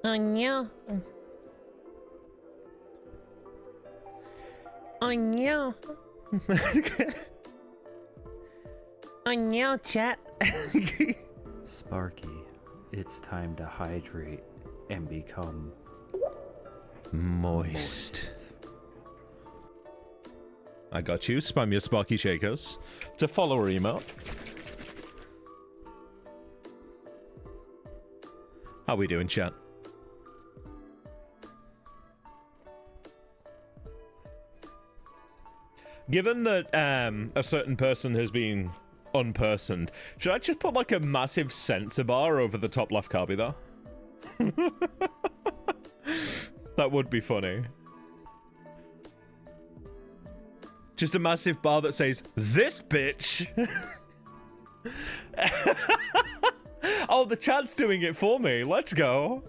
Oh no. Oh no. Oh no, chat. Sparky, it's time to hydrate and become moist. I got you. Spam your Sparky Shakers. It's a follower emote. How we doing, chat? Given that a certain person has been unpersoned, should I just put like a massive sensor bar over the top left copy there? That would be funny. Just a massive bar that says, "This bitch." Oh, the chat's doing it for me. Let's go.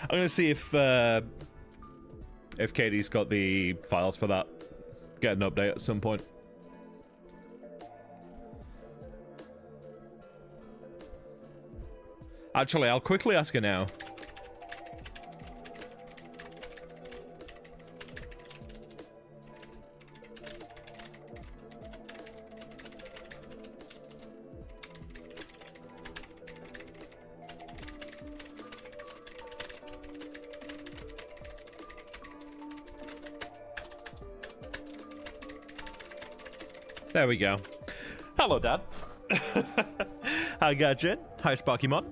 I'm gonna see if Katie's got the files for that. Get an update at some point. Actually, I'll quickly ask her now. There we go. Hello, Dad. Hi, Gadget. Hi, Sparky Mod.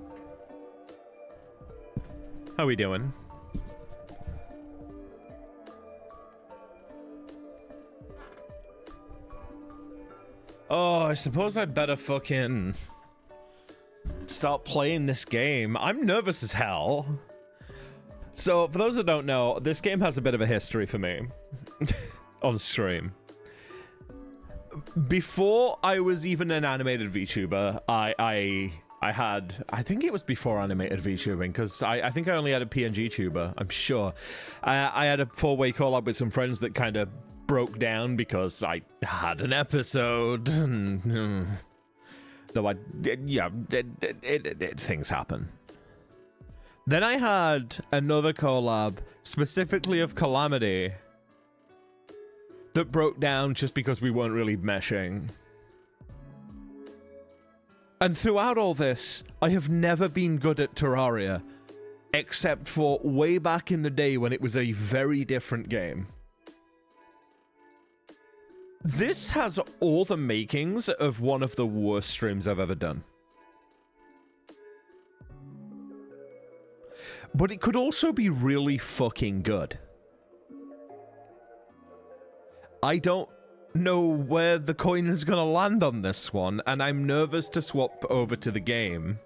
How we doing? Oh, I suppose I'd better fucking start playing this game. I'm nervous as hell. So, for those that don't know, this game has a bit of a history for me on stream. Before I was even an animated VTuber, I think it was before animated VTubing, because I think I only had a PNG tuber, I'm sure. I had a 4-way collab with some friends that kind of broke down because I had an episode. Though things happen. Then I had another collab, specifically of Calamity, that broke down just because we weren't really meshing. And throughout all this, I have never been good at Terraria, except for way back in the day when it was a very different game. This has all the makings of one of the worst streams I've ever done. But it could also be really fucking good. I don't know where the coin is gonna land on this one, and I'm nervous to swap over to the game.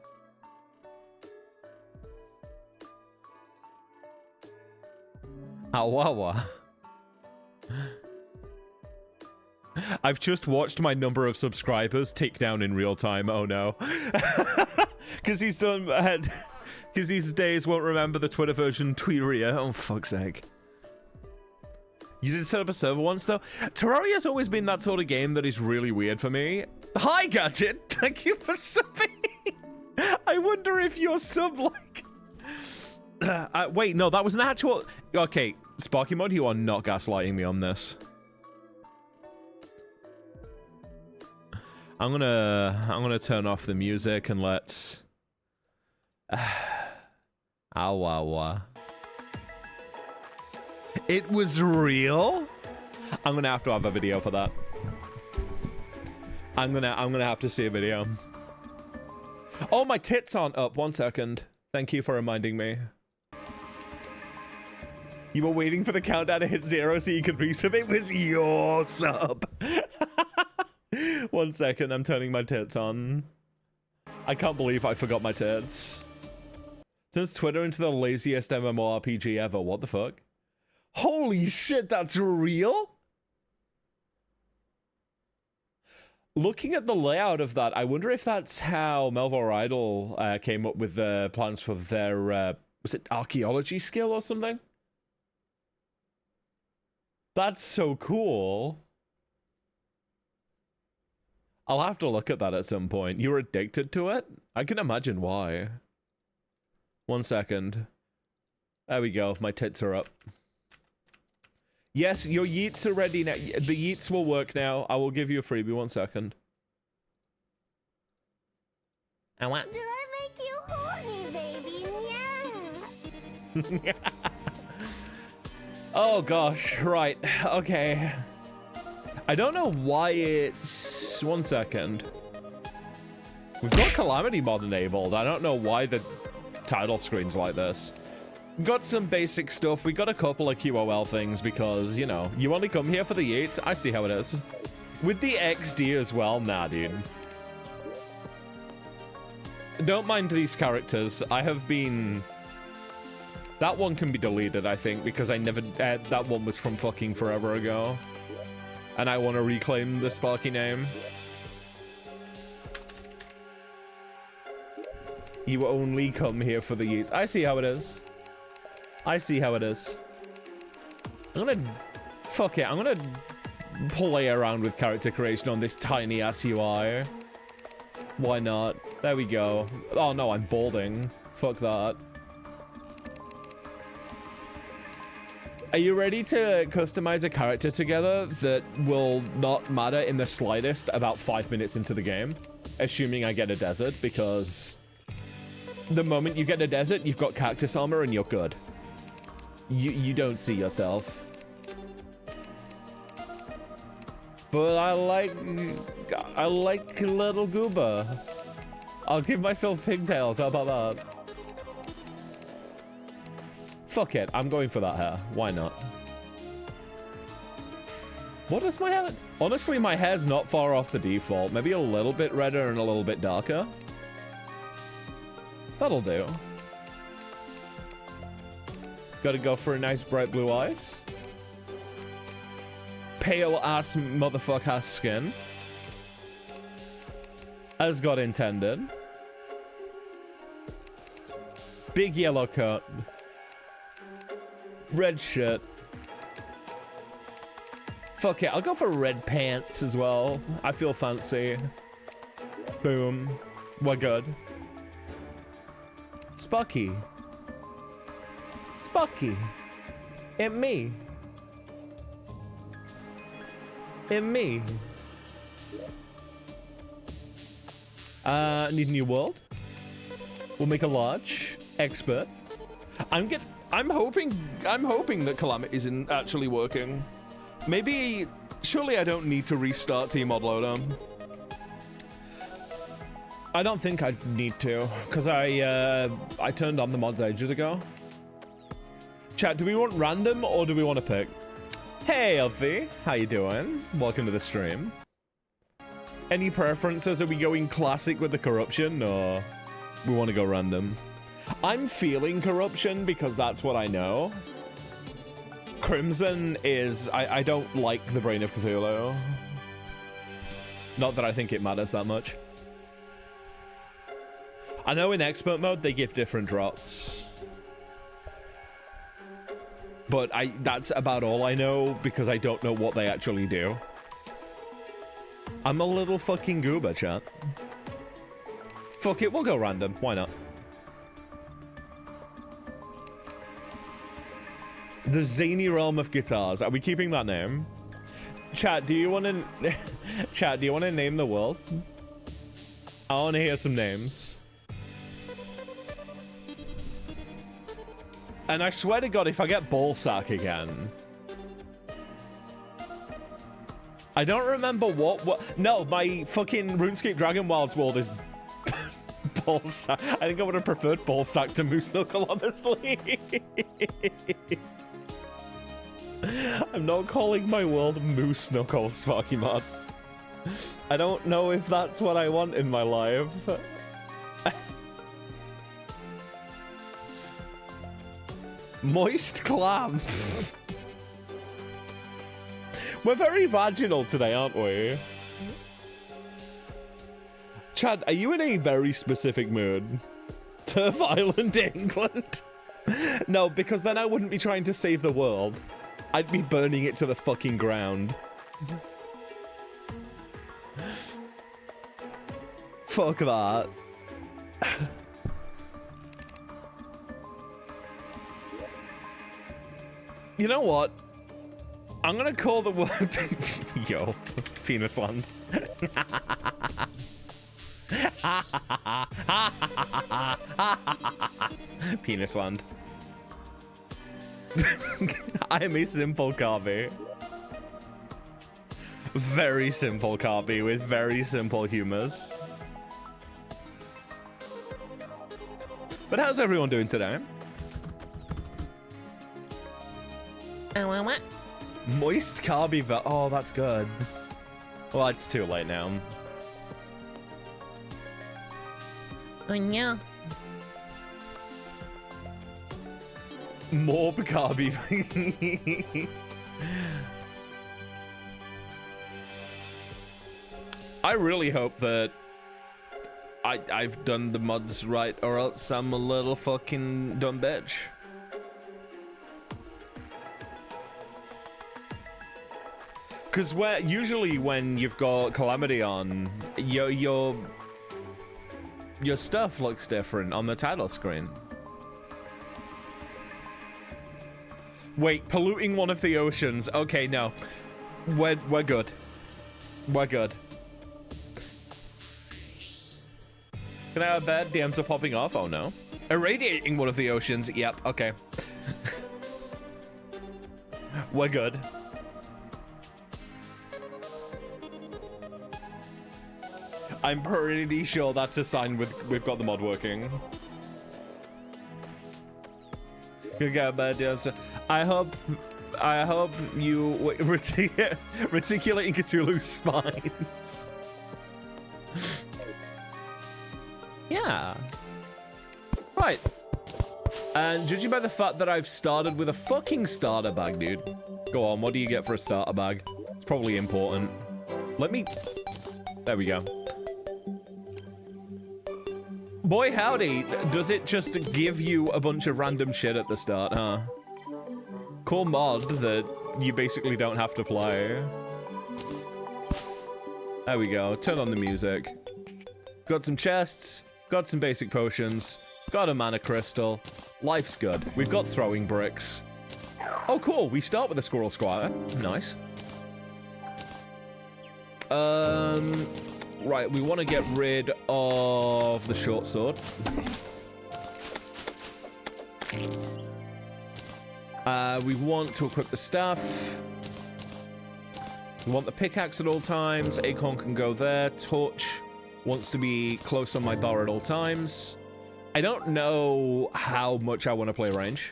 Awawa. I've just watched my number of subscribers tick down in real time. Oh no. Because he's done because these days won't remember the Twitter version Terraria. Oh fuck's sake. You did set up a server once, though? Terraria's always been that sort of game that is really weird for me. Hi, Gadget! Thank you for subbing! I wonder if you're sub, like... wait, no, that was an actual... Okay, Sparky Mod, you are not gaslighting me on this. I'm gonna turn off the music and let's... Awawa. It was real? I'm gonna have to have a video for that. I'm gonna have to see a video. Oh, my tits aren't up. 1 second. Thank you for reminding me. You were waiting for the countdown to hit 0 so you could resub. It was your sub. 1 second, I'm turning my tits on. I can't believe I forgot my tits. Turns Twitter into the laziest MMORPG ever. What the fuck? Holy shit, that's real? Looking at the layout of that, I wonder if that's how Melvor Idol came up with the plans for their, was it archaeology skill or something? That's so cool. I'll have to look at that at some point. You're addicted to it? I can imagine why. 1 second. There we go. My tits are up. Yes, your yeets are ready now. The yeets will work now. I will give you a freebie. 1 second. I want. Did I make you horny, baby? Yeah. Oh gosh, right. Okay. I don't know why it's... 1 second. We've got Calamity mod enabled. I don't know why the title screen's like this. Got some basic stuff. We got a couple of QOL things because, you know, you only come here for the yeets. I see how it is. With the XD as well, nah, dude. Don't mind these characters. I have been... That one can be deleted, I think, because I never... that one was from fucking forever ago. And I want to reclaim the Sparky name. You only come here for the yeets. I see how it is. I see how it is. I'm gonna... Fuck it. I'm gonna play around with character creation on this tiny ass UI. Why not? There we go. Oh no, I'm balding. Fuck that. Are you ready to customize a character together that will not matter in the slightest about 5 minutes into the game? Assuming I get a desert, because the moment you get a desert, you've got cactus armor and you're good. You don't see yourself. But I like little goober. I'll give myself pigtails, how about that? Fuck it, I'm going for that hair. Why not? What is my hair? Honestly, my hair's not far off the default. Maybe a little bit redder and a little bit darker. That'll do. Gotta go for a nice bright blue eyes. Pale ass motherfuck ass skin. As God intended. Big yellow coat. Red shirt. Fuck it, I'll go for red pants as well. I feel fancy. Boom. We're good. Sparky. Sparky. And me. And me. Need a new world. We'll make a large. Expert. I'm hoping that Calamity isn't actually working. Maybe, surely I don't need to restart Tmod Loader. I don't think I need to, because I turned on the mods ages ago. Chat, do we want random or do we want to pick? Hey, Elfie, how you doing? Welcome to the stream. Any preferences? Are we going classic with the corruption, or we want to go random? I'm feeling corruption because that's what I know. Crimson is... I don't like the Brain of Cthulhu. Not that I think it matters that much. I know in expert mode they give different drops. But that's about all I know because I don't know what they actually do. I'm a little fucking goober, chat. Fuck it, we'll go random. Why not? The Zany Realm of Guitars. Are we keeping that name? Chat, do you want to... Chat, do you want to name the world? I want to hear some names. And I swear to God, if I get Ballsack again... I don't remember what... No, my fucking RuneScape Dragon Wilds world is... Ballsack. I think I would have preferred Ballsack to Moose Knuckle, honestly. I'm not calling my world Moose Knuckle, Sparky Mod. I don't know if that's what I want in my life. Moist clam. We're very vaginal today, aren't we? Chad, are you in a very specific mood? Turf Island, England? No, because then I wouldn't be trying to save the world. I'd be burning it to the fucking ground. Fuck that. You know what? I'm gonna call the word yo, penis land. Penis land. I am a simple Carby. Very simple Carby with very simple humors. But how's everyone doing today? What? Moist Carby, oh, that's good. Well, it's too late now. Oh no. More Carby. I really hope that I've done the mods right, or else I'm a little fucking dumb bitch. Because usually when you've got Calamity on, your stuff looks different on the title screen. Wait, polluting one of the oceans. Okay, no. We're good. We're good. Can I have bed? DMs are popping off. Oh no. Irradiating one of the oceans. Yep, okay. We're good. I'm pretty sure that's a sign we've got the mod working. You get a bad answer. I hope you reticulating Cthulhu's spines. Yeah. Right. And judging by the fact that I've started with a fucking starter bag, dude. Go on, what do you get for a starter bag? It's probably important. Let me... There we go. Boy howdy, does it just give you a bunch of random shit at the start, huh? Cool mod that you basically don't have to play. There we go, turn on the music. Got some chests, got some basic potions, got a mana crystal. Life's good. We've got throwing bricks. Oh cool, we start with a squirrel squire. Nice. Right, we want to get rid of the short sword. We want to equip the staff. We want the pickaxe at all times. Acorn can go there. Torch wants to be close on my bar at all times. I don't know how much I want to play range.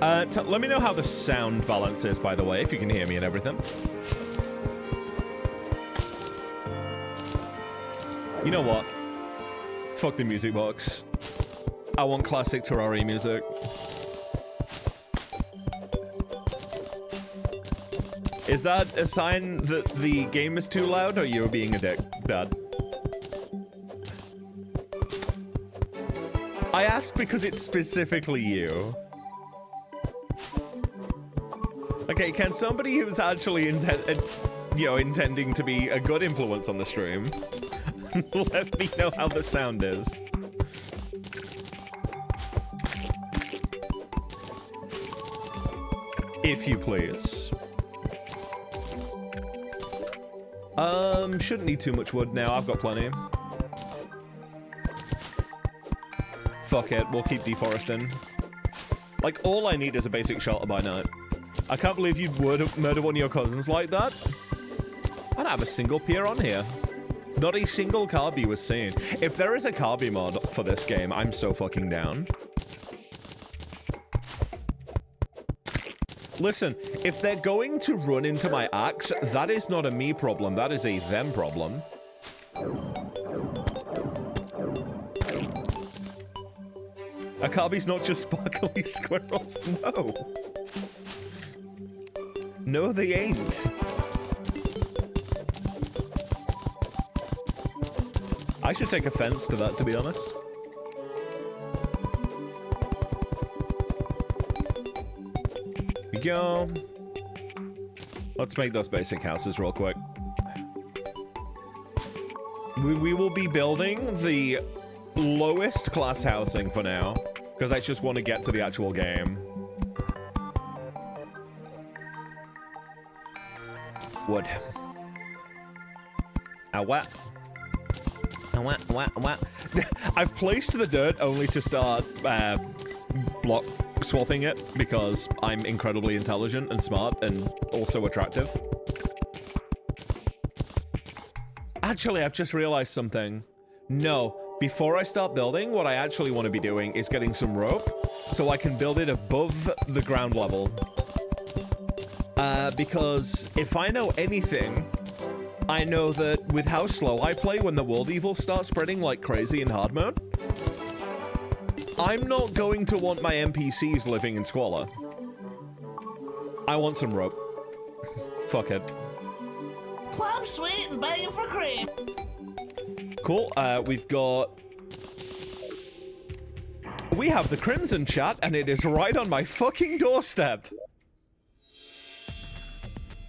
Let me know how the sound balance is, by the way, if you can hear me and everything. You know what? Fuck the music box. I want classic Terraria music. Is that a sign that the game is too loud, or you're being a dick, Dad? I ask because it's specifically you. Okay, can somebody who's actually intending to be a good influence on the stream let me know how the sound is? If you please. Shouldn't need too much wood now. I've got plenty. Fuck it, we'll keep deforesting. Like, all I need is a basic shelter by night. I can't believe you'd murder one of your cousins like that. I don't have a single peer on here. Not a single Carby was seen. If there is a Carby mod for this game, I'm so fucking down. Listen, if they're going to run into my axe, that is not a me problem. That is a them problem. A Carby's not just sparkly squirrels, no. No, they ain't. I should take offense to that, to be honest. Here we go. Let's make those basic houses real quick. We will be building the lowest class housing for now, because I just want to get to the actual game. Wood. What? What? I've placed the dirt only to start block swapping it because I'm incredibly intelligent and smart and also attractive. Actually, I've just realized something. No, before I start building, what I actually want to be doing is getting some rope so I can build it above the ground level. Because if I know anything, I know that with how slow I play when the world evil starts spreading like crazy in hard mode, I'm not going to want my NPCs living in squalor. I want some rope. Fuck it. Plum sweet and begging for cream. Cool. We have the Crimson chat, and it is right on my fucking doorstep.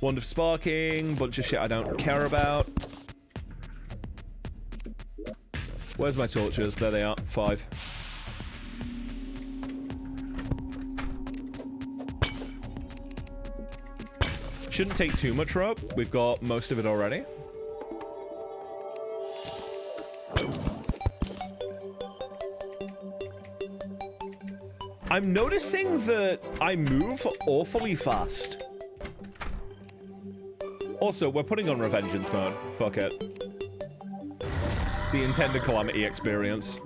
Wand of Sparking, bunch of shit I don't care about. Where's my torches? There they are. 5. Shouldn't take too much rope. We've got most of it already. I'm noticing that I move awfully fast. Also, we're putting on Revengeance mode. Fuck it. The intended Calamity experience.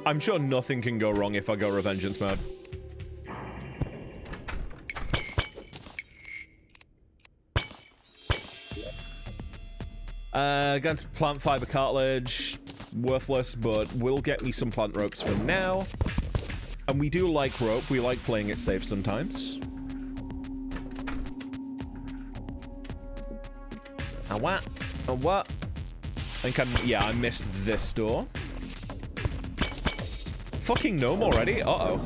I'm sure nothing can go wrong if I go Revengeance mode. Against plant fiber cartilage. Worthless, but will get me some plant ropes for now. And we do like rope. We like playing it safe sometimes. What? What? I think yeah, I missed this door. Fucking gnome already? Uh-oh.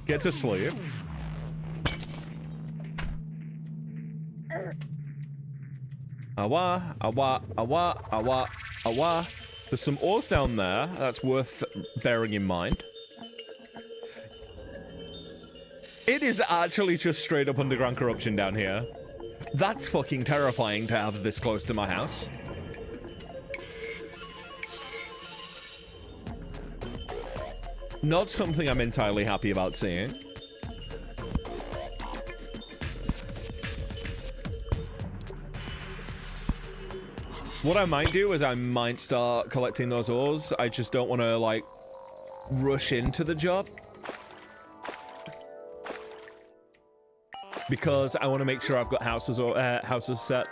Get to sleep. Awa, awa, awa, awa, awa. There's some ores down there. That's worth bearing in mind. It is actually just straight up underground corruption down here. That's fucking terrifying to have this close to my house. Not something I'm entirely happy about seeing. What I might do is I might start collecting those ores. I just don't want to, like, rush into the job. Because I want to make sure I've got houses or houses set.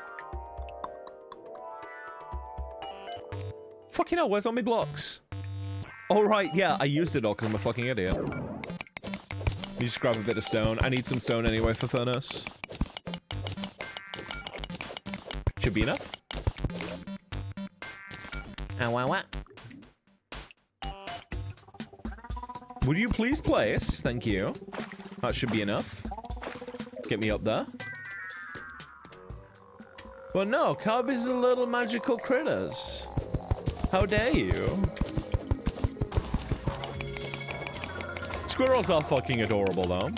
Fucking hell, where's all my blocks? Oh, right, yeah, I used it all because I'm a fucking idiot. You just grab a bit of stone. I need some stone anyway for furnace. Should be enough. What? Would you please place? Thank you. That should be enough. Get me up there. But no, Carbies are little magical critters. How dare you? Squirrels are fucking adorable, though.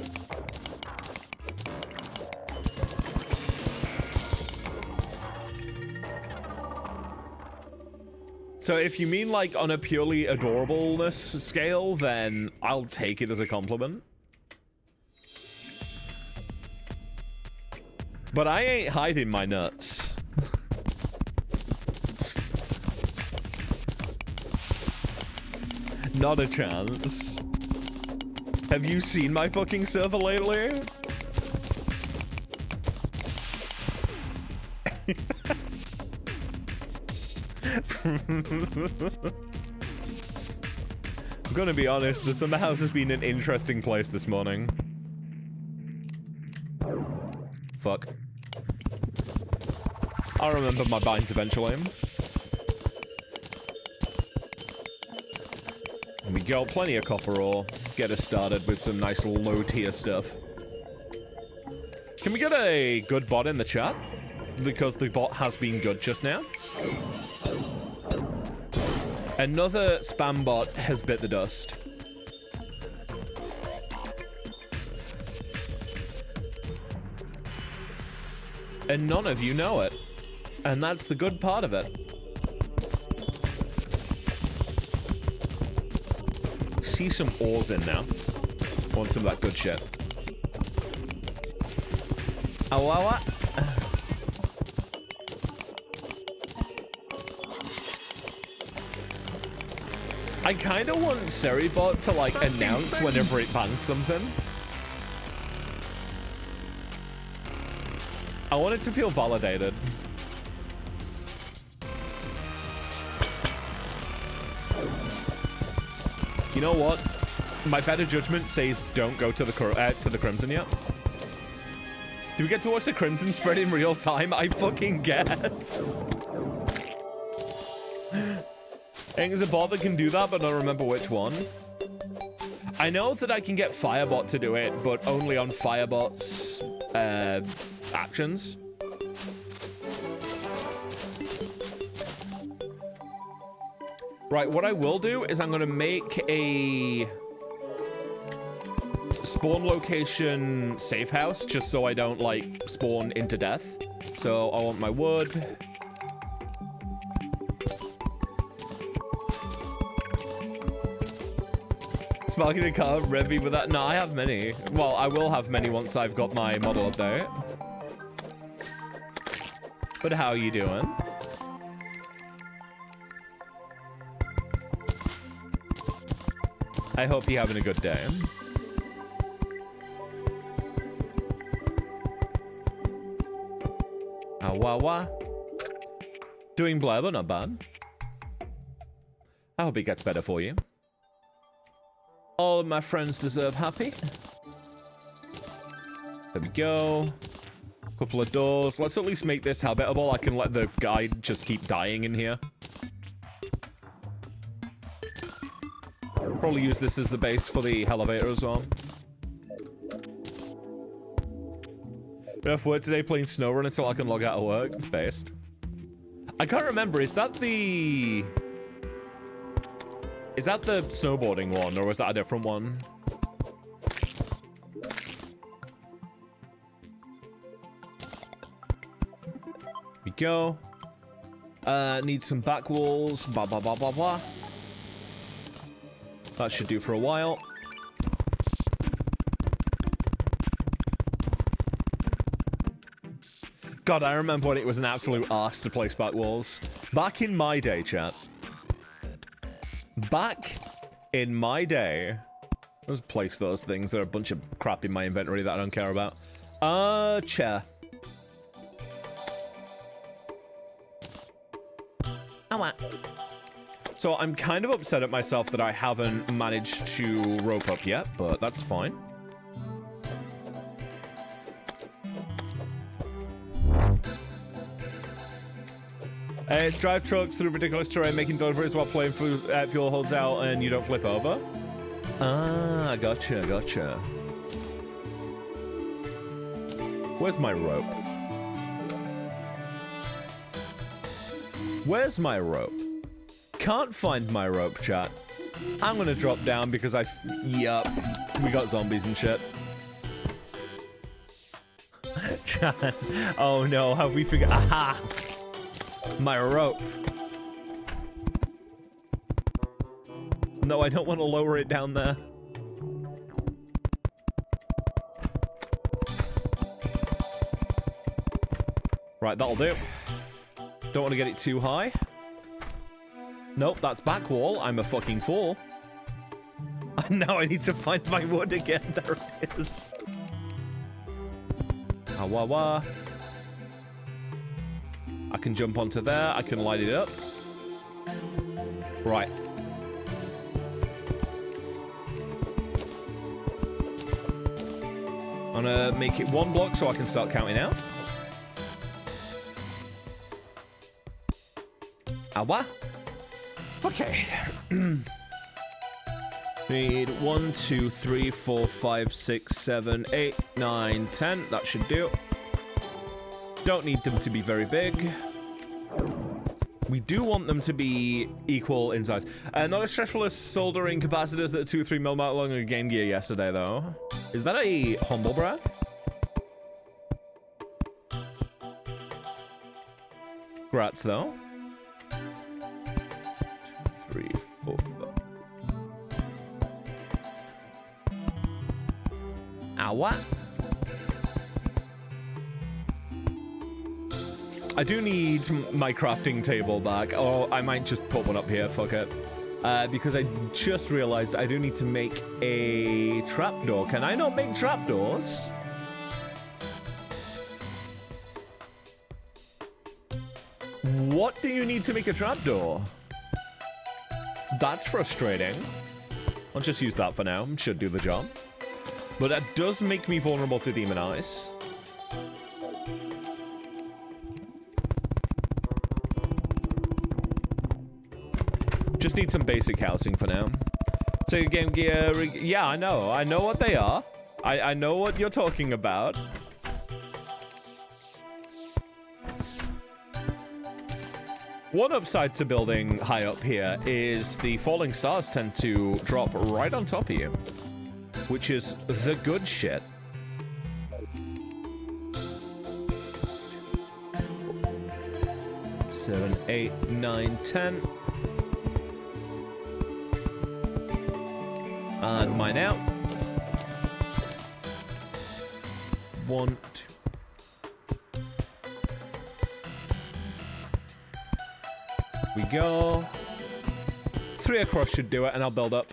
So if you mean, like, on a purely adorableness scale, then I'll take it as a compliment. But I ain't hiding my nuts. Not a chance. Have you seen my fucking server lately? I'm gonna be honest, the summer house has been an interesting place this morning. Fuck. I'll remember my binds eventually. We got plenty of copper ore. Get us started with some nice low tier stuff. Can we get a good bot in the chat? Because the bot has been good just now. Another spam bot has bit the dust. And none of you know it. And that's the good part of it. See some ores in now. Want some of that good shit. Oh, I kind of want Seribot to like announce whenever it bans something. I want it to feel validated. You know what? My better judgment says don't go to the Crimson yet. Do we get to watch the Crimson spread in real time? I fucking guess. I think there's a bot that can do that, but I don't remember which one. I know that I can get Firebot to do it, but only on Firebot's actions. Right, what I will do is I'm going to make a spawn location safe house just so I don't, like, spawn into death. So I want my wood. Sparky the car, Revy with that. No, I have many. Well, I will have many once I've got my model update. But how are you doing? I hope you're having a good day. Wah. Doing blah, but not bad. I hope it gets better for you. All of my friends deserve happy. There we go. Couple of doors. Let's at least make this habitable. I can let the guide just keep dying in here. Probably use this as the base for the elevator as well. Enough work today playing SnowRun until I can log out of work. Based. I can't remember. Is that the snowboarding one, or was that a different one? Here we go. Need some back walls. Blah, blah, blah, blah, blah. That should do for a while. God, I remember when it was an absolute arse to place back walls. Back in my day, chat. Back in my day. Let's place those things. There are a bunch of crap in my inventory that I don't care about. Chair. So I'm kind of upset at myself that I haven't managed to rope up yet, but that's fine. It's drive trucks through ridiculous terrain, making deliveries while playing fuel holds out and you don't flip over. Ah, gotcha. Where's my rope? Where's my rope? Can't find my rope, chat. I'm gonna drop down because yup, we got zombies and shit. Chat. Oh no, have we figured? Aha! My rope. No, I don't want to lower it down there. Right, that'll do. Don't want to get it too high. Nope, that's back wall. I'm a fucking fool. And now I need to find my wood again. There it is. Wah. I can jump onto there. I can light it up. Right. I'm gonna make it 1 block so I can start counting out. Awa. Okay. Need 1, 2, 3, 4, 5, 6, 7, 8, 9, 10. That should do. Don't need them to be very big. We do want them to be equal in size. Not as stressful as soldering capacitors that are 2 or 3 mm long in Game Gear yesterday, though. Is that a humble brag? Grats, though. 2, 3, 4, 5. What? I do need my crafting table back. Oh, I might just put one up here. Fuck it. Because I just realized I do need to make a trapdoor. Can I not make trapdoors? What do you need to make a trapdoor? That's frustrating. I'll just use that for now. Should do the job. But that does make me vulnerable to demon eyes. Just need some basic housing for now. So Game Gear, yeah, I know what they are. I know what you're talking about. One upside to building high up here is the falling stars tend to drop right on top of you, which is the good shit. Seven, 8, 9, 10. And mine out. 1, 2. We go. 3 across should do it, and I'll build up.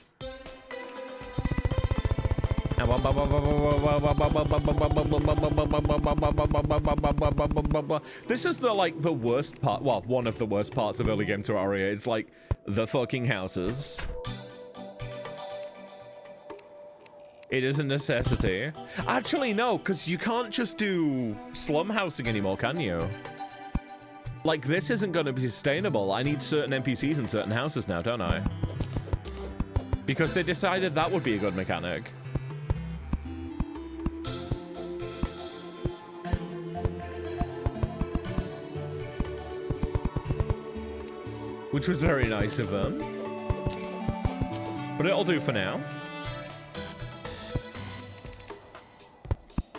This is the worst part. Well, one of the worst parts of early game Terraria. It's like the fucking houses. It is a necessity. Actually, no, because you can't just do slum housing anymore, can you? Like, this isn't going to be sustainable. I need certain NPCs in certain houses now, don't I? Because they decided that would be a good mechanic. Which was very nice of them. But it'll do for now.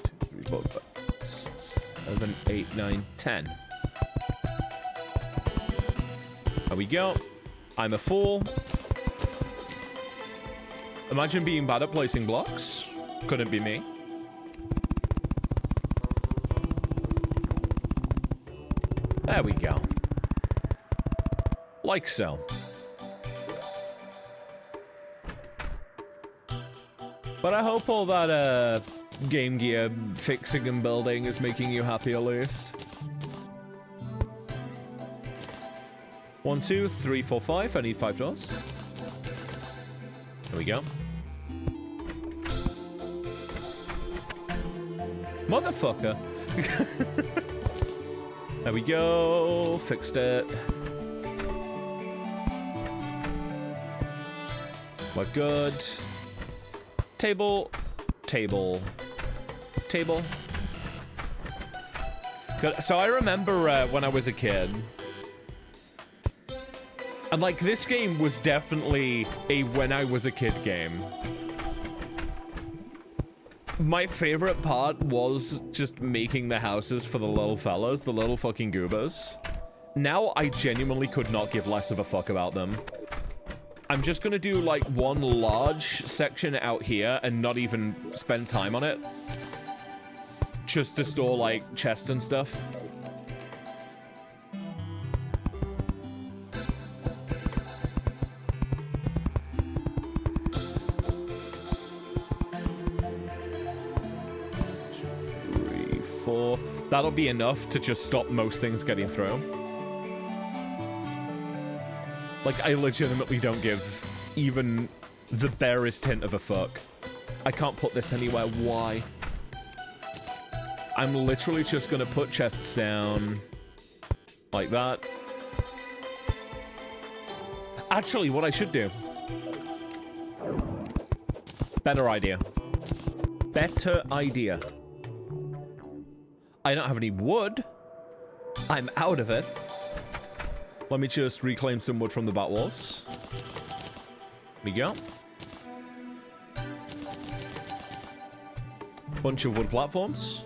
2, 3, 4, 5, 6, 7, 8, 9, 10. There we go. I'm a fool. Imagine being bad at placing blocks. Couldn't be me. There we go. Like so. But I hope all that Game Gear fixing and building is making you happy at least. 1, 2, 3, 4, 5. I need 5 doors. There we go. Motherfucker. There we go. Fixed it. We're good. Table. Table. Table. Good. So I remember when I was a kid. And, like, this game was definitely a when I was a kid game. My favorite part was just making the houses for the little fellas, the little fucking goobers. Now I genuinely could not give less of a fuck about them. I'm just gonna do, like, one large section out here and not even spend time on it. Just to store, like, chests and stuff. That'll be enough to just stop most things getting through. Like, I legitimately don't give even the barest hint of a fuck. I can't put this anywhere. Why? I'm literally just gonna put chests down like that. Actually, what I should do Better idea. Better idea. I don't have any wood. I'm out of it. Let me just reclaim some wood from the bat walls. Here we go. Bunch of wood platforms.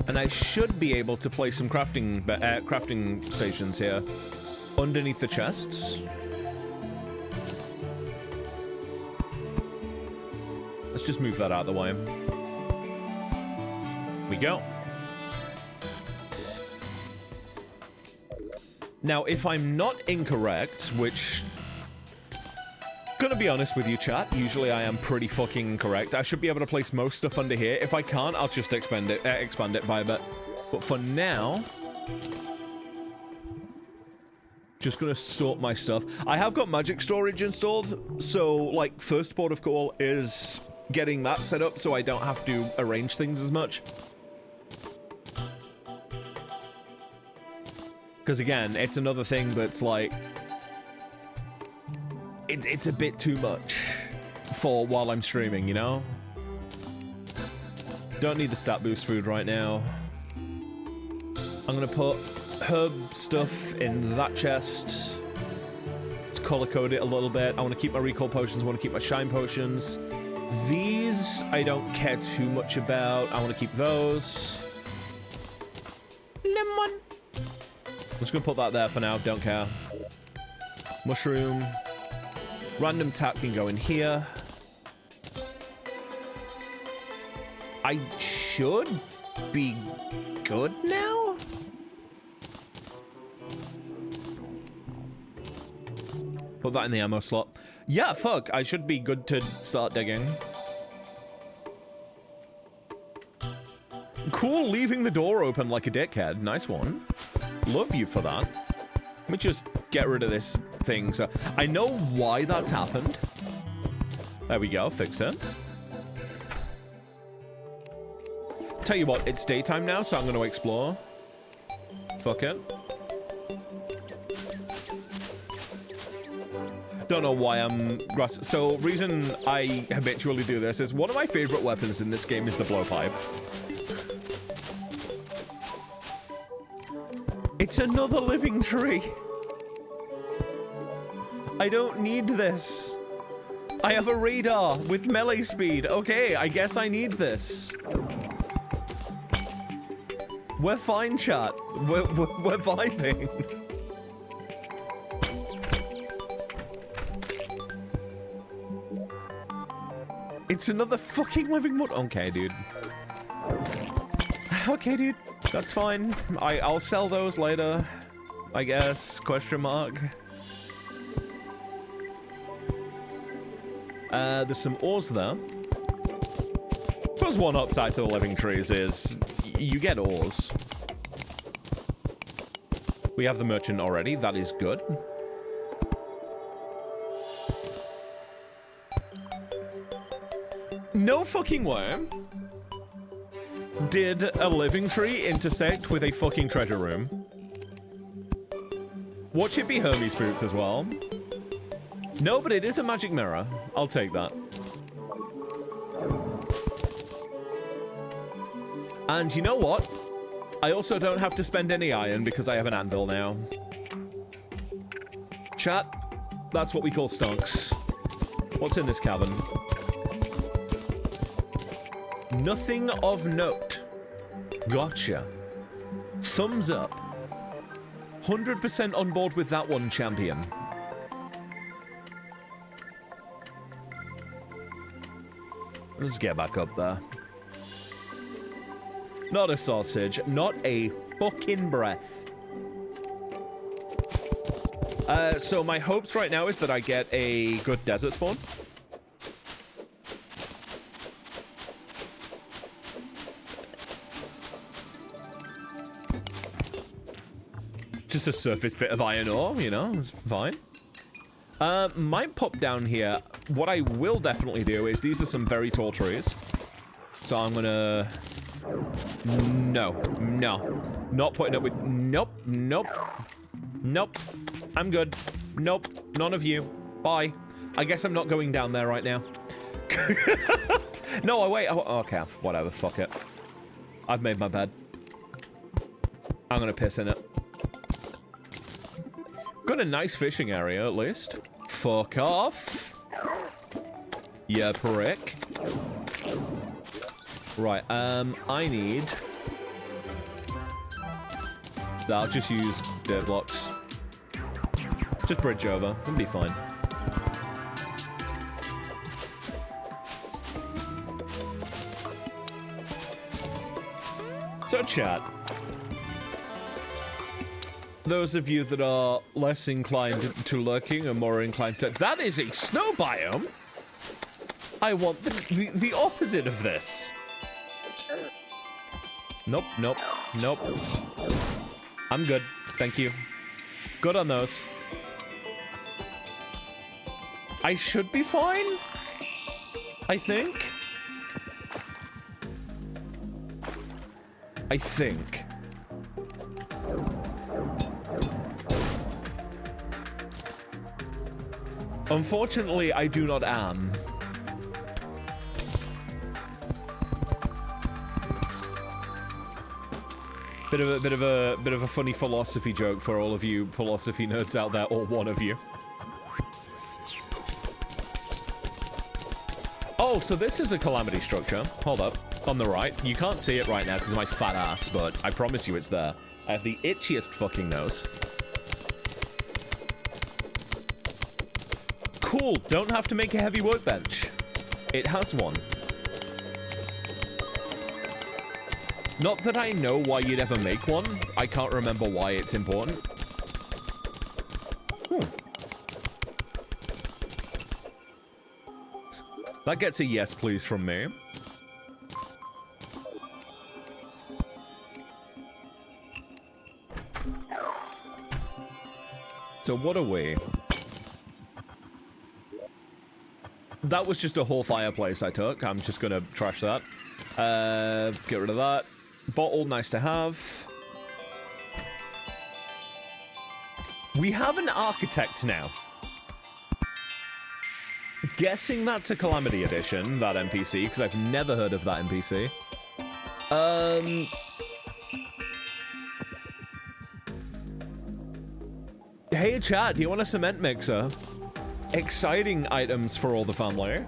And I should be able to place some crafting stations here underneath the chests. Let's just move that out of the way. We go. Now, if I'm not incorrect, which... Gonna be honest with you, chat. Usually I am pretty fucking correct. I should be able to place most stuff under here. If I can't, I'll just expand it by a bit. But for now... Just gonna sort my stuff. I have got magic storage installed, so, like, first port of call is getting that set up so I don't have to arrange things as much. Because, again, it's another thing that's, like... It's a bit too much for while I'm streaming, you know? Don't need the stat boost food right now. I'm gonna put herb stuff in that chest. Let's color code it a little bit. I want to keep my recall potions. I want to keep my shine potions. These I don't care too much about. I want to keep those. Lemon. I'm just gonna put that there for now. Don't care. Mushroom. Random tap can go in here. I should be good now? Put that in the ammo slot. Yeah, fuck. I should be good to start digging. Cool, leaving the door open like a dickhead. Nice one. Love you for that. Let me just get rid of this thing. So I know why that's happened. There we go. Fix it. Tell you what, it's daytime now, so I'm going to explore. Fuck it. Don't know why I'm... So, reason I habitually do this is one of my favorite weapons in this game is the blowpipe. It's another living tree. I don't need this. I have a radar with melee speed. Okay, I guess I need this. We're fine, chat. We're vibing. It's another fucking living wood. Okay, dude. Okay, dude. That's fine. I'll sell those later, I guess. Question mark. There's some ores there. I suppose one upside to the living trees is you get ores. We have the merchant already. That is good. No fucking way did a living tree intersect with a fucking treasure room. Watch it be Hermes boots as well. No, but it is a magic mirror. I'll take that. And you know what? I also don't have to spend any iron because I have an anvil now. Chat, that's what we call stonks. What's in this cabin? Nothing of note. Gotcha. Thumbs up. 100% on board with that one, champion. Let's get back up there. Not a sausage. Not a fucking breath. So my hopes right now is that I get a good desert spawn. Just a surface bit of iron ore, you know, it's fine. Might pop down here. What I will definitely do is these are some very tall trees. So I'm gonna... No. Not putting up with... Nope. I'm good. Nope. None of you. Bye. I guess I'm not going down there right now. No, I wait. Oh, okay, whatever. Fuck it. I've made my bed. I'm gonna piss in it. Got a nice fishing area, at least. Fuck off. Yeah, prick. Right, I need... I'll just use dirt blocks. Just bridge over. It'll be fine. So, chat. Those of you that are less inclined to lurking and more inclined to... That is a snow biome! I want the opposite of this. Nope, nope, nope. I'm good. Thank you. Good on those. I should be fine? I think? I think. Unfortunately, I do not am. Bit of a funny philosophy joke for all of you philosophy nerds out there, or one of you. Oh, so this is a Calamity structure. Hold up. On the right. You can't see it right now because of my fat ass, but I promise you it's there. I have the itchiest fucking nose. Cool. Don't have to make a heavy workbench. It has one. Not that I know why you'd ever make one. I can't remember why it's important. That gets a yes, please, from me. So what are we? That was just a whole fireplace I took. I'm just gonna trash that. Get rid of that. Bottle, nice to have. We have an architect now. Guessing that's a Calamity edition, that NPC, because I've never heard of that NPC. Hey chat, do you want a cement mixer? Exciting items for all the family.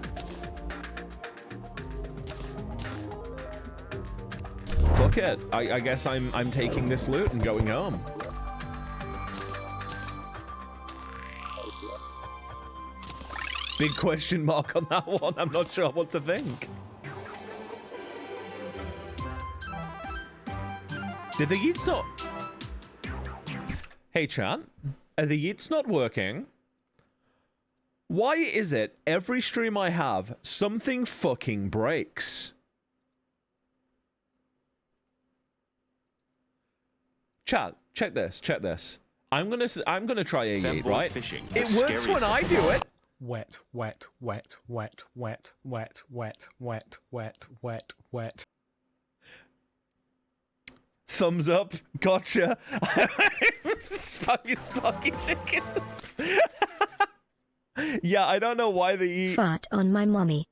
Fuck it. I guess I'm taking this loot and going home. Big question mark on that one. I'm not sure what to think. Did the yeets not... Hey chat, are the yeets not working? Why is it every stream I have, something fucking breaks? Chat, check this, check this. I'm gonna try a yeet, right? Fishing, it works when I do it. Wet, wet, wet, wet, wet, wet, wet, wet, wet, wet, wet. Thumbs up. Gotcha. Sparky chickens. Yeah, I don't know why they eat. Fart on my mommy.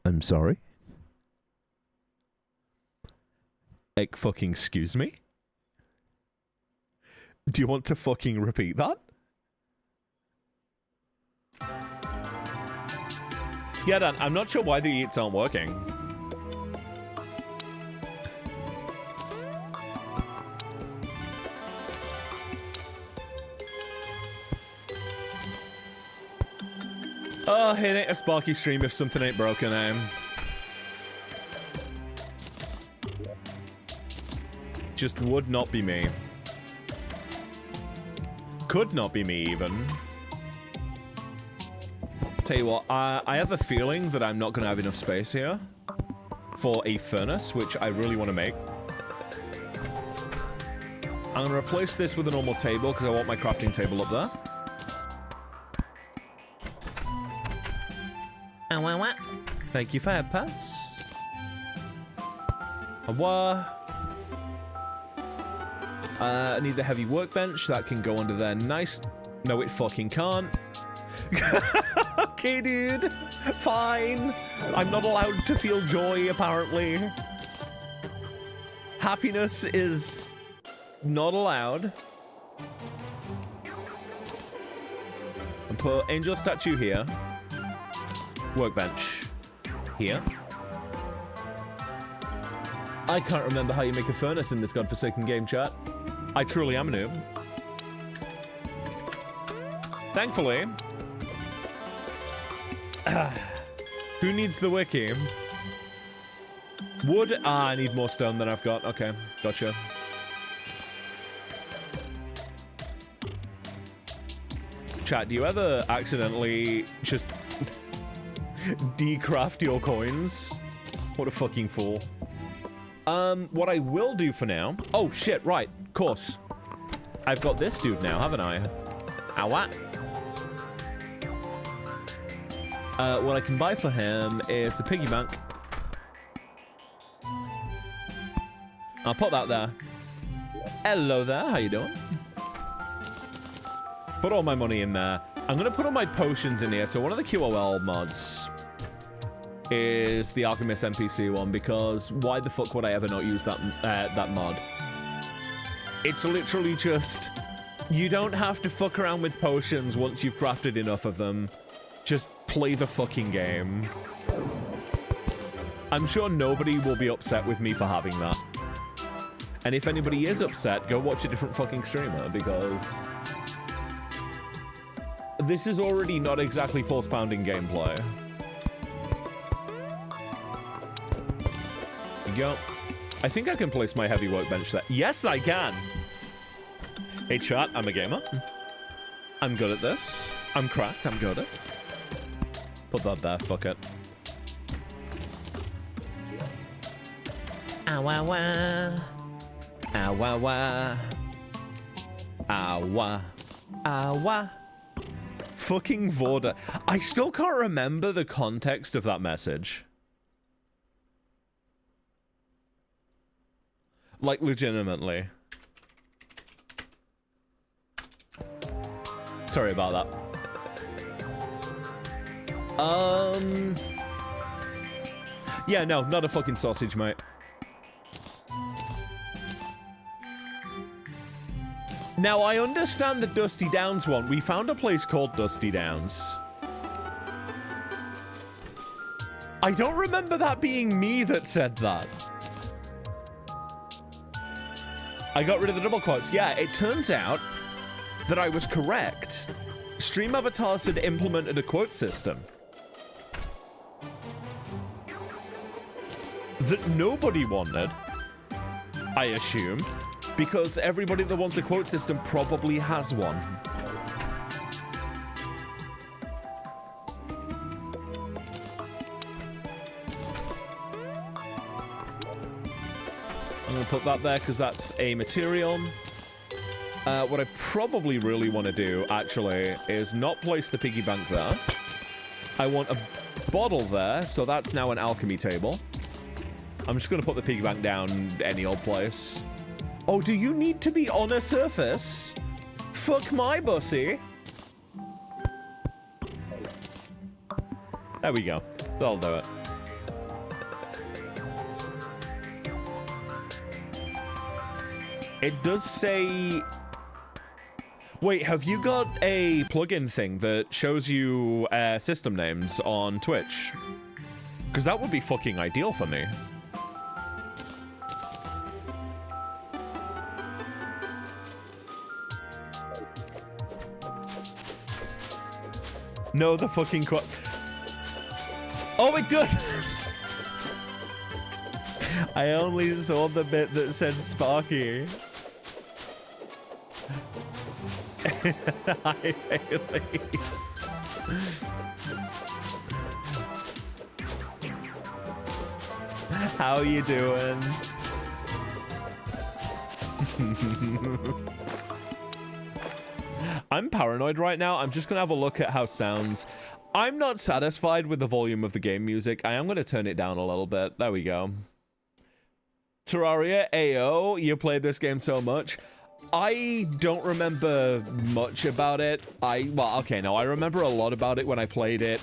I'm sorry? Like, fucking excuse me? Do you want to fucking repeat that? Yeah, Dan, I'm not sure why the eats aren't working. Oh, it ain't a Sparky stream if something ain't broken, Just would not be me. Could not be me, even. Tell you what, I have a feeling that I'm not going to have enough space here for a furnace, which I really want to make. I'm going to replace this with a normal table because I want my crafting table up there. Thank you, Fire Pants. I need the heavy workbench. That can go under there. Nice. No, it fucking can't. Okay, dude. Fine. I'm not allowed to feel joy, apparently. Happiness is not allowed. And put angel statue here. Workbench here. I can't remember how you make a furnace in this godforsaken game, chat. I truly am a noob. Thankfully. Who needs the wiki? Wood? Ah, I need more stone than I've got. Okay, gotcha. Chat, do you ever accidentally just decraft your coins? What a fucking fool. What I will do for now... Oh, shit, right. Of course. I've got this dude now, haven't I? What? What I can buy for him is the piggy bank. I'll put that there. Hello there, how you doing? Put all my money in there. I'm gonna put all my potions in here. So one of the QOL mods is the Alchemist NPC one, because why the fuck would I ever not use that that mod? It's literally just, you don't have to fuck around with potions once you've crafted enough of them. Just play the fucking game. I'm sure nobody will be upset with me for having that. And if anybody is upset, go watch a different fucking streamer, because this is already not exactly pulse-pounding gameplay. There you go. I think I can place my heavy workbench there. Yes, I can! Hey chat, I'm a gamer. I'm good at this. I'm cracked, I'm good at it. Put that there, fuck it. Awawa. Awawa. Awa. Awa. Fucking Vorda. I still can't remember the context of that message. Like, legitimately. Sorry about that. Yeah, no, not a fucking sausage, mate. Now, I understand the Dusty Downs one. We found a place called Dusty Downs. I don't remember that being me that said that. I got rid of the double quotes. Yeah, it turns out that I was correct. Stream Avatars had implemented a quote system that nobody wanted, I assume, because everybody that wants a quote system probably has one. I'm gonna put that there because that's a material. What I probably really want to do, actually, is not place the piggy bank there. I want a bottle there, so that's now an alchemy table. I'm just going to put the piggy bank down any old place. Oh, do you need to be on a surface? Fuck my bussy. There we go. That'll do it. It does say... Wait, have you got a plugin thing that shows you system names on Twitch? Because that would be fucking ideal for me. No, the fucking Oh, it does! I only saw the bit that said Sparky. Hi, Bailey. How you doing? I'm paranoid right now. I'm just gonna have a look at how it sounds. I'm not satisfied with the volume of the game music. I am gonna turn it down a little bit. There we go. Terraria, AO, you played this game so much. I don't remember much about it. Well, okay, no, I remember a lot about it when I played it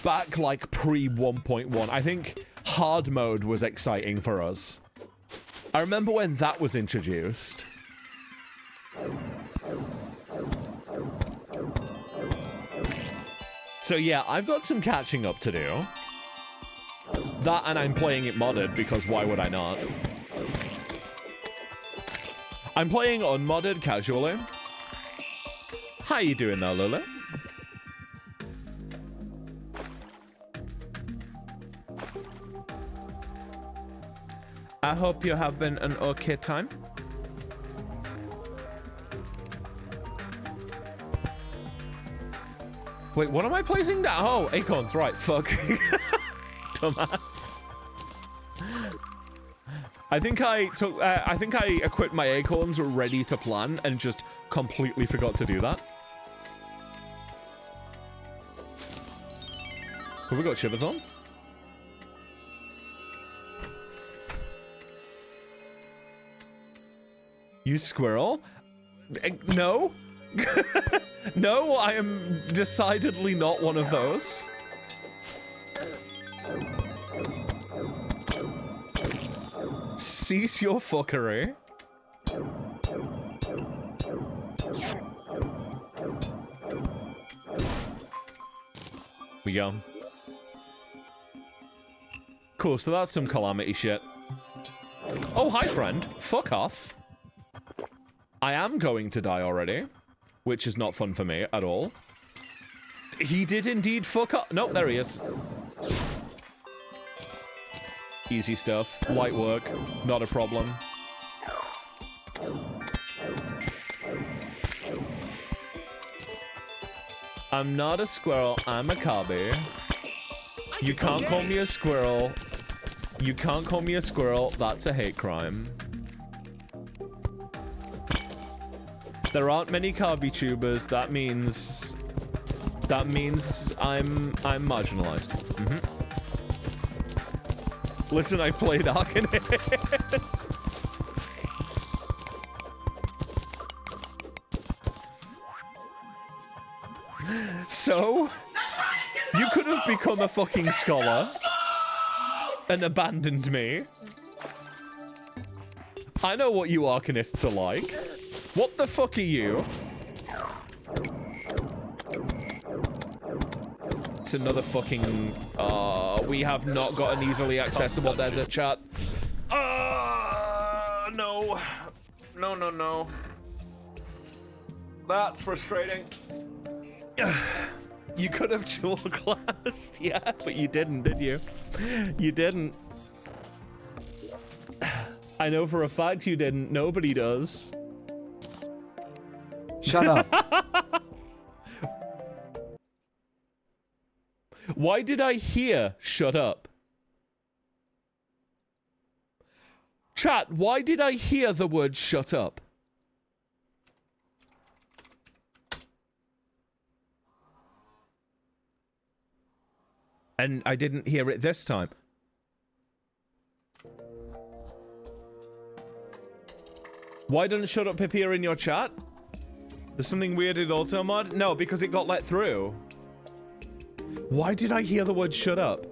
back like pre 1.1. I think hard mode was exciting for us. I remember when that was introduced. So yeah, I've got some catching up to do. That, and I'm playing it modded, because why would I not? I'm playing unmodded casually. How you doing there, Lily? I hope you're having an okay time. Wait, what am I placing down? Oh, acorns, right, fuck. Dumbass. I think I equipped my acorns ready to plant and just completely forgot to do that. Have we got Shivathon? You squirrel? No. No, I am decidedly not one of those. Cease your fuckery. We go. Cool, so that's some Calamity shit. Oh, hi, friend. Fuck off. I am going to die already, which is not fun for me at all. He did indeed fuck up. Nope, there he is. Easy stuff. Light work. Not a problem. I'm not a squirrel. I'm a cobby. You can't call me a squirrel. You can't call me a squirrel. That's a hate crime. There aren't many Carby tubers. That means I'm marginalized. Listen, I played Arcanist. So, you could have become a fucking scholar and abandoned me. I know what you Arcanists are like. What the fuck are you? It's another fucking... we have not got an easily accessible desert, chat. No. No. That's frustrating. You could have dual classed, yeah, but you didn't, did you? You didn't. I know for a fact you didn't. Nobody does. Shut up. Why did I hear shut up? Chat, why did I hear the word shut up? And I didn't hear it this time. Why doesn't shut up appear in your chat? There's something weird with automod? No, because it got let through. Why did I hear the word shut up?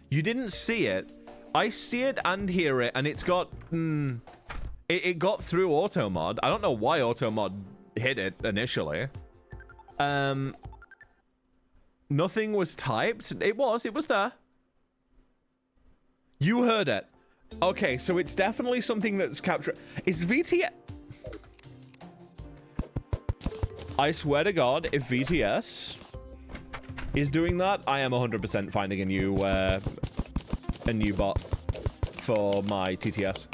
You didn't see it. I see it and hear it, and it's got... It got through automod. I don't know why automod hit it initially. Nothing was typed. It was there. You heard it. Okay, so it's definitely something that's captured. Is VTS... I swear to God, if VTS is doing that, I am 100% finding a new bot for my TTS.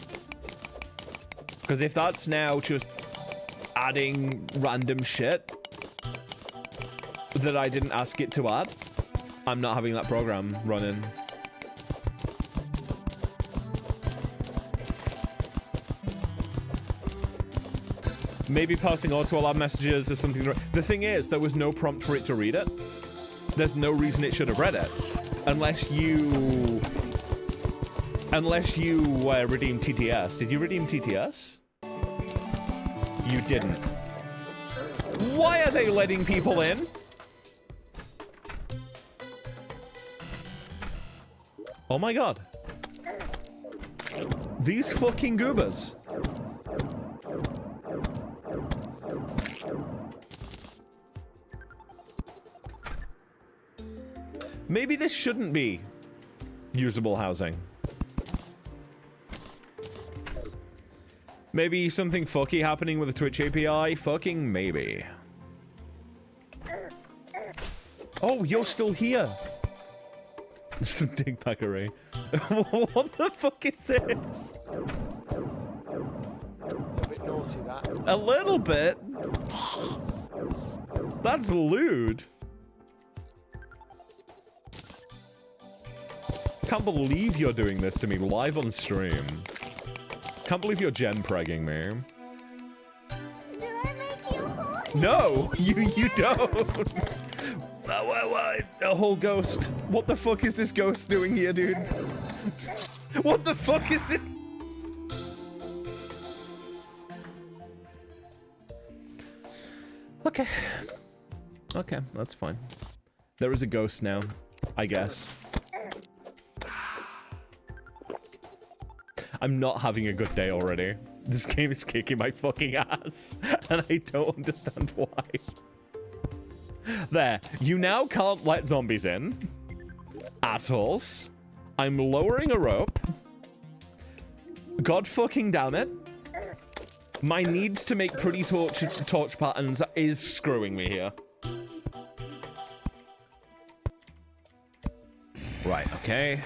Because if that's now just adding random shit that I didn't ask it to add, I'm not having that program running. Maybe passing auto-alarm messages or something. The thing is, there was no prompt for it to read it. There's no reason it should have read it. Unless you Unless you redeemed TTS. Did you redeem TTS? You didn't. Why are they letting people in? Oh my god. These fucking goobers. Maybe this shouldn't be usable housing. Maybe something fucky happening with the Twitch API? Fucking maybe. Oh, you're still here. Some dig packery. What the fuck is this? A bit naughty, that. A little bit. That's lewd. Can't believe you're doing this to me live on stream. Can't believe you're gen pregging me. Did I make you horny? No, you don't. A whole ghost. What the fuck is this ghost doing here, dude? What the fuck is this? Okay. Okay, that's fine. There is a ghost now, I guess. I'm not having a good day already. This game is kicking my fucking ass, and I don't understand why. There. You now can't let zombies in. Assholes. I'm lowering a rope. God fucking damn it. My needs to make pretty torch patterns is screwing me here. Right, okay.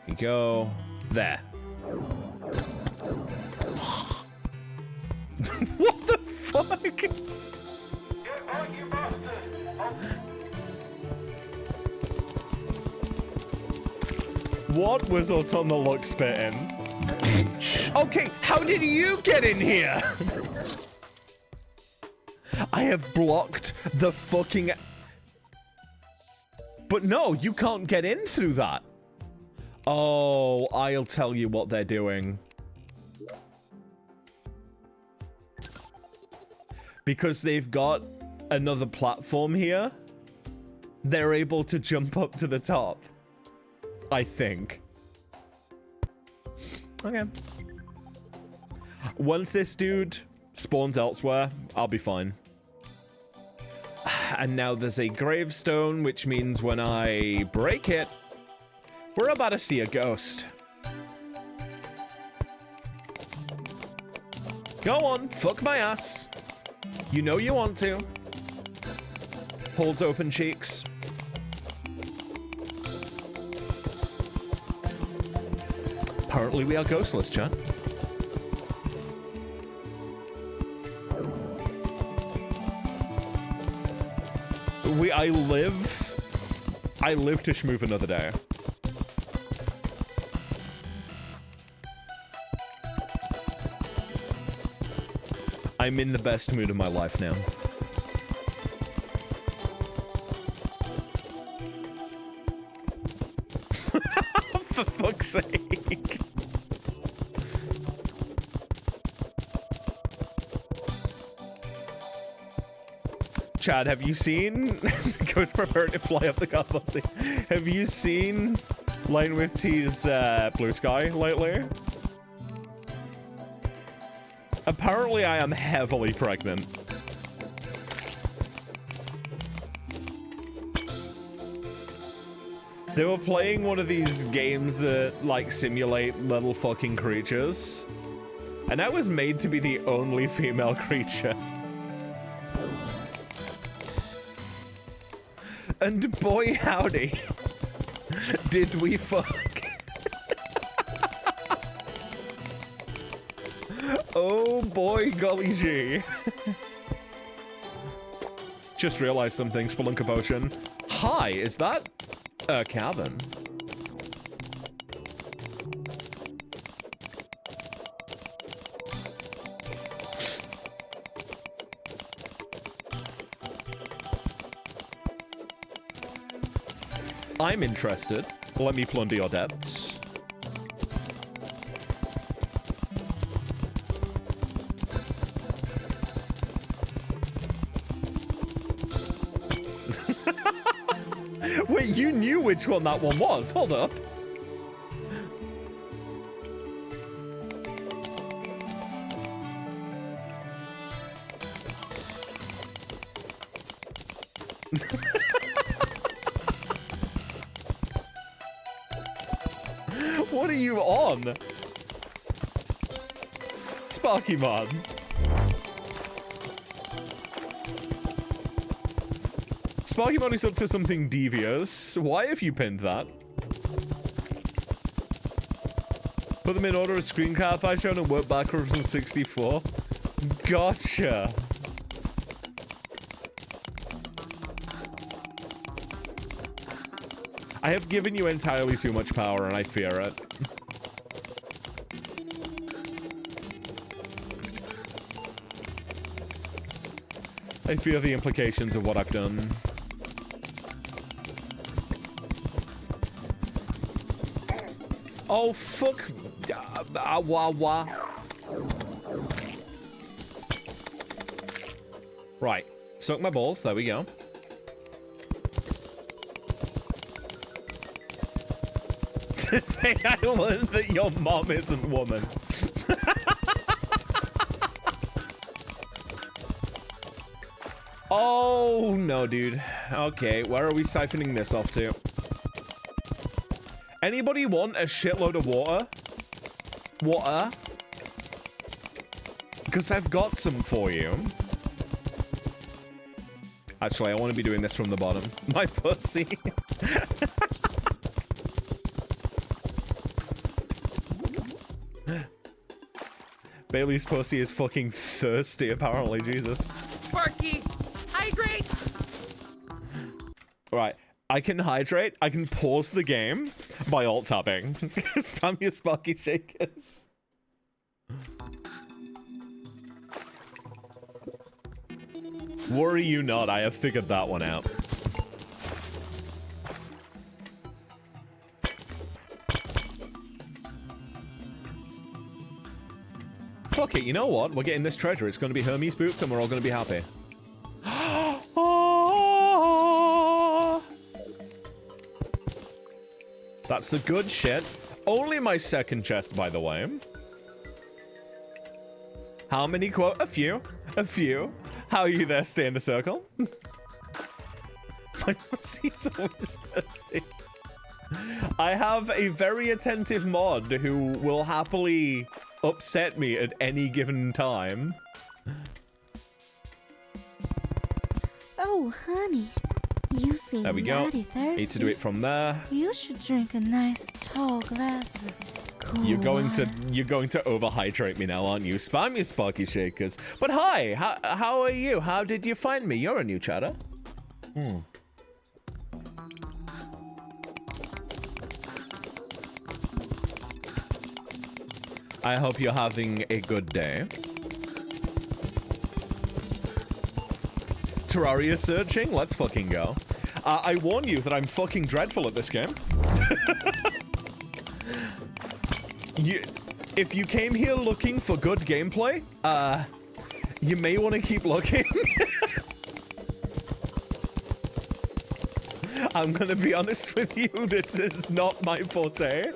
You go. There. What the fuck? What was Autumnal Luck spitting? Okay, how did you get in here? I have blocked the fucking... But no, you can't get in through that. Oh, I'll tell you what they're doing. Because they've got another platform here, they're able to jump up to the top. I think. Okay. Once this dude spawns elsewhere, I'll be fine. And now there's a gravestone, which means when I break it, we're about to see a ghost. Go on, fuck my ass. You know you want to. Holds open cheeks. Apparently we are ghostless, chat. I live to schmoof another day. I'm in the best mood of my life now. For fuck's sake. Chad, have you seen Ghost prepared to fly up the galaxy? Have you seen Line with T's Blue Sky lately? Apparently I am heavily pregnant. They were playing one of these games that, like, simulate little fucking creatures. And I was made to be the only female creature. And boy howdy, did we fuck. Oh boy golly gee. Just realized something, Spelunker Potion. Hi, is that a cabin? I'm interested. Let me plunder your depths. Wait, you knew which one that one was. Hold up. What are you on? Sparky man. Sparky man is up to something devious. Why have you pinned that? Put them in order of screen cap I showed and work backwards from 64. Gotcha. I have given you entirely too much power and I fear it. I fear the implications of what I've done. Oh, fuck. Wah. Right. Suck my balls. There we go. Today I learned that your mom isn't woman. Oh, no, dude. Okay, where are we siphoning this off to? Anybody want a shitload of water? Water? Because I've got some for you. Actually, I want to be doing this from the bottom. My pussy. Bailey's pussy is fucking thirsty, apparently. Jesus. Sparky, hydrate! Right. I can hydrate. I can pause the game by alt-tabbing. Spam your Sparky shakers. Worry you not. I have figured that one out. Fuck it, you know what? We're getting this treasure. It's going to be Hermes boots and we're all going to be happy. That's the good shit. Only my second chest, by the way. How many quote? A few. A few. How are you there? Stay in the circle. My pussy's always thirsty. I have a very attentive mod who will happily upset me at any given time. Oh, honey. You seem There we go. mighty thirsty. Need to do it from there. You should drink a nice tall glass of cool You're going water. to overhydrate me now, aren't you? Spam your Sparky shakers. But hi, how are you? How did you find me? You're a new chatter. I hope you're having a good day. Terraria searching? Let's fucking go. I warn you that I'm fucking dreadful at this game. If you came here looking for good gameplay, you may want to keep looking. I'm gonna be honest with you, this is not my forte.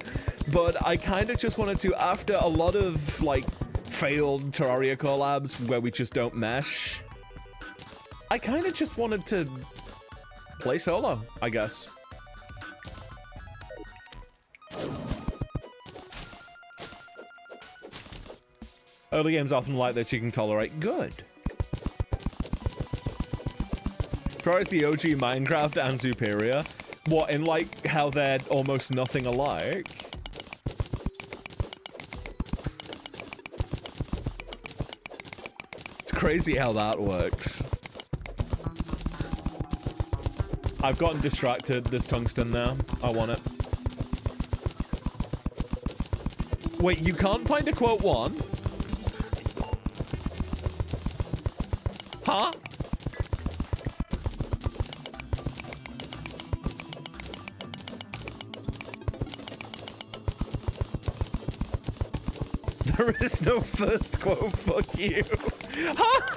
But I kind of just wanted to, after a lot of, like, failed Terraria collabs where we just don't mesh, I kind of just wanted to play solo, I guess. Early games often like this you can tolerate. Good. Terraria's the OG Minecraft and Superior. What, in like how they're almost nothing alike? It's crazy how that works. I've gotten distracted. There's tungsten now. I want it. Wait, you can't find a quote one? Huh? There is no first quote, fuck you. Huh?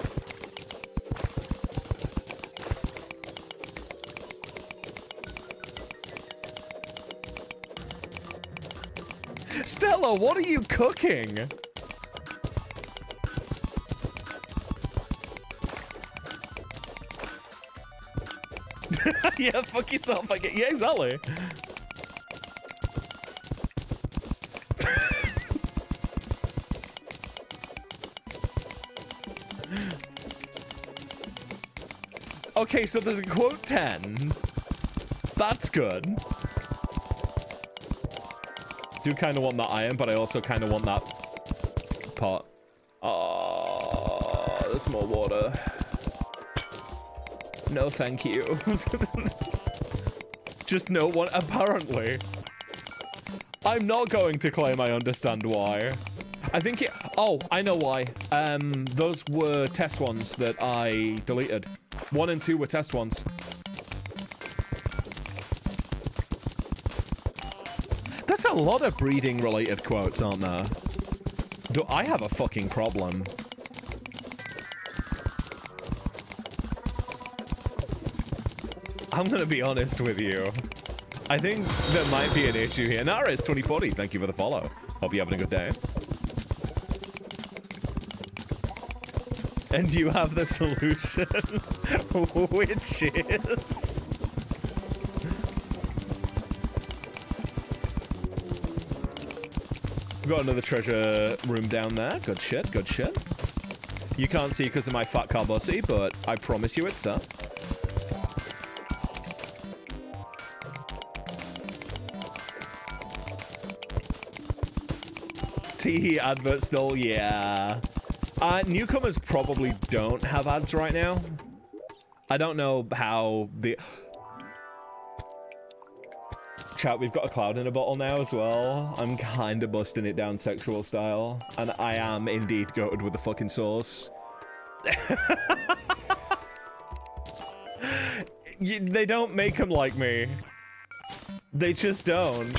Stella, what are you cooking? Yeah, fuck yourself. Yeah, exactly. Okay, so there's a quote 10. That's good. Do kind of want that iron, but I also kind of want that pot. Oh, there's more water. No, thank you. Just no one, apparently. I'm not going to claim I understand why. I think it, oh, I know why. Those were test ones that I deleted. 1 and 2 were test ones. That's a lot of breeding related quotes, aren't there? Do I have a fucking problem? I'm gonna be honest with you. I think there might be an issue here. Nara is 2040. Thank you for the follow. Hope you're having a good day. And you have the solution, which is... We've got another treasure room down there. Good shit, good shit. You can't see because of my fat car bussy, but I promise you it's there. Tee advert still, yeah. Newcomers probably don't have ads right now. I don't know how the... Chat, we've got a cloud in a bottle now as well. I'm kind of busting it down sexual style. And I am indeed goated with the fucking sauce. They don't make them like me. They just don't.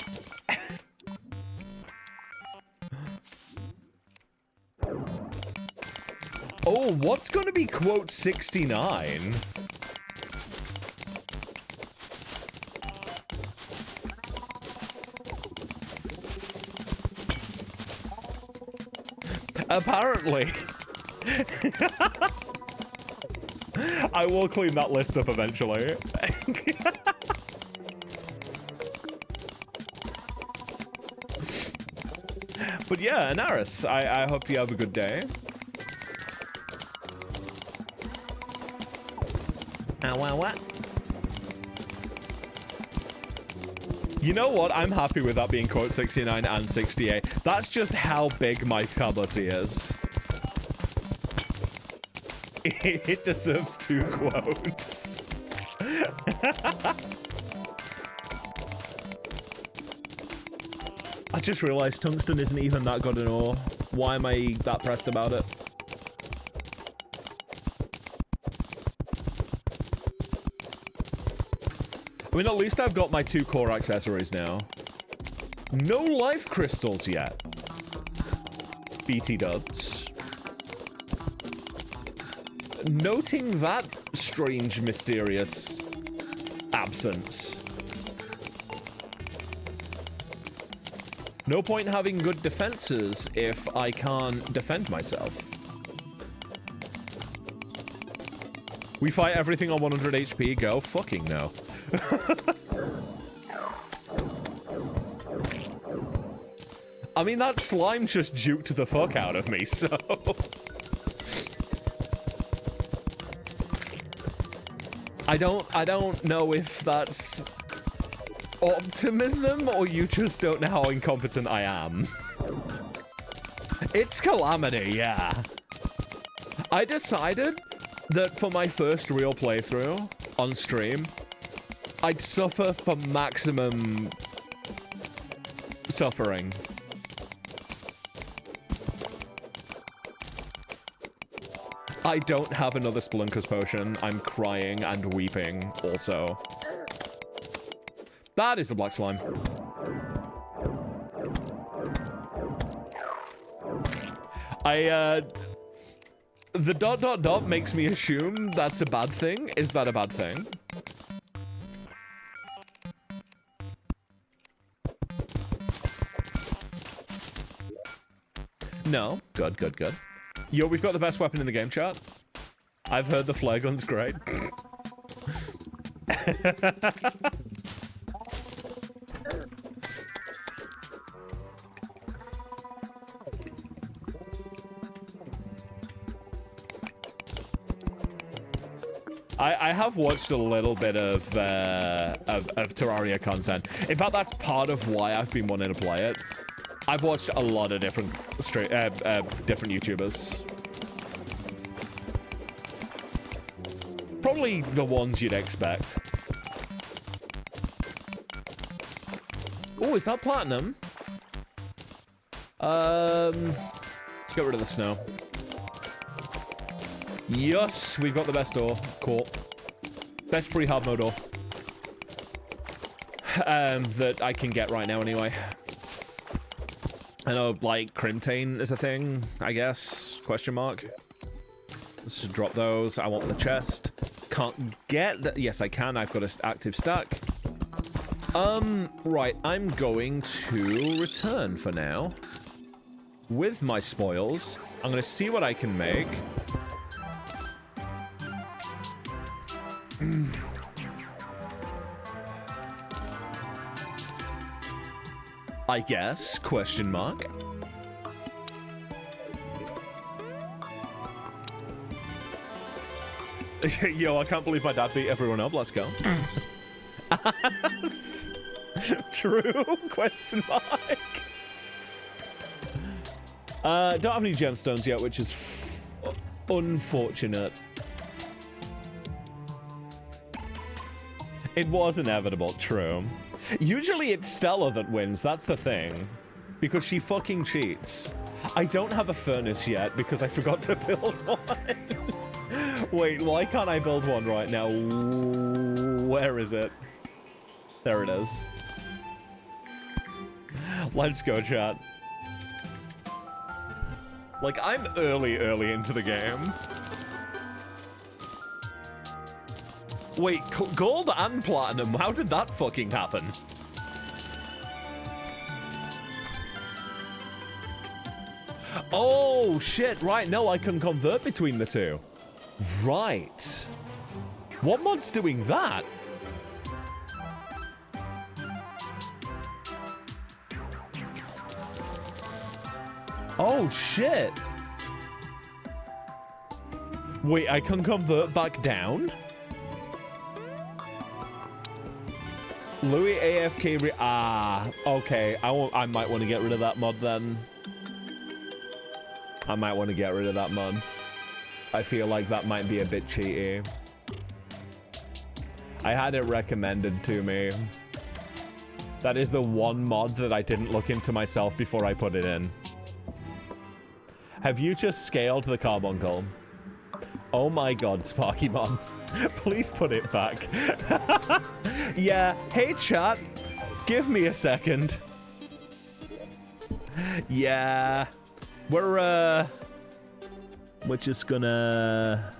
Oh, what's going to be quote 69? Apparently. I will clean that list up eventually. But yeah, Anaris, I hope you have a good day. What? You know what? I'm happy with that being quote 69 and 68. That's just how big my Calamity is. It deserves 2 quotes. I just realized tungsten isn't even that good an ore. Why am I that pressed about it? I mean, at least I've got my 2 core accessories now. No life crystals yet. BT dubs. Noting that strange, mysterious absence. No point having good defenses if I can't defend myself. We fight everything on 100 HP, go? Fucking no. I mean, that slime just juked the fuck out of me, so... I don't know if that's optimism or you just don't know how incompetent I am. It's Calamity, yeah. I decided that for my first real playthrough on stream, I'd suffer for maximum suffering. I don't have another Spelunker's potion. I'm crying and weeping also. That is the black slime. The ... makes me assume that's a bad thing. Is that a bad thing? No. Good, good, good. Yo, we've got the best weapon in the game, chat. I've heard the flare gun's great. I have watched a little bit of Terraria content. In fact, that's part of why I've been wanting to play it. I've watched a lot of different different YouTubers. Probably the ones you'd expect. Oh, is that platinum? Let's get rid of the snow. Yes, we've got the best door. Cool. Best pre-hard mode door. That I can get right now anyway. I know, like, Crimtane is a thing, I guess. Question mark. Let's just drop those. I want the chest. Can't get that. Yes, I can. I've got an active stack. Right. I'm going to return for now. With my spoils. I'm going to see what I can make. I guess, question mark. Yo, I can't believe my dad beat everyone up. Let's go. Ass. Ass. True, question mark. Don't have any gemstones yet, which is unfortunate. It was inevitable, true. Usually it's Stella that wins, that's the thing. Because she fucking cheats. I don't have a furnace yet because I forgot to build one. Wait, why can't I build one right now? Where is it? There it is. Let's go, chat. Like, I'm early into the game. Wait, gold and platinum? How did that fucking happen? Oh, shit. Right, no, I can convert between the two. Right. What mod's doing that? Oh, shit. Wait, I can convert back down? Louis AFK okay. I might want to get rid of that mod then. I might want to get rid of that mod. I feel like that might be a bit cheaty. I had it recommended to me. That is the one mod that I didn't look into myself before I put it in. Have you just scaled the Carbuncle? Oh my god, Sparky Mon. Please put it back. Yeah, hey chat. Give me a second. Yeah. We're just gonna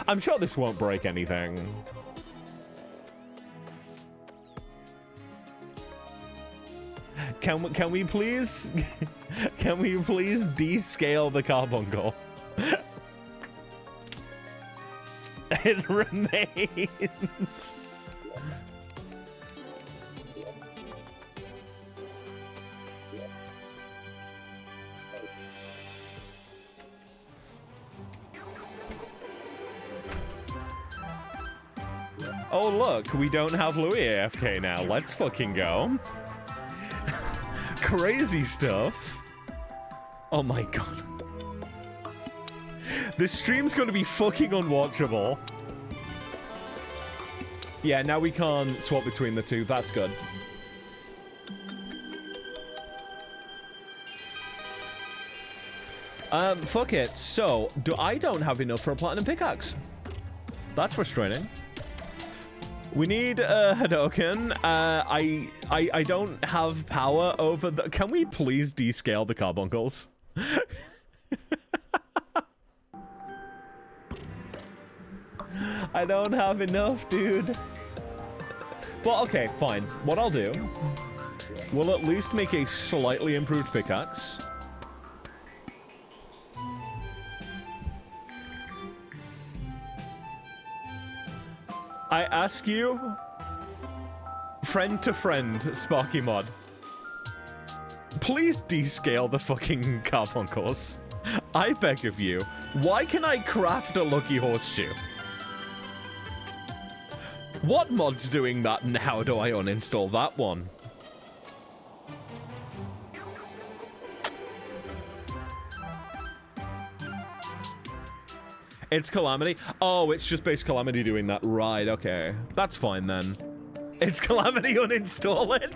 I'm sure this won't break anything. Can we please descale the Carbuncle? It remains. Oh look, we don't have Louis AFK now. Let's fucking go. Crazy stuff. Oh my god. This stream's gonna be fucking unwatchable. Yeah, now we can't swap between the two. That's good. Fuck it. So, I don't have enough for a platinum pickaxe. That's frustrating. We need Hadoken. I don't have power over the... Can we please descale the carbuncles? I don't have enough, dude. But okay, fine. What I'll do, we'll at least make a slightly improved pickaxe. I ask you, friend to friend, Sparky Mod, please descale the fucking carbuncles. I beg of you. Why can I craft a lucky horseshoe? What mod's doing that, and how do I uninstall that one? It's Calamity? Oh, it's just base Calamity doing that. Right, okay. That's fine then. It's Calamity, uninstall it?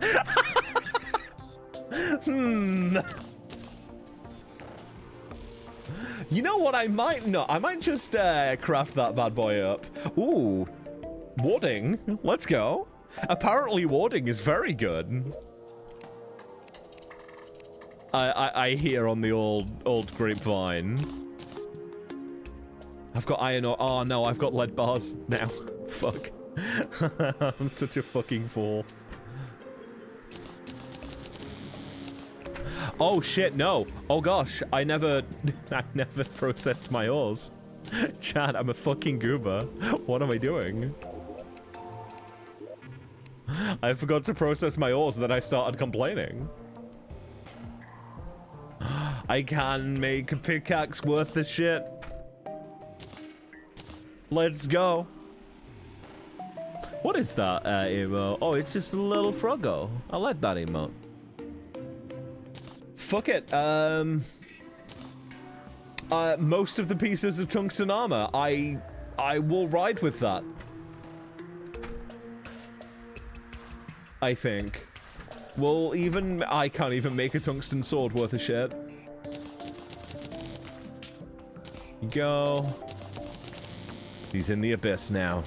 You know what, I might not. I might just craft that bad boy up. Ooh. Warding. Let's go. Apparently warding is very good. I hear on the old grapevine. I've got iron ore. Oh no, I've got lead bars now. Fuck. I'm such a fucking fool. Oh shit, no. Oh gosh, I never processed my ores. Chad, I'm a fucking goober. What am I doing? I forgot to process my ores, then I started complaining. I can make a pickaxe worth the shit. Let's go. What is that emote? Oh, it's just a little froggo. I like that emote. Fuck it. Most of the pieces of tungsten armor. I will ride with that. I think. Well, even I can't even make a tungsten sword worth a shit. Go. He's in the abyss now.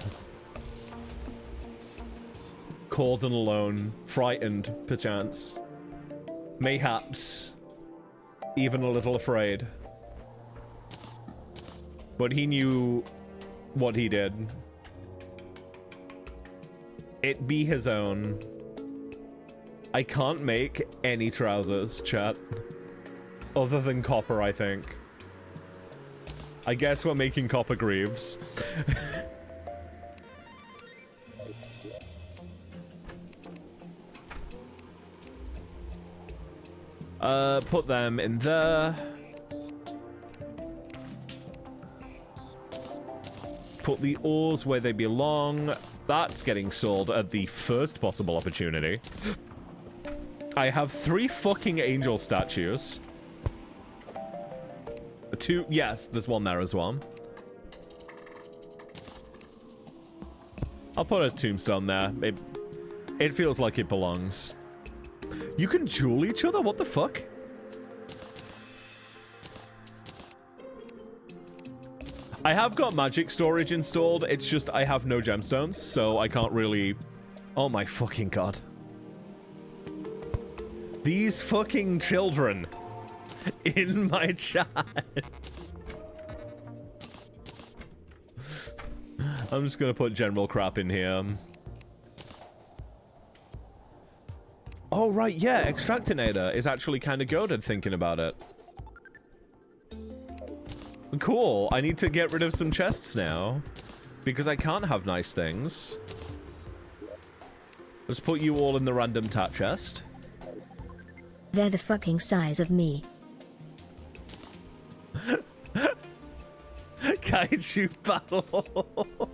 Cold and alone. Frightened, perchance. Mayhaps. Even a little afraid. But he knew what he did. It be his own. I can't make any trousers, chat. Other than copper, I think. I guess we're making copper greaves. Put them in there. Put the ores where they belong. That's getting sold at the first possible opportunity. I have 3 fucking angel statues. 2, yes, there's one there as well. I'll put a tombstone there. It feels like it belongs. You can jewel each other? What the fuck? I have got magic storage installed. It's just I have no gemstones, so I can't really... Oh my fucking god. These fucking children in my chat. I'm just gonna put general crap in here. Oh, right, yeah, Extractinator is actually kind of goated thinking about it. Cool, I need to get rid of some chests now. Because I can't have nice things. Let's put you all in the random tat chest. They're the fucking size of me. Kaiju battle.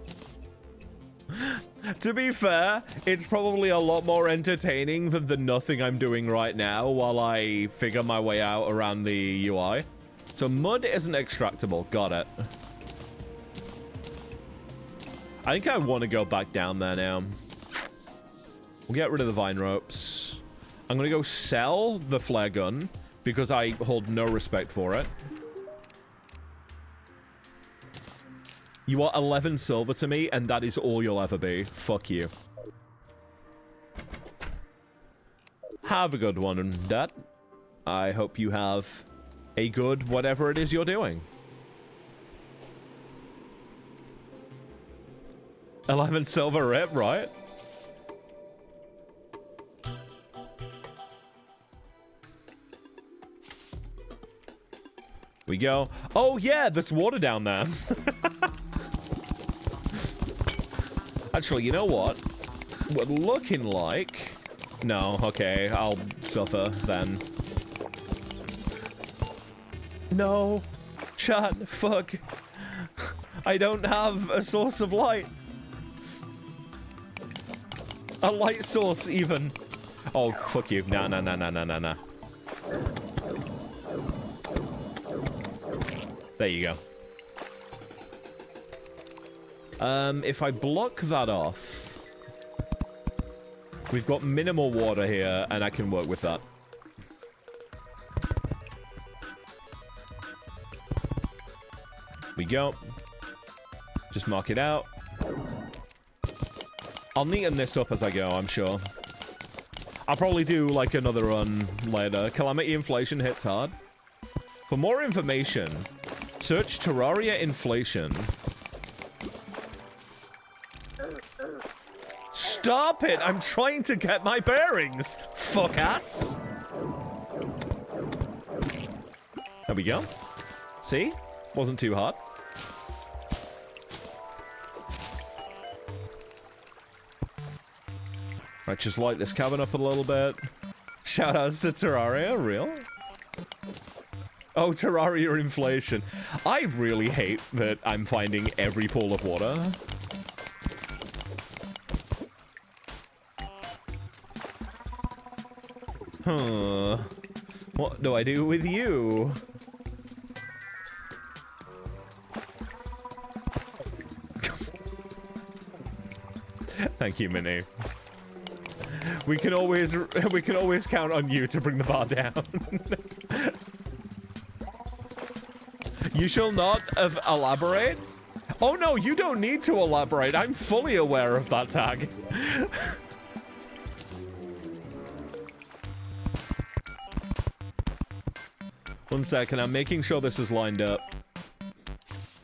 To be fair, it's probably a lot more entertaining than the nothing I'm doing right now while I figure my way out around the UI. So mud isn't extractable. Got it. I think I want to go back down there now. We'll get rid of the vine ropes. I'm going to go sell the flare gun because I hold no respect for it. You are 11 silver to me, and that is all you'll ever be. Fuck you. Have a good one, Dad. I hope you have a good whatever it is you're doing. 11 silver rip, right? We go. Oh yeah, there's water down there. Actually, you know what? We're looking like... No, okay, I'll suffer then. No. Chat, fuck. I don't have a source of light. A light source, even. Oh, fuck you. Nah. There you go. If I block that off, we've got minimal water here, and I can work with that. We go. Just mark it out. I'll neaten this up as I go, I'm sure. I'll probably do, like, another run later. Calamity inflation hits hard. For more information, search Terraria inflation. Stop it! I'm trying to get my bearings, fuck-ass! There we go. See? Wasn't too hard. Right, just light this cabin up a little bit. Shoutouts to Terraria, real? Oh, Terraria inflation. I really hate that I'm finding every pool of water. Huh. What do I do with you? Thank you, Minnie. We can always count on you to bring the bar down. You shall not elaborate? Oh no, you don't need to elaborate. I'm fully aware of that tag. One second, I'm making sure this is lined up.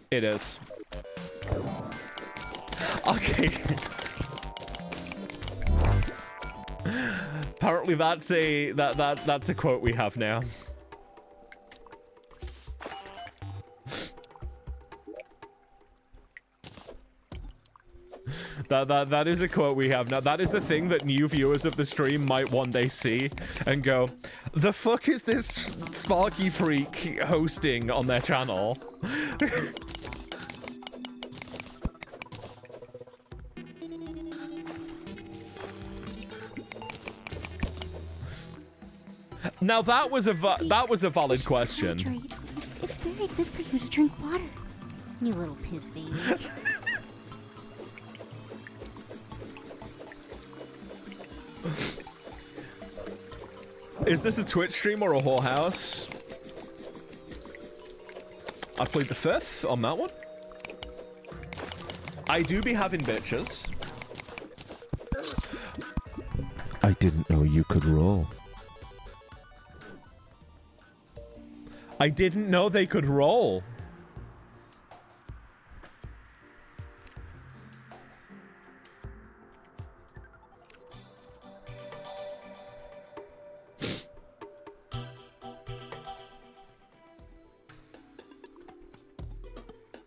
It is. Okay. Apparently that's a quote we have now. That is a quote we have now. That is a thing that new viewers of the stream might one day see and go, the fuck is this Sparky freak hosting on their channel? Now that was a valid question. It's very good for you to drink water. You little piss baby. Is this a Twitch stream or a whorehouse? I played the 5th on that one. I do be having bitches. I didn't know you could roll. I didn't know they could roll.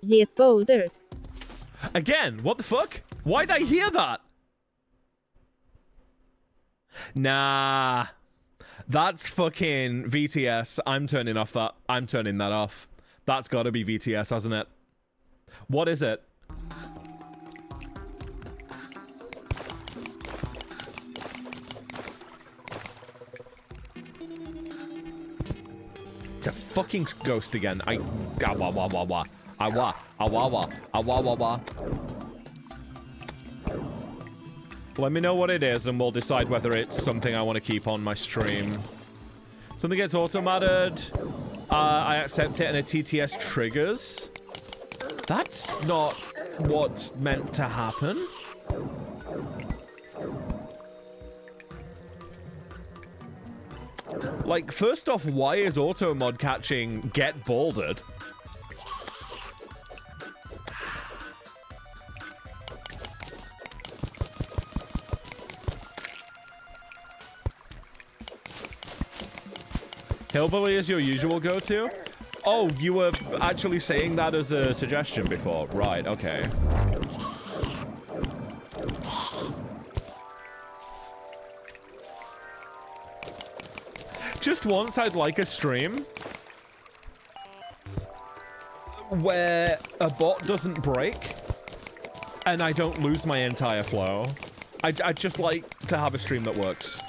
Yet boulder. Again, what the fuck? Why'd I hear that? Nah. That's fucking VTS. I'm turning off that. I'm turning that off. That's gotta be VTS, hasn't it? What is it? It's a fucking ghost again. Let me know what it is and we'll decide whether it's something I want to keep on my stream. Something gets auto-mattered. I accept it and a TTS triggers. That's not what's meant to happen. Like, first off, why is auto mod catching get bouldered? Hillbilly is your usual go-to? Oh, you were actually saying that as a suggestion before. Right, okay. Just once I'd like a stream where a bot doesn't break and I don't lose my entire flow. I'd just like to have a stream that works.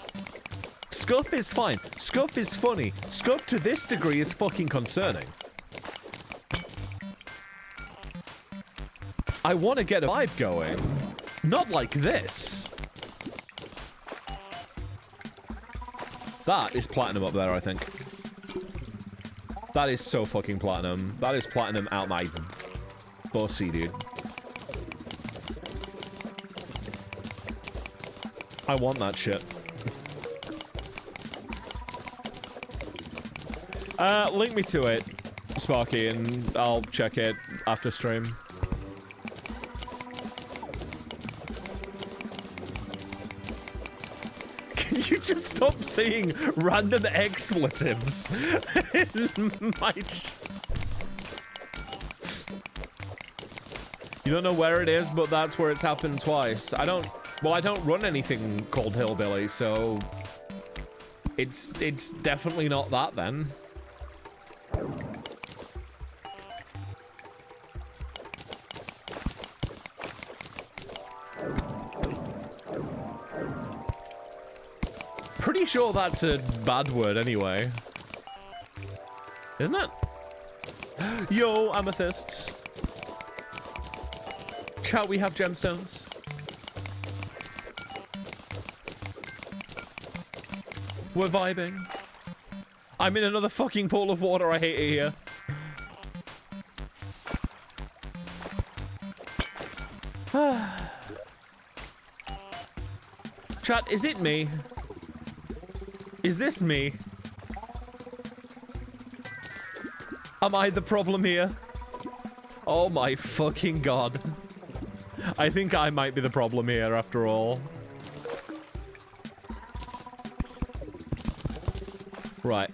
Scuff is fine. Scuff is funny. Scuff to this degree is fucking concerning. I want to get a vibe going. Not like this. That is platinum up there, I think. That is so fucking platinum. That is platinum out my bussy, dude. I want that shit. Link me to it, Sparky, and I'll check it after stream. Can you just stop saying random expletives in my You don't know where it is, but that's where it's happened twice. I don't run anything called Hillbilly, so it's definitely not that then. Pretty sure that's a bad word anyway. Isn't it? Yo, amethysts. Shall we have gemstones? We're vibing. I'm in another fucking pool of water. I hate it here. Chat, is it me? Is this me? Am I the problem here? Oh my fucking god. I think I might be the problem here after all. Right.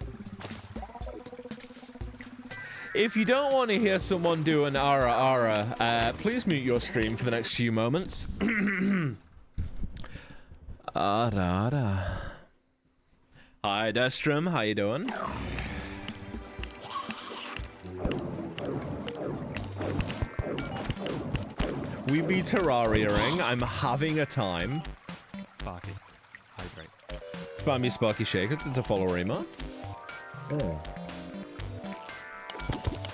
If you don't want to hear someone do an ara ara, please mute your stream for the next few moments. Ara ara. Hi, Destrum. How you doing? We be Terraria-ing. I'm having a time. Sparky. Hydrate. Spam me Sparky Shakers. It's a follow Rima. Oh.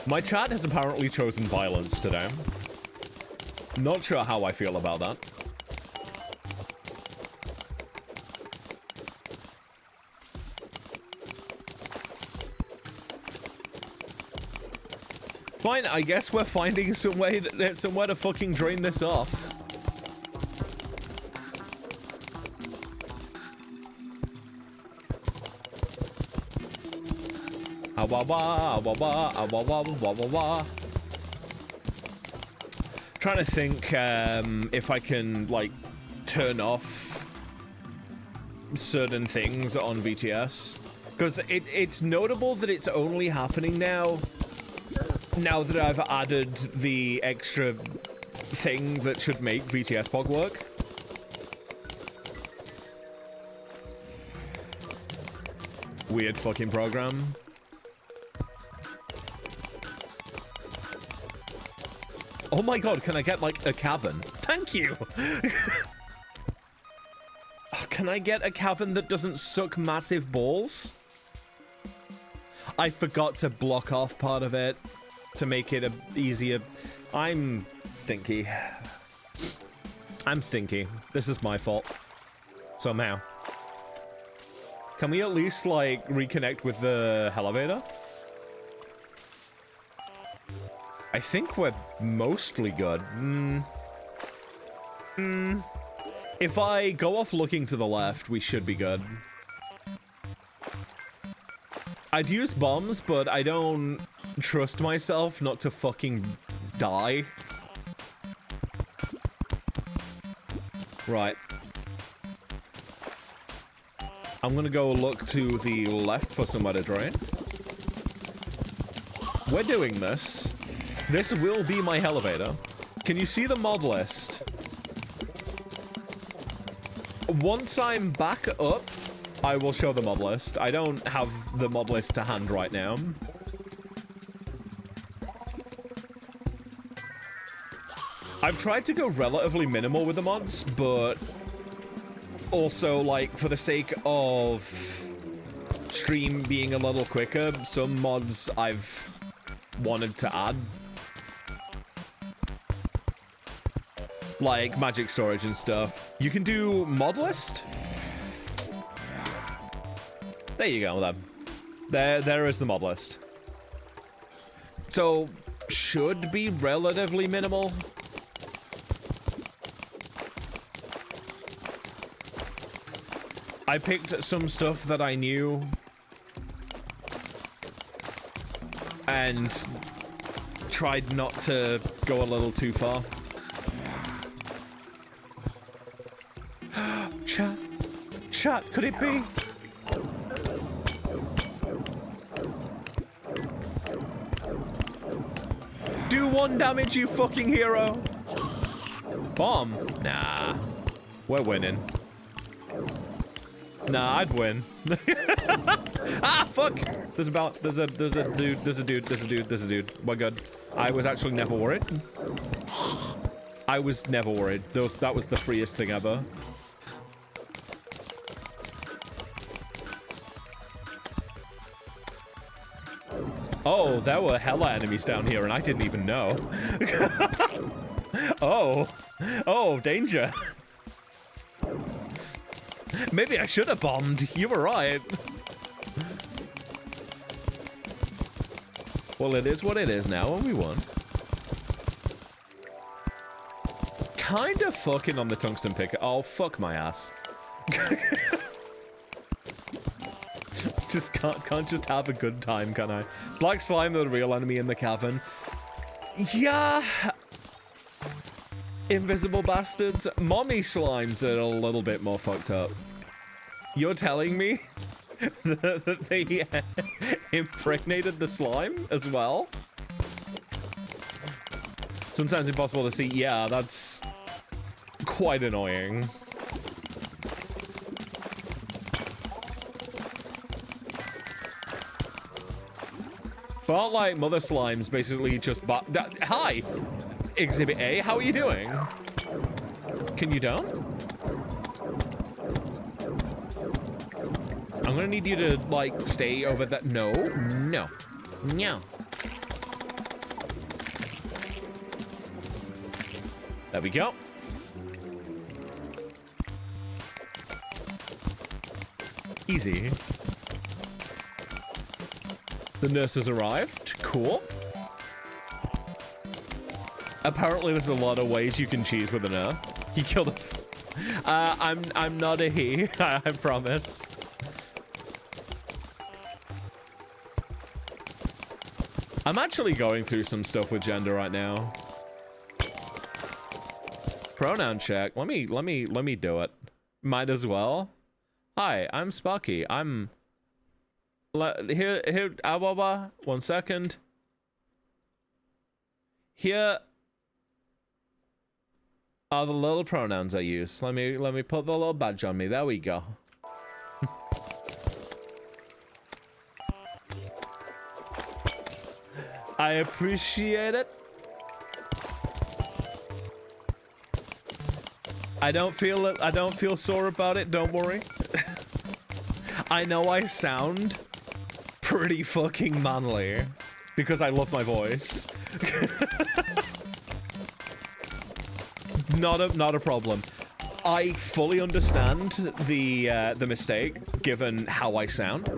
My chat has apparently chosen violence today. Not sure how I feel about that. Fine, I guess we're finding some way somewhere to fucking drain this off. Trying to think if I can like turn off certain things on VTS, because it's notable that it's only happening now that I've added the extra thing that should make VTS POG work. Weird fucking program. Oh my god, can I get like a cavern? Thank you! Oh, can I get a cavern that doesn't suck massive balls? I forgot to block off part of it to make it easier. I'm stinky. I'm stinky. This is my fault. Somehow. Can we at least, like, reconnect with the elevator? I think we're mostly good. If I go off looking to the left, we should be good. I'd use bombs, but I don't trust myself not to fucking die. Right. I'm gonna go look to the left for somewhere to drain. We're doing this. This will be my elevator. Can you see the mod list? Once I'm back up, I will show the mod list. I don't have the mod list to hand right now. I've tried to go relatively minimal with the mods, but also, like, for the sake of stream being a little quicker, some mods I've wanted to add. Like magic storage and stuff. You can do mod list. There you go, then. There is the mod list. So, should be relatively minimal. I picked some stuff that I knew and tried not to go a little too far. Chat, could it be? Do 1 damage, you fucking hero. Bomb? Nah. We're winning. Nah, I'd win. Ah, fuck! There's a dude. We're good. I was actually never worried. I was never worried. That was the freest thing ever. Oh, there were hella enemies down here and I didn't even know. Oh, danger. Maybe I should have bombed. You were right. Well, it is what it is now, and we won. Kind of fucking on the tungsten picker. Oh, fuck my ass. Just can't just have a good time, can I? Black slime, the real enemy in the cavern. Yeah. Invisible bastards. Mommy slimes are a little bit more fucked up. You're telling me that they impregnated the slime as well? Sometimes impossible to see. Yeah, that's quite annoying. Felt like mother slimes basically just hi! Exhibit A, how are you doing? Can you down? I'm gonna need you to, like, stay over that. No. There we go. Easy. The nurse has arrived. Cool. Apparently, there's a lot of ways you can cheese with a nurse. You killed him. I'm not a he. I promise. I'm actually going through some stuff with gender right now. Pronoun check. Let me do it. Might as well. Hi, I'm Sparky. I'm here. 1 second. Here are the little pronouns I use. Let me put the little badge on me. There we go. I appreciate it. I don't feel sore about it, don't worry. I know I sound pretty fucking manly because I love my voice. Not a problem. I fully understand the mistake given how I sound.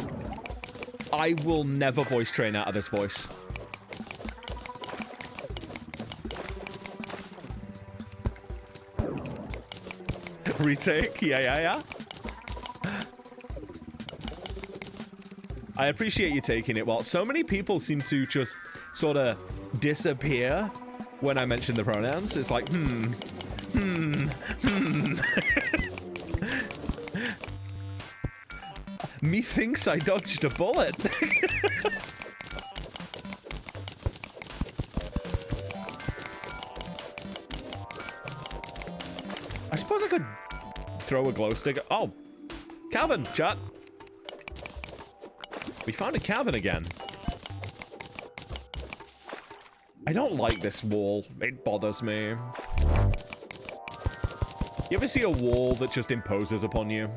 I will never voice train out of this voice. Retake. Yeah. I appreciate you taking it. Well, so many people seem to just sort of disappear when I mention the pronouns. It's like, Methinks I dodged a bullet. I suppose I could throw a glow stick. Oh, cavern, chat. We found a cavern again. I don't like this wall. It bothers me. You ever see a wall that just imposes upon you?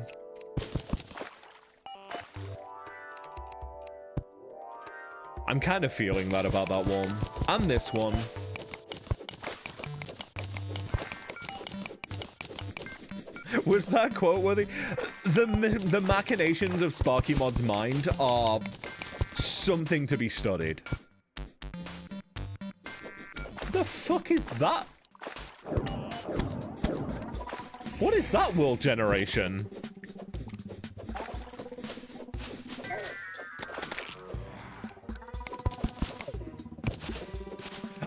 I'm kind of feeling that about that one. And this one. Was that quote worthy? The machinations of Sparky Mod's mind are something to be studied. The fuck is that? What is that world generation?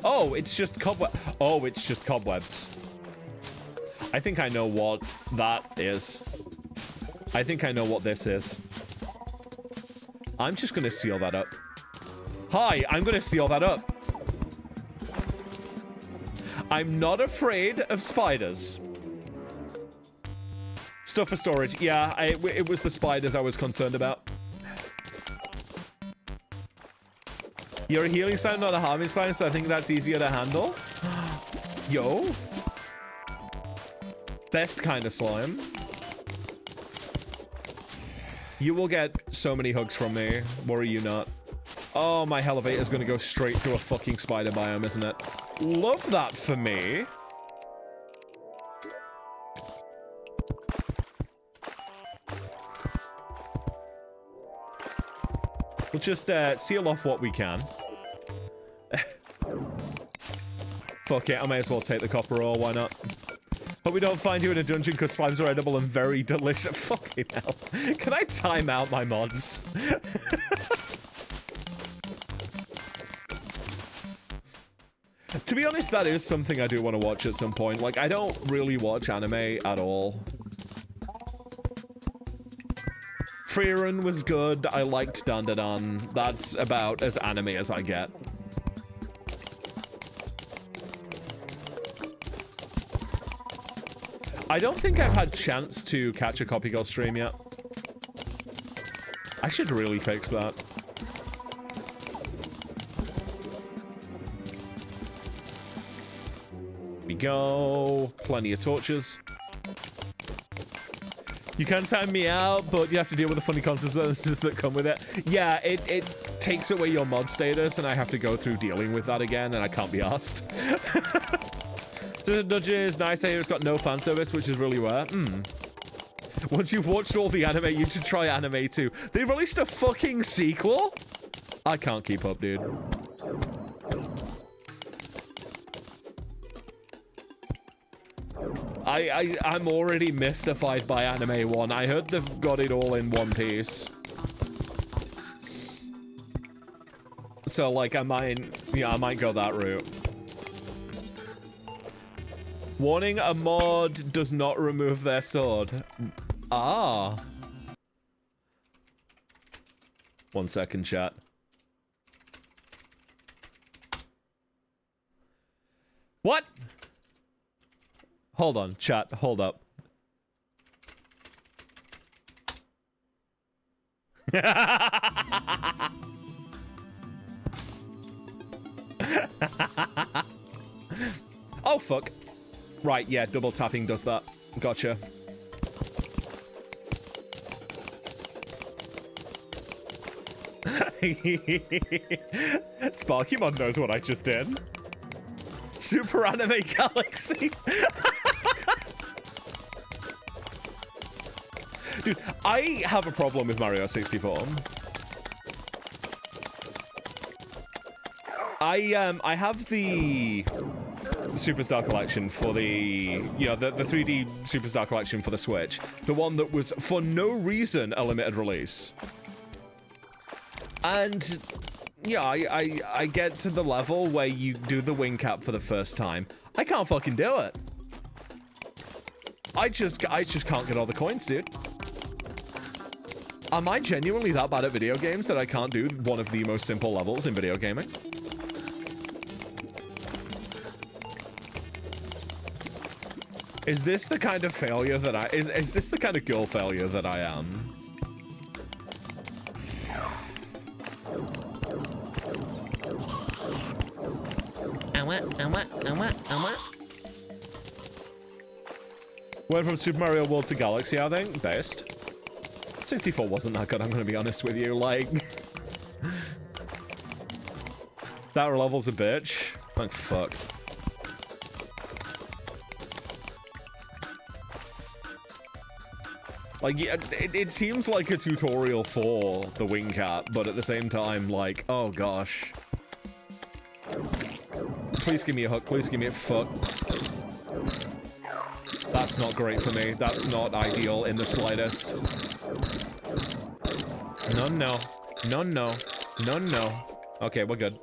Oh, it's just cobweb. Oh, it's just cobwebs. I think I know what that is. I think I know what this is. I'm just gonna seal that up. Hi, I'm gonna seal that up. I'm not afraid of spiders. Stuff for storage. Yeah, it was the spiders I was concerned about. You're a healing slime, not a harming slime, so I think that's easier to handle. Yo. Best kind of slime. You will get so many hugs from me. Worry you not. Oh, my elevator's gonna go straight through a fucking spider biome, isn't it? Love that for me. We'll just seal off what we can. Fuck it, I may as well take the copper ore, why not? Hope we don't find you in a dungeon because slimes are edible and very delicious. Fucking hell. Can I time out my mods? To be honest, that is something I do want to watch at some point. Like, I don't really watch anime at all. Frieren was good. I liked Dandadan. That's about as anime as I get. I don't think I've had chance to catch a Copy Girl stream yet. I should really fix that. We go. Plenty of torches. You can time me out, but you have to deal with the funny consequences that come with it. Yeah, it takes away your mod status, and I have to go through dealing with that again, and I can't be asked. The dungeon is nice. I hear it's got no fan service, which is really rare. Once you've watched all the anime, you should try anime too. They released a fucking sequel? I can't keep up, dude. I'm already mystified by Anime 1. I heard they've got it all in one piece. So, like, I might go that route. Warning, a mod does not remove their sword. Ah. 1 second, chat. What? Hold on, chat. Hold up. Oh, fuck. Right, yeah, double tapping does that. Gotcha. Sparkymon knows what I just did. Super Anime Galaxy. Dude, I have a problem with Mario 64. I have the Superstar Collection for the, the 3D Superstar Collection for the Switch. The one that was, for no reason, a limited release. And, yeah, I get to the level where you do the wing cap for the first time. I can't fucking do it. I just can't get all the coins, dude. Am I genuinely that bad at video games that I can't do one of the most simple levels in video gaming? Is this the kind of failure that is this the kind of girl failure that I am? Went from Super Mario World to Galaxy, I think. Best. 64 wasn't that good, I'm gonna be honest with you. Like, that level's a bitch. Like, fuck. Like, yeah, it seems like a tutorial for the wing cap, but at the same time, like, oh gosh. Please give me a hook, please give me a fuck. That's not great for me. That's not ideal in the slightest. No, no. No, no. No, no. Okay, we're good.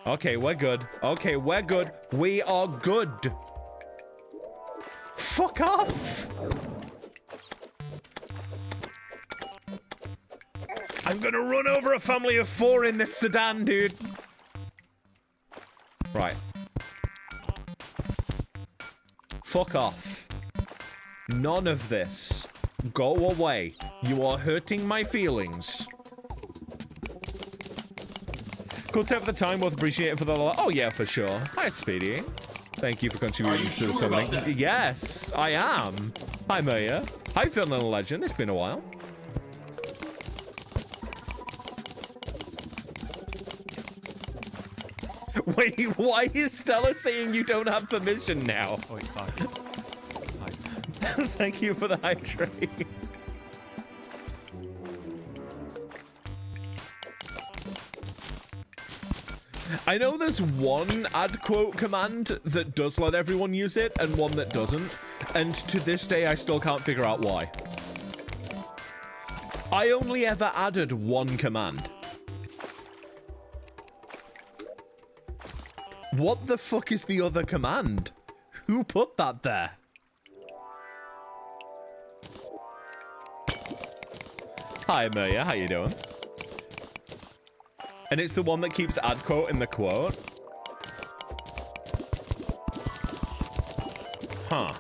Okay, we're good. Okay, we're good. We are good. Fuck off! I'm gonna run over a family of 4 in this sedan, dude. Right. Fuck off. None of this. Go away. You are hurting my feelings. Cool to have the time, worth appreciating for the... Oh, yeah, for sure. Hi, Speedy. Thank you for contributing to the summoning. Yes, I am. Hi, Maya. Hi, Finland Legend. It's been a while. Wait, why is Stella saying you don't have permission now? Oh, it's fine. Thank you for the hydrate. I know there's one add quote command that does let everyone use it and one that doesn't. And to this day, I still can't figure out why. I only ever added one command. What the fuck is the other command? Who put that there? Hi, Amelia. How you doing? And it's the one that keeps add quote in the quote. Huh.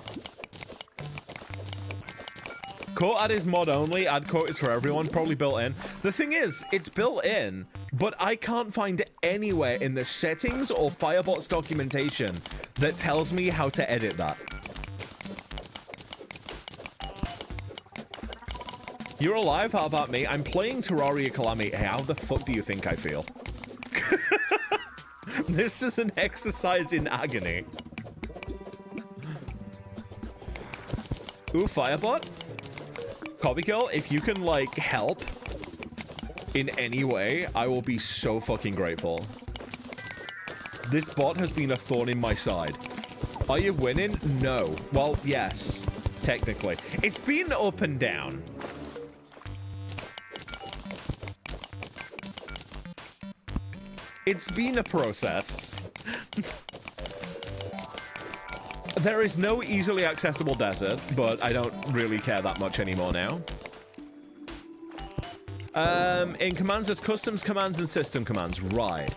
Quote add is mod only. Add quote is for everyone. Probably built in. The thing is, it's built in, but I can't find anywhere in the settings or Firebot's documentation that tells me how to edit that. You're alive? How about me? I'm playing Terraria Calamity. Hey, how the fuck do you think I feel? This is an exercise in agony. Ooh, Firebot? Carbuncle, if you can, like, help in any way, I will be so fucking grateful. This bot has been a thorn in my side. Are you winning? No. Well, yes, technically. It's been up and down. It's been a process. There is no easily accessible desert, but I don't really care that much anymore now. In commands, there's customs commands and system commands. Right.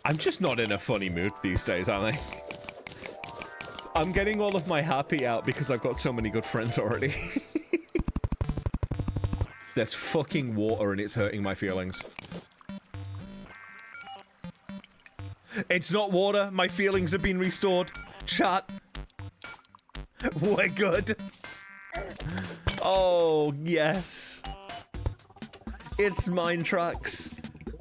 I'm just not in a funny mood these days, am I? I'm getting all of my happy out because I've got so many good friends already. There's fucking water and it's hurting my feelings. It's not water. My feelings have been restored. Chat. We're good. Oh, yes. It's mine tracks.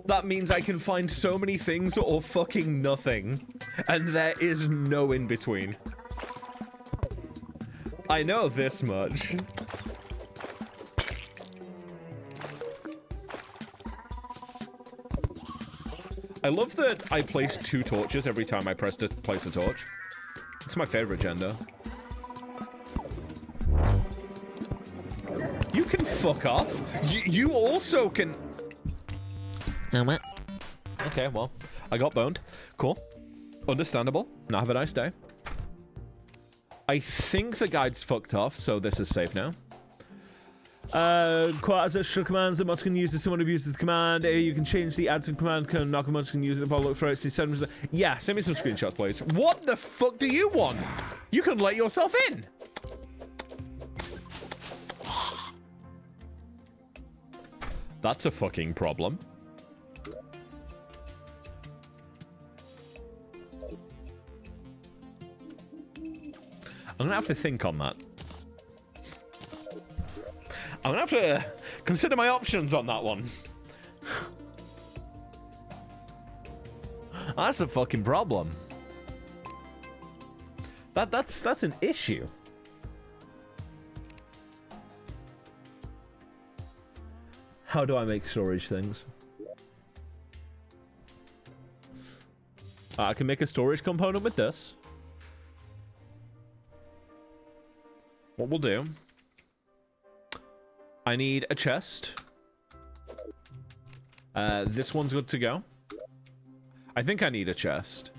That means I can find so many things or fucking nothing. And there is no in between. I know this much. I love that I place 2 torches every time I press to place a torch. It's my favorite gender. You can fuck off. You also can... What? Okay, well, I got boned. Cool. Understandable. Now have a nice day. I think the guide's fucked off, so this is safe now. Quite as extra commands that mods can use if someone abuses the command. You can change the add to command, can knock a mods can use it if I look for it. Yeah, send me some screenshots, please. What the fuck do you want? You can let yourself in. That's a fucking problem. I'm gonna have to think on that. I'm gonna have to consider my options on that one. That's a fucking problem. That's an issue. How do I make storage things? I can make a storage component with this. What we'll do... I need a chest. This one's good to go. I think I need a chest.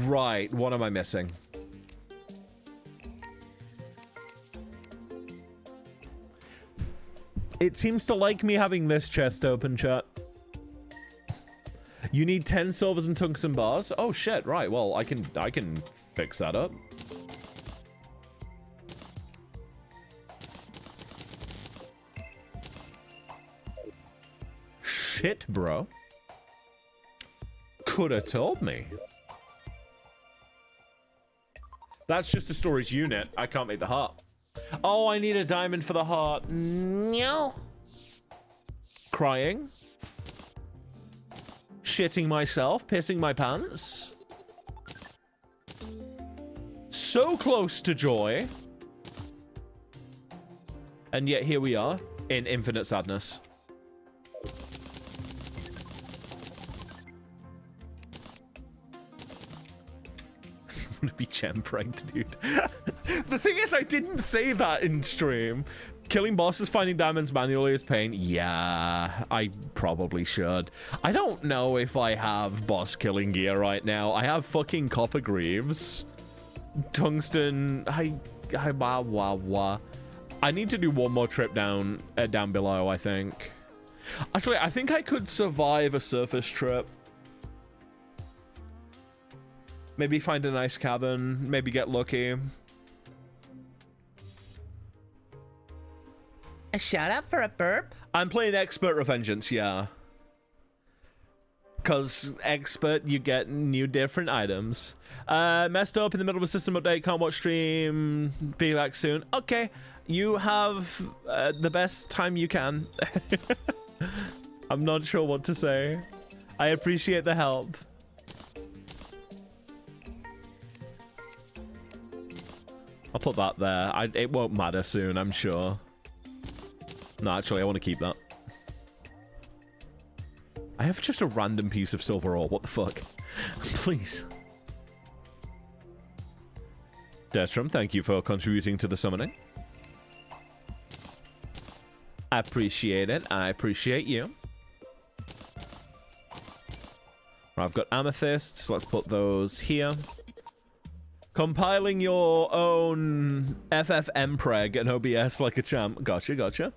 Right, what am I missing? It seems to like me having this chest open, chat. You need 10 silvers and tungsten bars. Oh shit! Right. Well, I can fix that up. Shit, bro. Could have told me. That's just a storage unit. I can't make the heart. Oh, I need a diamond for the heart. No. Crying. Shitting myself, pissing my pants. So close to joy. And yet here we are, in infinite sadness. I'm gonna be gem-pranked, dude. The thing is, I didn't say that in stream. Killing bosses, finding diamonds manually is pain. Yeah, I probably should. I don't know if I have boss killing gear right now. I have fucking copper greaves. Tungsten. I need to do one more trip down below, I think. Actually, I think I could survive a surface trip. Maybe find a nice cavern. Maybe get lucky. A shout out for a burp? I'm playing Expert Revengeance, yeah. Because Expert, you get new different items. Messed up in the middle of a system update, can't watch stream, be back soon. Okay, you have the best time you can. I'm not sure what to say. I appreciate the help. I'll put that there. It won't matter soon, I'm sure. No, actually, I want to keep that. I have just a random piece of silver ore. What the fuck? Please. Destrom, thank you for contributing to the summoning. I appreciate it. I appreciate you. Right, I've got amethysts. Let's put those here. Compiling your own FFmpeg and OBS like a champ. Gotcha, gotcha.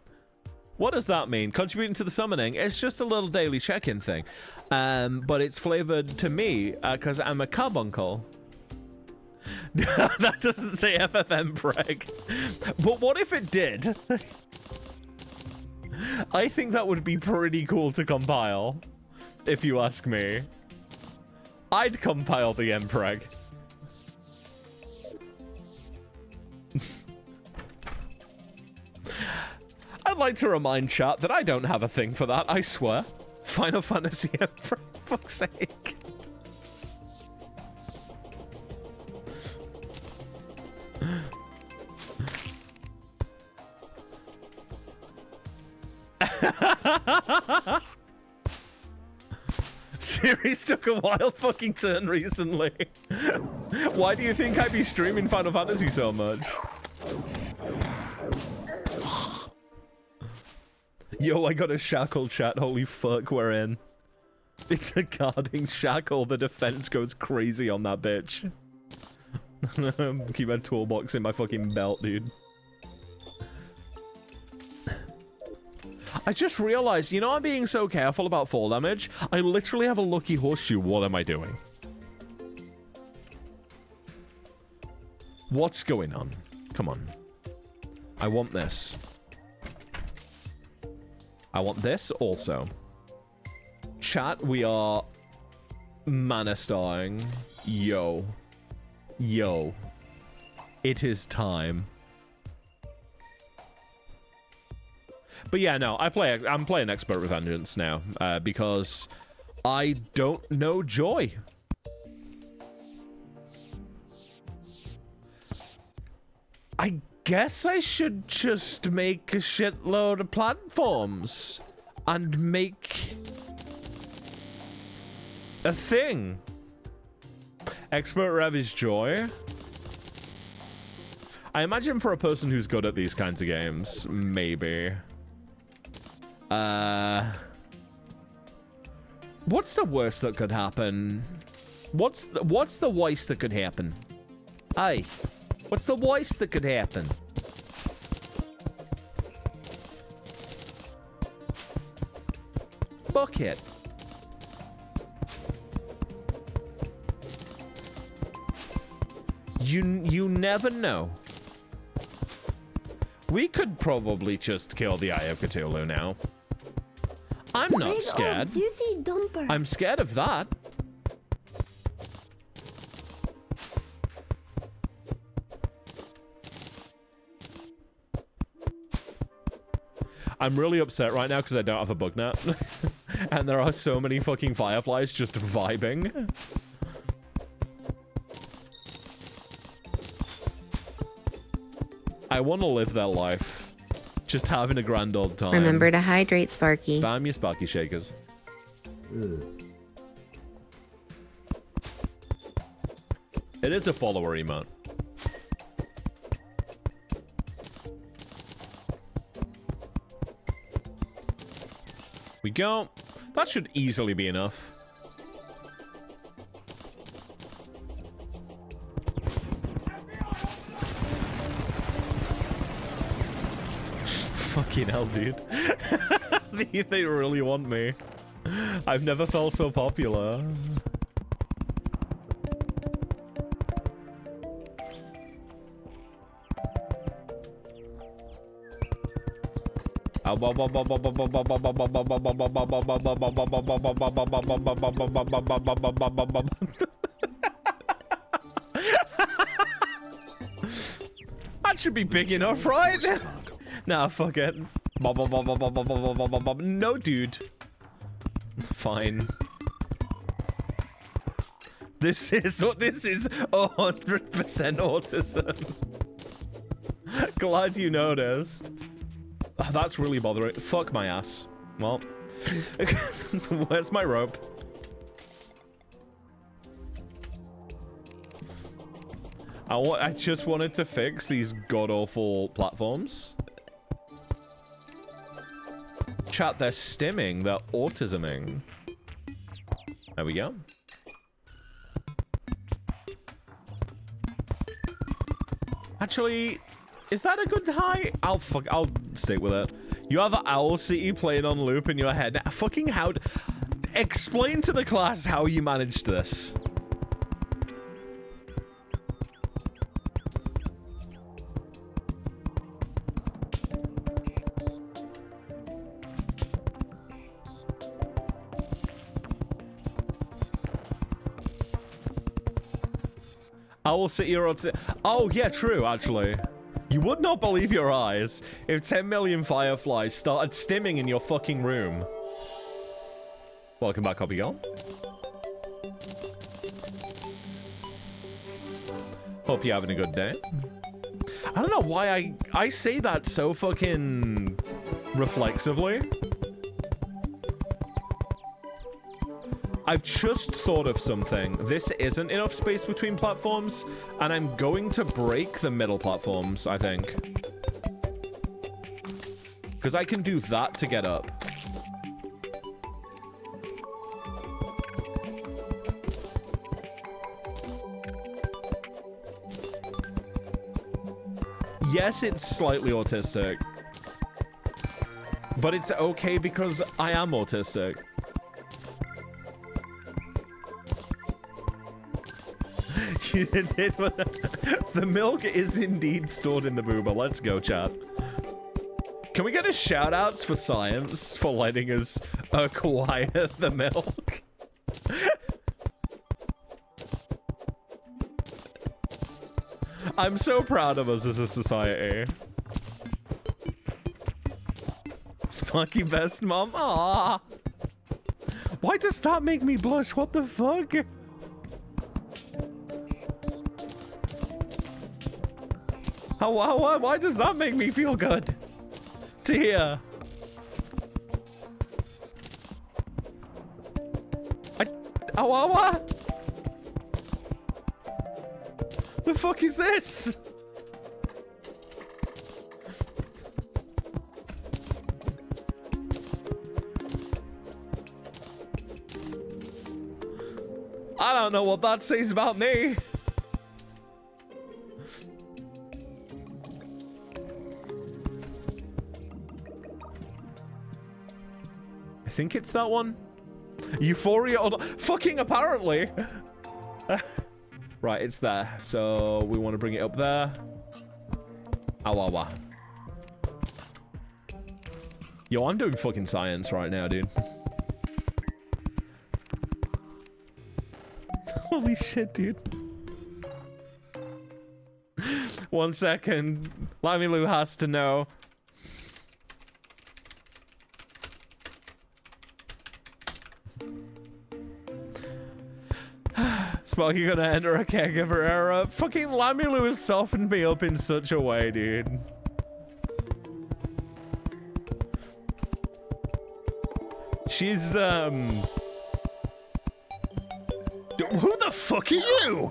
What does that mean? Contributing to the summoning? It's just a little daily check-in thing. But it's flavored to me because I'm a carbuncle. That doesn't say FFmpeg. But what if it did? I think that would be pretty cool to compile, if you ask me. I'd compile the mpreg. I'd like to remind chat that I don't have a thing for that, I swear. Final Fantasy, for fuck's sake. series took a wild fucking turn recently. Why do you think I'd be streaming Final Fantasy so much? Yo, I got a shackle, chat. Holy fuck, we're in. It's a guarding shackle. The defense goes crazy on that bitch. Keep my toolbox in my fucking belt, dude. I just realized, you know, I'm being so careful about fall damage. I literally have a lucky horseshoe. What am I doing? What's going on? Come on. I want this. I want this also. Chat, we are mana starring. Yo. Yo. It is time. But yeah, no, I'm playing Expert with Vengeance now, because I don't know joy. I guess I should just make a shitload of platforms and make a thing. Expert Rev is joy. I imagine for a person who's good at these kinds of games, maybe. What's the worst that could happen? What's the worst that could happen? Hey, what's the worst that could happen? Fuck it. You never know. We could probably just kill the Eye of Cthulhu now. I'm not scared. Juicy dumper. I'm scared of that. I'm really upset right now because I don't have a bug net. And there are so many fucking fireflies just vibing. I want to live that life. Just having a grand old time. Remember to hydrate, Sparky. Spam your Sparky shakers. It is a follower emote. We go. That should easily be enough. Fucking hell, dude. They really want me. I've never felt so popular. That should be big enough, right? Nah, fuck it. No, dude. Fine. This is 100% autism. Glad you noticed. Oh, that's really bothering. Fuck my ass. Well, where's my rope? I just wanted to fix these god-awful platforms. Chat, they're stimming. They're autisming. There we go. Actually, is that a good high? I'll stick with it. You have Owl City playing on loop in your head. Fucking how? Explain to the class how you managed this. Owl City or oh yeah, true, actually. You would not believe your eyes if 10 million fireflies started stimming in your fucking room. Welcome back, Copy Girl. Hope you're having a good day. I don't know why I say that so fucking reflexively. I've just thought of something. This isn't enough space between platforms, and I'm going to break the middle platforms, I think. Because I can do that to get up. Yes, it's slightly autistic. But it's okay because I am autistic. You did what? The milk is indeed stored in the boomer. Let's go, chat. Can we get a shout outs for science for letting us acquire the milk? I'm so proud of us as a society. Sparky best mom. Aww. Why does that make me blush? What the fuck? Why does that make me feel good to hear? What? The fuck is this? I don't know what that says about me. I think it's that one. Euphoria or fucking apparently. Right, it's there. So we want to bring it up there. Awawa. Yo, I'm doing fucking science right now, dude. Holy shit, dude. 1 second. Lammy Lou has to know. Sparky gonna enter a caregiver era. Fucking Lammy Lou has softened me up in such a way, dude. She's, Who the fuck are you?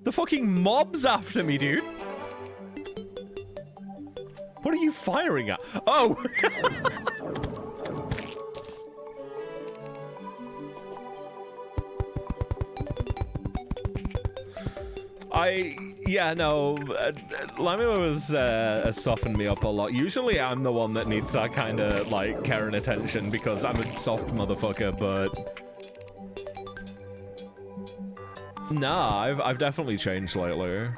The fucking mob's after me, dude. What are you firing at? Oh! Yeah, no, Lamula has softened me up a lot. Usually I'm the one that needs that kind of, like, care and attention because I'm a soft motherfucker, but... Nah, I've definitely changed lately.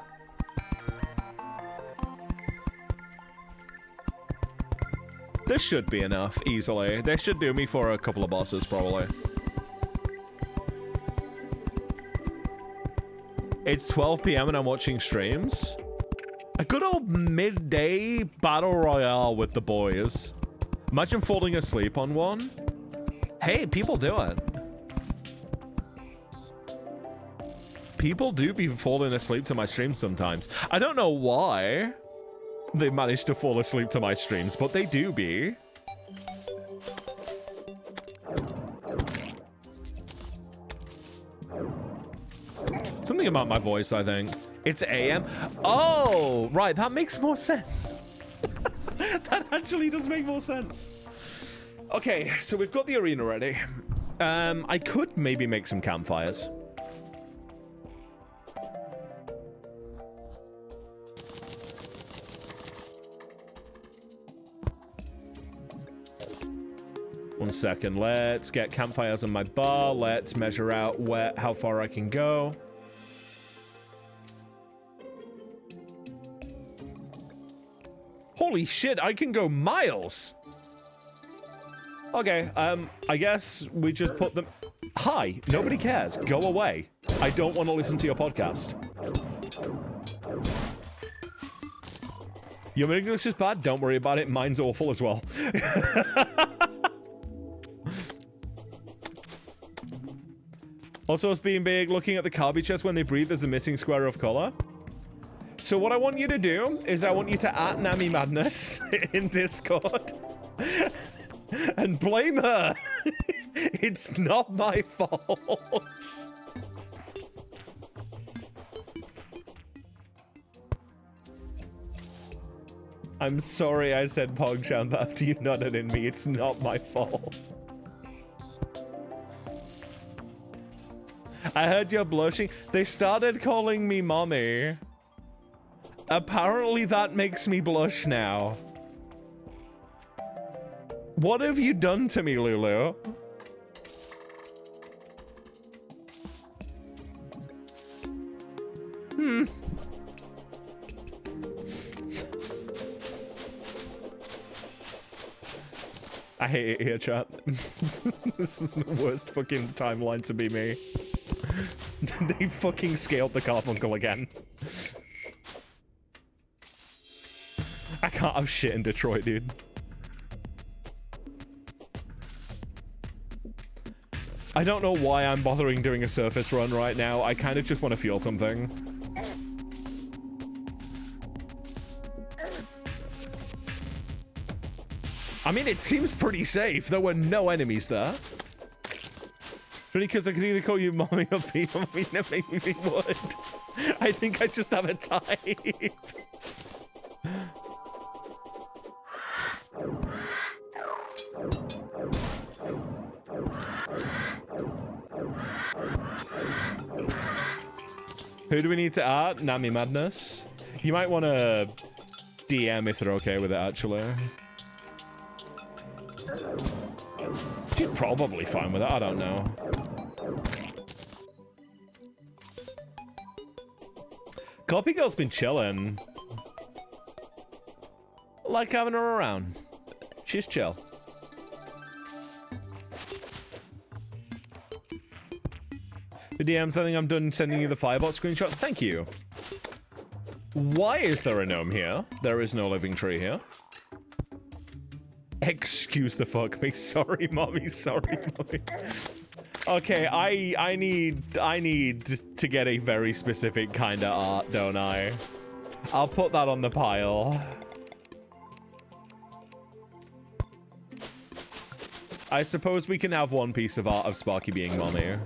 This should be enough, easily. This should do me for a couple of bosses, probably. It's 12 PM and I'm watching streams. A good old midday battle royale with the boys. Imagine falling asleep on one. Hey, people do it. People do be falling asleep to my streams sometimes. I don't know why they manage to fall asleep to my streams, but they do be. Something about my voice, I think. It's AM. Oh, right. That makes more sense. That actually does make more sense. Okay, so we've got the arena ready. I could maybe make some campfires. One second. Let's get campfires on my bar. Let's measure out how far I can go. Holy shit, I can go miles. Okay, I guess we just put them... Hi, nobody cares. Go away. I don't want to listen to your podcast. Your English is bad? Don't worry about it. Mine's awful as well. Also, us being big, looking at the Carby chest when they breathe, there's a missing square of color. So what I want you to do is I want you to @ Nami Madness in Discord and blame her. It's not my fault. I'm sorry I said PogChamp after you nodded in me. It's not my fault. I heard you're blushing. They started calling me mommy. Apparently that makes me blush now. What have you done to me, Lulu? I hate it here, chat. This is the worst fucking timeline to be me. They fucking scaled the Carbuncle again. I can't have shit in Detroit, dude. I don't know why I'm bothering doing a surface run right now. I kind of just want to feel something. I mean, it seems pretty safe. There were no enemies there. Really, because I could either call you mommy or be mommy, no, maybe we would. I think I just have a type. Who do we need to art? Nami Madness. You might want to DM if they're okay with it, actually. She's probably fine with it, I don't know. Copy Girl's been chilling. Like having her around. She's chill. The DMs, I think I'm done sending you the Firebot screenshot. Thank you. Why is there a gnome here? There is no living tree here. Excuse the fuck me. Sorry, mommy. Sorry, mommy. Okay, I need to get a very specific kind of art, don't I? I'll put that on the pile. I suppose we can have one piece of art of Sparky being mommy.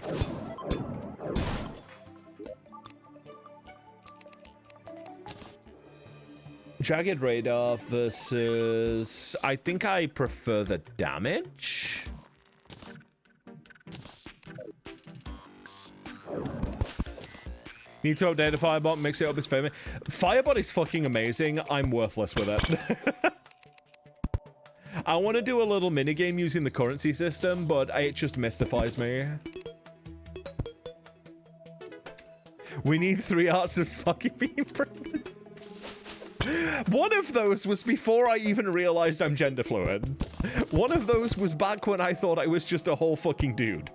Jagged Radar versus... I think I prefer the damage. Need to update the Firebot, mix it up as famous. Firebot is fucking amazing. I'm worthless with it. I want to do a little minigame using the currency system, but it just mystifies me. We need 3 arts of Sparky being pregnant. One of those was before I even realized I'm gender fluid. One of those was back when I thought I was just a whole fucking dude.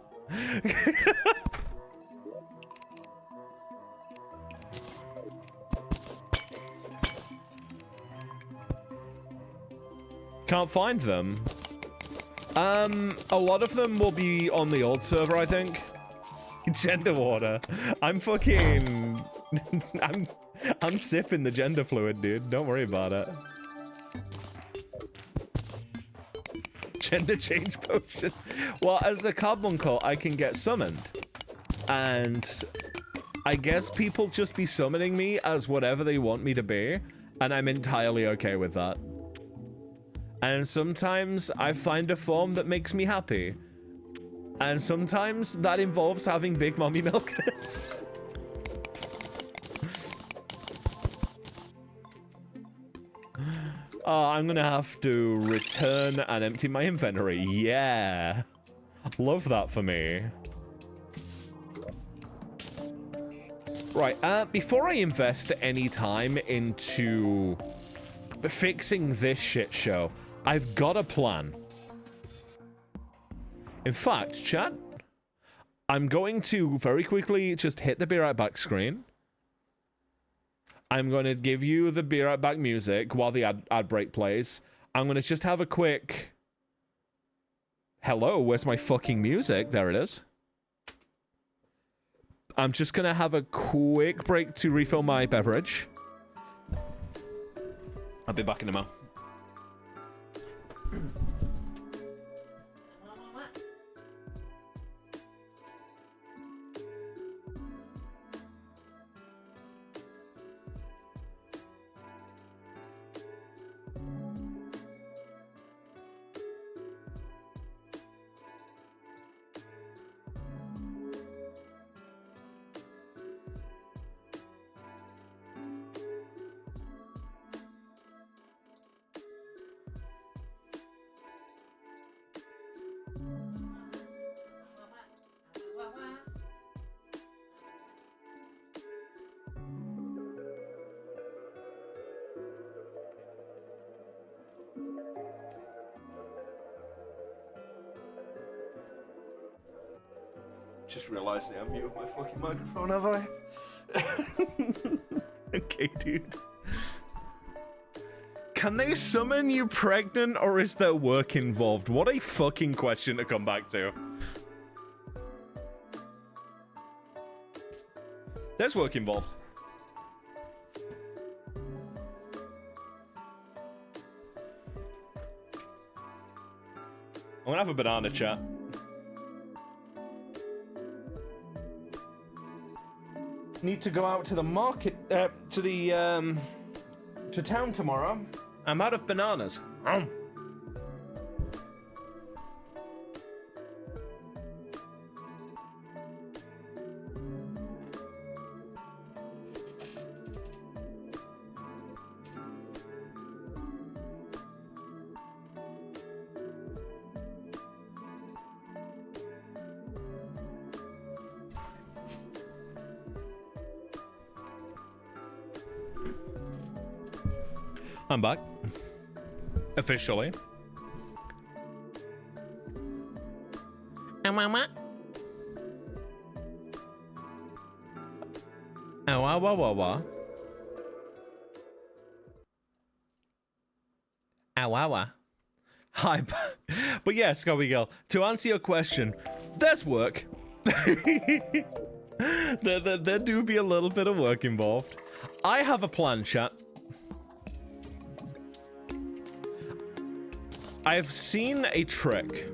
Can't find them. A lot of them will be on the old server, I think. Gender water. I'm fucking... I'm sipping the gender fluid, dude. Don't worry about it. Gender change potion. Well, as a Carbuncle, I can get summoned. And I guess people just be summoning me as whatever they want me to be. And I'm entirely okay with that. And sometimes I find a form that makes me happy. And sometimes that involves having big mommy milkers. I'm gonna have to return and empty my inventory. Yeah. Love that for me. Right, before I invest any time into fixing this shit show, I've got a plan. In fact, chat, I'm going to very quickly just hit the Be Right Back screen. I'm going to give you the Be Right Back music while the ad break plays. I'm going to just have a quick... Hello, where's my fucking music? There it is. I'm just going to have a quick break to refill my beverage. I'll be back in a moment. Just realizing I muted my fucking microphone, have I? Okay, dude. Can they summon you pregnant, or is there work involved? What a fucking question to come back to. There's work involved. I'm gonna have a banana chat. Need to go out to the market, to town tomorrow. I'm out of bananas. I'm back. Officially. Ow, ow. Hi. But yeah, Scobby Girl, to answer your question, there's work. there do be a little bit of work involved. I have a plan, chat. I've seen a trick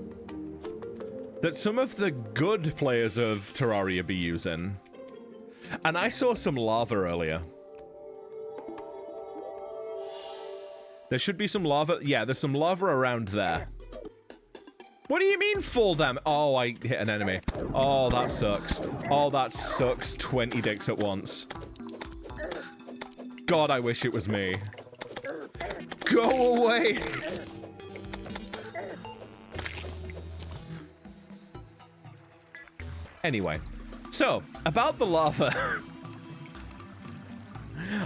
that some of the good players of Terraria be using. And I saw some lava earlier. There should be some lava. Yeah, there's some lava around there. What do you mean full damage? Oh, I hit an enemy. Oh, that sucks. Oh, that sucks 20 dicks at once. God, I wish it was me. Go away! Anyway, so, about the lava.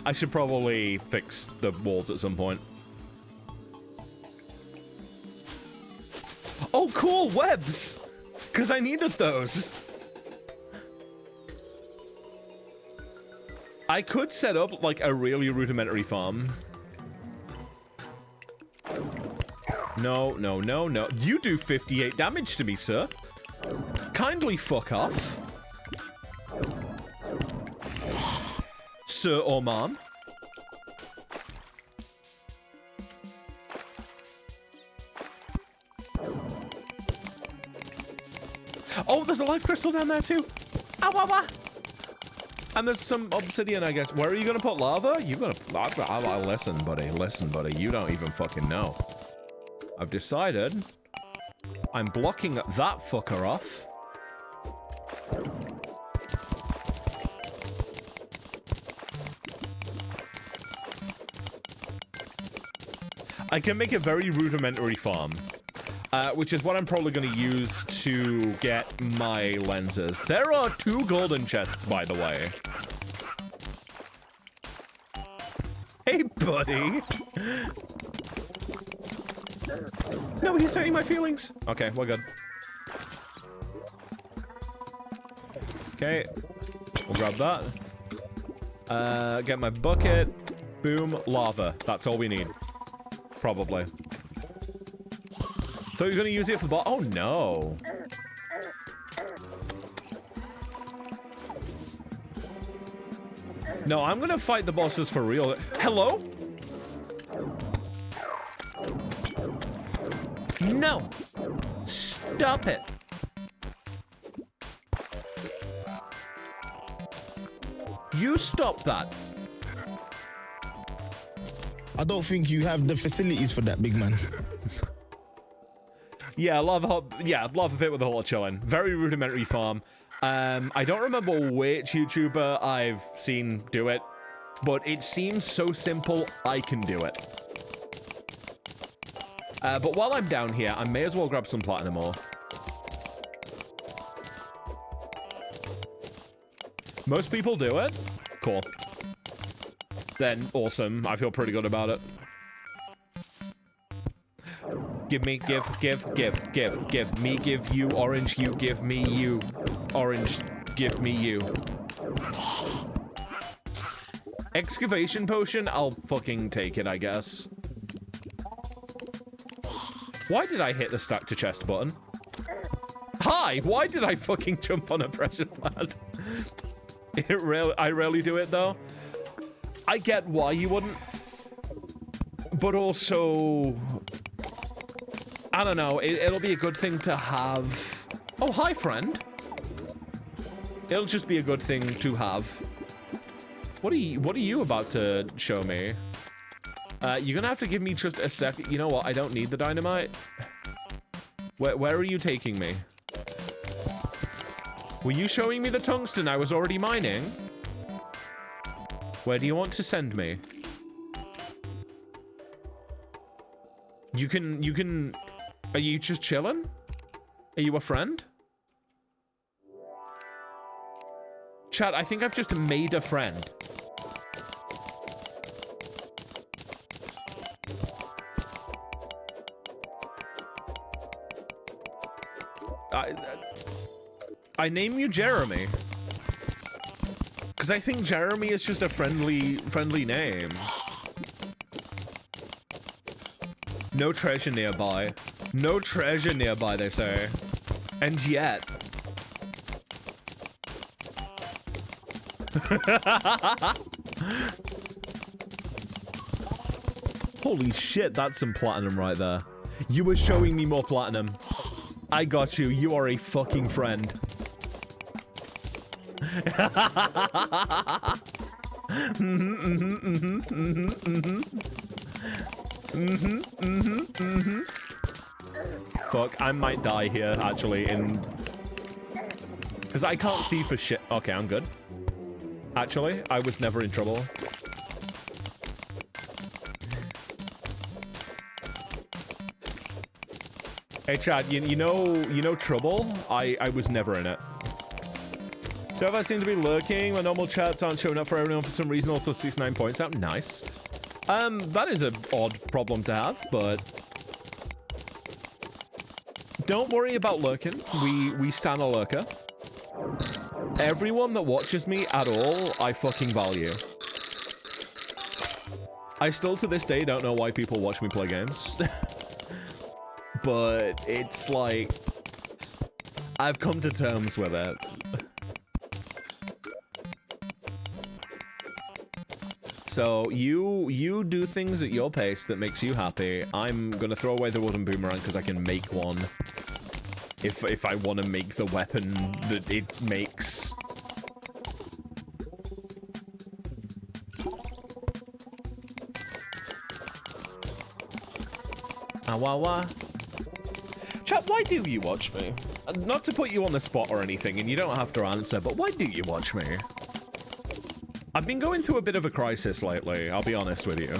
I should probably fix the walls at some point. Oh, cool, webs! Because I needed those. I could set up, like, a really rudimentary farm. No. You do 58 damage to me, sir. Kindly fuck off. Sir or ma'am. Oh, there's a life crystal down there too. Ow. And there's some obsidian, I guess. Where are you gonna put lava? You gonna... Listen, buddy. You don't even fucking know. I've decided I'm blocking that fucker off. I can make a very rudimentary farm, which is what I'm probably going to use to get my lenses. There are 2 golden chests, by the way. Hey, buddy. No, he's hurting my feelings. Okay, we're good. Okay, we'll grab that. Get my bucket. Boom, lava. That's all we need. Probably. Thought you were gonna use it for the oh no. No, I'm gonna fight the bosses for real. Hello? No! Stop it! You stop that! I don't think you have the facilities for that, big man. Yeah, lava pit with a whole chilling. Very rudimentary farm. I don't remember which YouTuber I've seen do it, but it seems so simple, I can do it. But while I'm down here, I may as well grab some platinum ore. Most people do it? Cool. Then, awesome. I feel pretty good about it. Give me, give me, give you, orange, you, give me, you. Orange, give me, you. Excavation potion? I'll fucking take it, I guess. Why did I hit the stack to chest button? Hi! Why did I fucking jump on a pressure pad? I rarely do it, though. I get why you wouldn't. But also... I don't know. It'll be a good thing to have... Oh, hi, friend. It'll just be a good thing to have. What are you about to show me? You're gonna have to give me just a second. You know what? I don't need the dynamite. Where are you taking me? Were you showing me the tungsten I was already mining? Where do you want to send me? You can... Are you just chilling? Are you a friend? Chat, I think I've just made a friend. I name you Jeremy. Because I think Jeremy is just a friendly name. No treasure nearby. No treasure nearby, they say. And yet... Holy shit, that's some platinum right there. You were showing me more platinum. I got you. You are a fucking friend. Fuck, I might die here, actually, because I can't see for shit. Okay, I'm good. Actually, I was never in trouble. Hey, Chad, you know trouble? I was never in it. So if I seem to be lurking, my normal chats aren't showing up for everyone for some reason, also 69 points out. Nice. That is an odd problem to have, but... Don't worry about lurking. We stand a lurker. Everyone that watches me at all, I fucking value. I still to this day don't know why people watch me play games. But it's like... I've come to terms with it. So, you do things at your pace that makes you happy. I'm gonna throw away the wooden boomerang because I can make one. If I want to make the weapon that it makes. Awawa. Chat, why do you watch me? Not to put you on the spot or anything, and you don't have to answer, but why do you watch me? I've been going through a bit of a crisis lately, I'll be honest with you.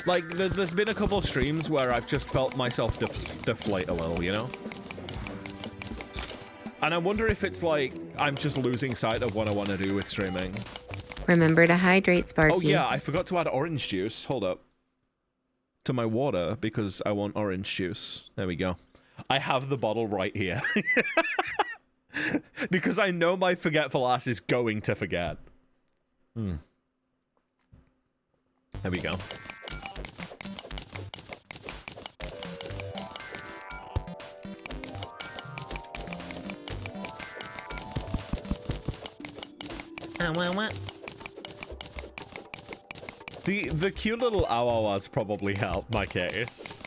Like, there's been a couple of streams where I've just felt myself deflate a little, you know? And I wonder if it's like, I'm just losing sight of what I want to do with streaming. Remember to hydrate, Sparky. Oh yeah, I forgot to add orange juice. Hold up. To my water, because I want orange juice. There we go. I have the bottle right here. Because I know my forgetful ass is going to forget. There we go. The cute little awawas probably help my case.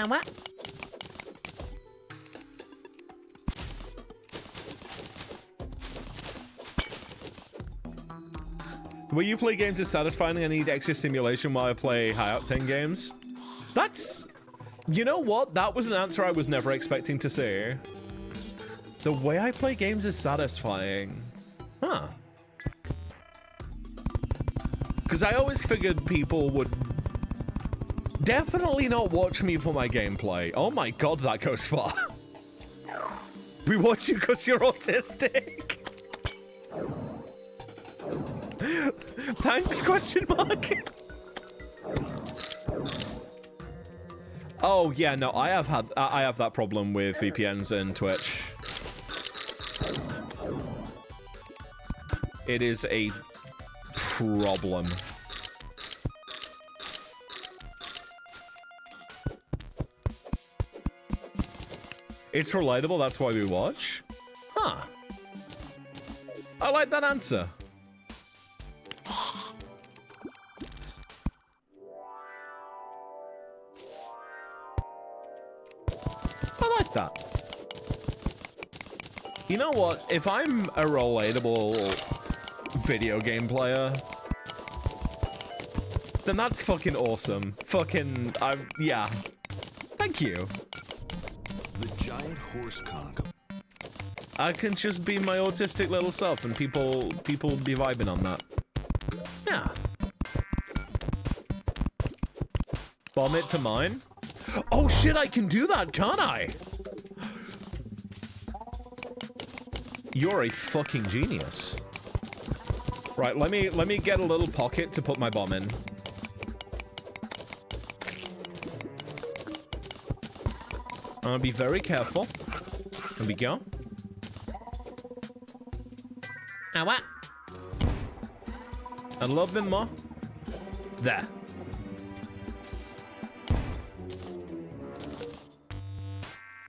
What? Will you play games as satisfying? I need extra stimulation while I play high-octane games. That's... You know what? That was an answer I was never expecting to say. The way I play games is satisfying. Huh. Because I always figured people would definitely not watch me for my gameplay. Oh my god, that goes far. We watch you because you're autistic. Thanks, question mark. Oh yeah, no, I have that problem with VPNs and Twitch. It is a problem. It's relatable, that's why we watch? Huh. I like that answer. I like that. You know what? If I'm a relatable video game player, then that's fucking awesome. Fucking, yeah. Thank you. The giant horse conch. I can just be my autistic little self and people be vibing on that. Yeah. Bomb it to mine? Oh shit, I can do that, can't I? You're a fucking genius. Right, let me get a little pocket to put my bomb in. I'm gonna be very careful. Here we go. Now what? A little bit more. There.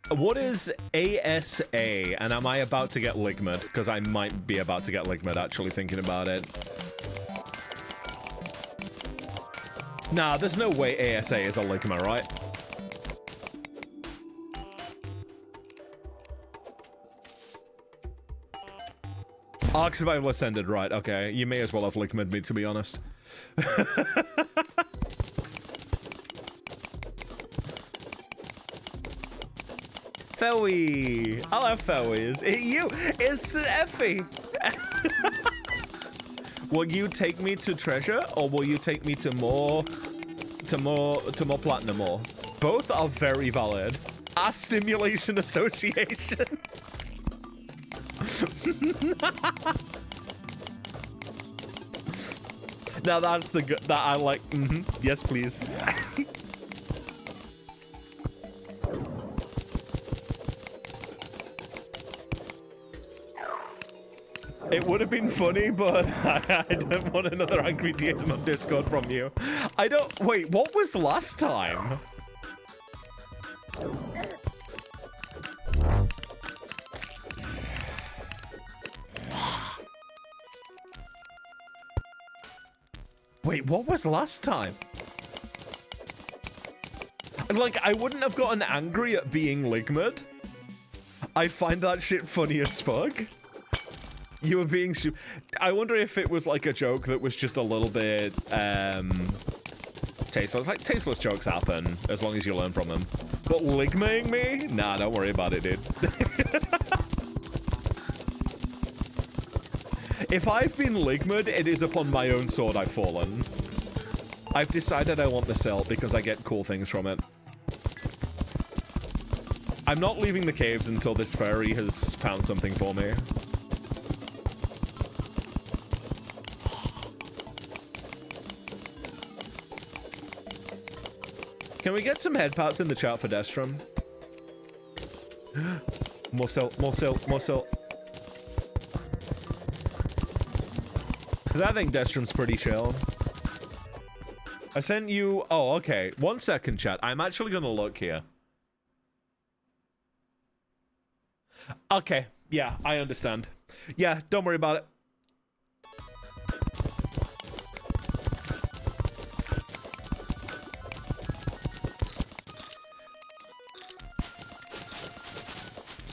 What is ASA? And am I about to get ligmed? Because I might be about to get ligmed, actually, thinking about it. Nah, there's no way ASA is a ligma, right? Ark Survival Ascended, right, okay. You may as well have ligmed me, to be honest. Felly! Hello, Fellies. It's Effie! Will you take me to treasure, or will you take me to more platinum ore? Both are very valid. Our Stimulation Association. Now that's the good that I like. Yes, please. It would have been funny, but I don't want another angry DM on Discord from you. I don't. Wait, what was last time? Wait, what was last time? Like, I wouldn't have gotten angry at being ligmed. I find that shit funny as fuck. You were being I wonder if it was like a joke that was just a little bit tasteless. Like, tasteless jokes happen as long as you learn from them. But ligming me? Nah, don't worry about it, dude. If I've been ligmed, it is upon my own sword I've fallen. I've decided I want the cell because I get cool things from it. I'm not leaving the caves until this fairy has found something for me. Can we get some head pats in the chat for Destrum? More silt, more silt, more silt. Because I think Destrum's pretty chill. I sent you... Oh, okay. 1 second, chat. I'm actually going to look here. Okay. Yeah, I understand. Yeah, don't worry about it.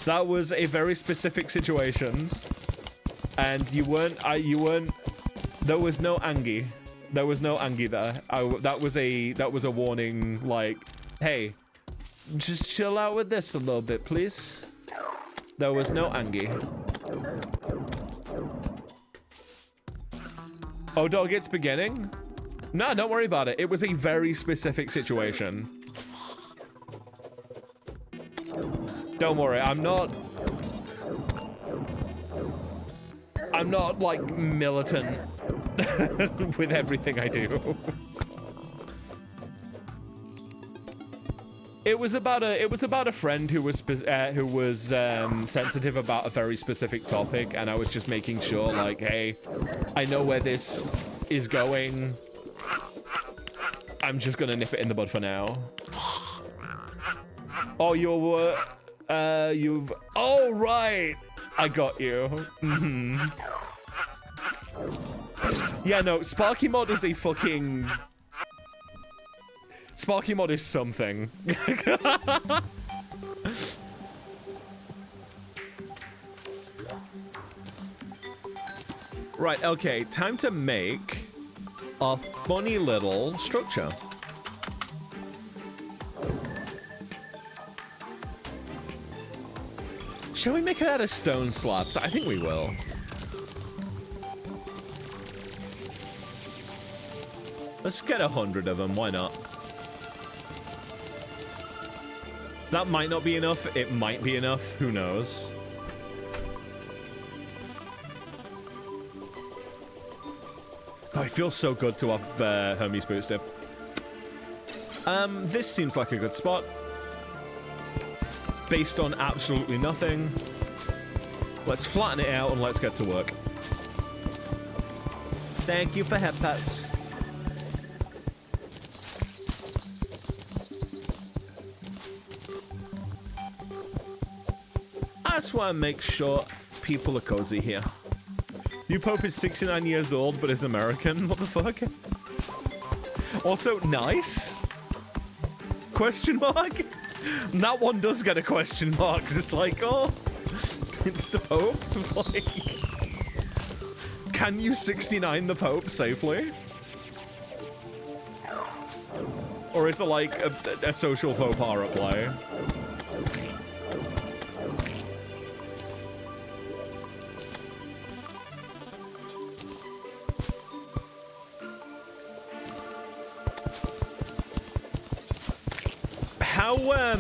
That was a very specific situation. And you weren't, there was no Angie. There was no Angie there. That was a warning, like, hey, just chill out with this a little bit, please. There was no Angie. Oh, dog, it's beginning? No, don't worry about it. It was a very specific situation. Don't worry, I'm not like militant with everything I do. It was about a friend who was sensitive about a very specific topic, and I was just making sure, like, hey, I know where this is going. I'm just gonna nip it in the bud for now. Oh, oh, right. I got you. Mm-hmm. Yeah, no, Sparky Mod is a fucking... Sparky Mod is something. Right, okay, time to make a funny little structure. Shall we make it out of stone slabs? I think we will. Let's get 100 of them, why not? That might not be enough, it might be enough, who knows? Oh, it feels so good to have Hermes boosted. This seems like a good spot. Based on absolutely nothing. Let's flatten it out and let's get to work. Thank you for head pats. I just want to make sure people are cozy here. New Pope is 69 years old, but is American. What the fuck? Also, nice? Question mark? That one does get a question mark, because it's like, oh, it's the Pope? Like, can you 69 the Pope safely? Or is it like a social faux pas at play?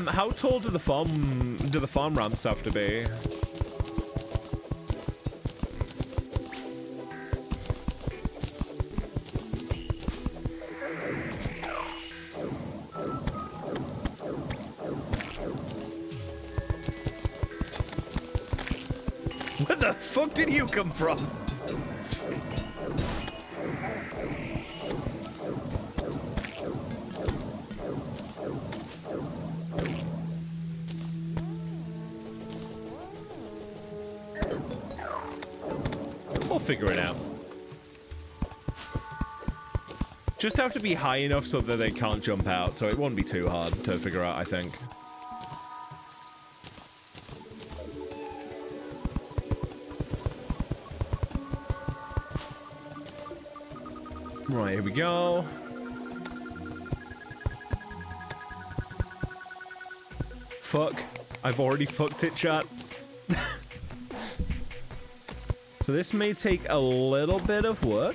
How tall do the farm ramps have to be? Where the fuck did you come from? Figure it out. Just have to be high enough so that they can't jump out, so it won't be too hard to figure out, I think. Right, here we go. Fuck. I've already fucked it, chat. So this may take a little bit of work.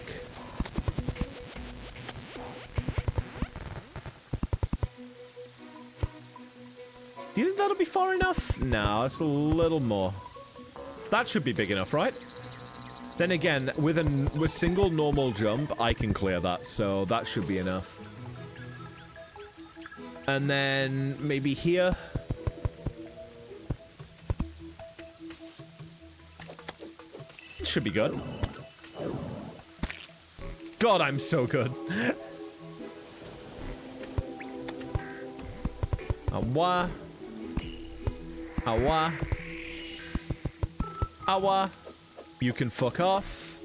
Do you think that'll be far enough? No, it's a little more. That should be big enough, right? Then again, with a single normal jump, I can clear that, so that should be enough. And then maybe here. Should be good. God, I'm so good. Awa. Awa. Awa. You can fuck off.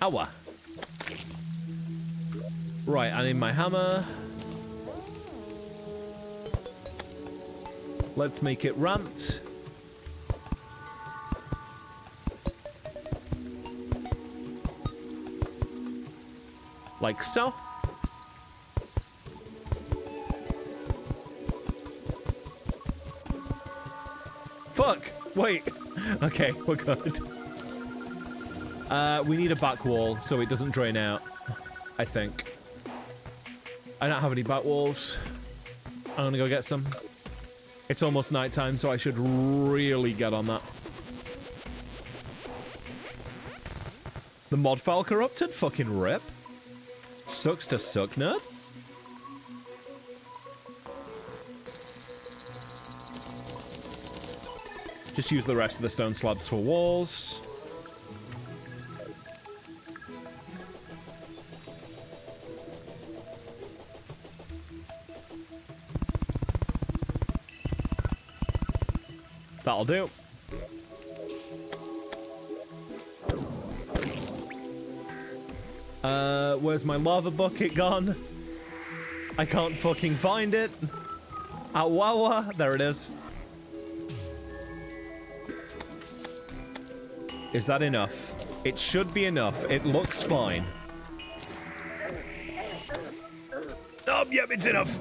Ow. Right, I need my hammer. Let's make it ramped. Like so. Fuck! Wait. Okay, we're good. We need a back wall so it doesn't drain out, I think. I don't have any back walls. I'm gonna go get some. It's almost nighttime, so I should really get on that. The mod file corrupted? Fucking rip. Sucks to suck, nerd. Just use the rest of the stone slabs for walls. That'll do. Where's my lava bucket gone? I can't fucking find it. Awawa, there it is. Is that enough? It should be enough. It looks fine. Oh, yep, it's enough.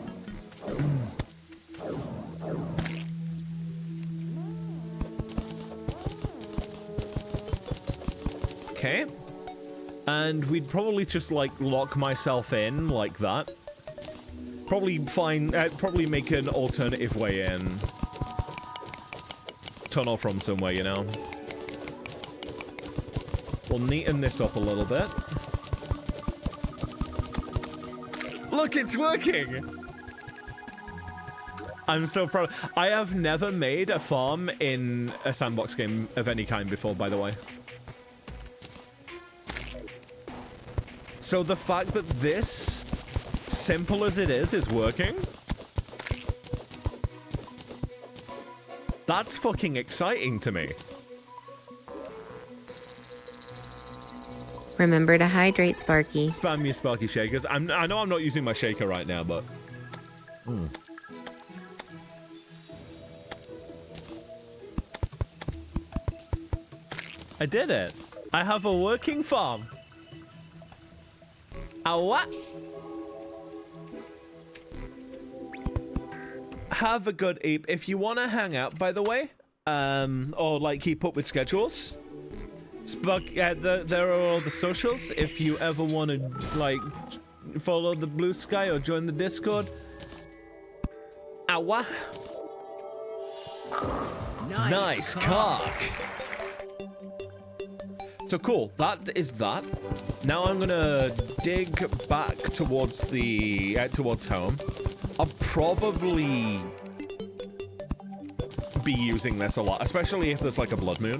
Okay. And we'd probably just, like, lock myself in like that. Probably probably make an alternative way in. Tunnel from somewhere, you know. We'll neaten this up a little bit. Look, it's working! I'm so proud. I have never made a farm in a sandbox game of any kind before, by the way. So the fact that this, simple as it is working, that's fucking exciting to me. Remember to hydrate, Sparky. Spam your Sparky shakers. I know I'm not using my shaker right now, but... I did it. I have a working farm. What? Have a good eep. If you want to hang out, by the way, or like keep up with schedules, there are all the socials. If you ever want to like follow the Blue Sky or join the Discord. Ow. Nice cock. So cool, that is that. Now I'm gonna dig back towards the towards home. I'll probably be using this a lot, especially if there's like a blood moon.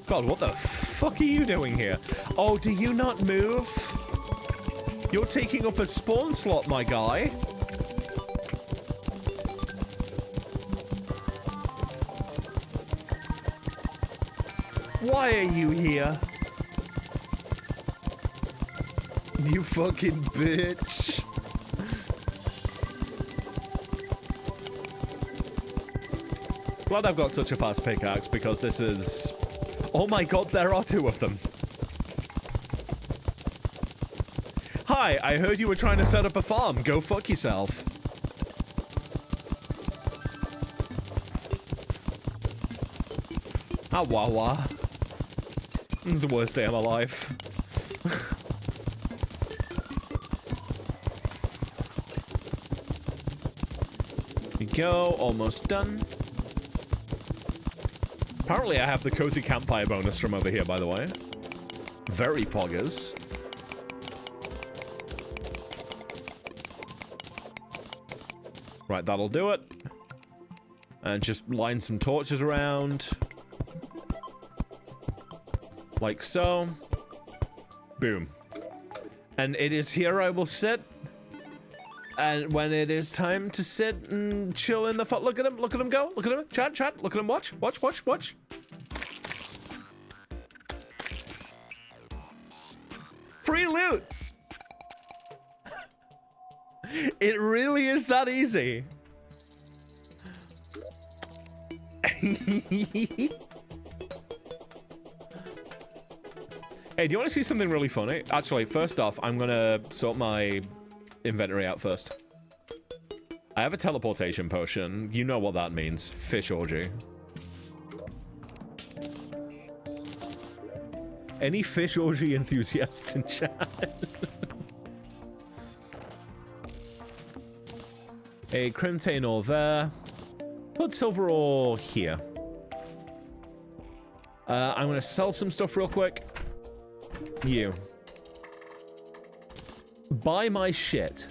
God, what the fuck are you doing here? Oh, do you not move? You're taking up a spawn slot, my guy. Why are you here? You fucking bitch. Glad I've got such a fast pickaxe because this is... Oh my god, there are two of them. Hi, I heard you were trying to set up a farm. Go fuck yourself. Ah, wah wah. This is the worst day of my life. Here we go, almost done. Apparently I have the cozy campfire bonus from over here, by the way. Very poggers. Right, that'll do it. And just line some torches around. Like so. Boom. And it is here I will sit. And when it is time to sit and chill in the look at him go, look at him, chat, look at him, watch. Free loot. It really is that easy. Hey, do you want to see something really funny? Actually, first off, I'm gonna sort my inventory out first. I have a teleportation potion. You know what that means. Fish orgy. Any fish orgy enthusiasts in chat? A Crimtain ore there. Put silver ore here. I'm gonna sell some stuff real quick. You. Buy my shit.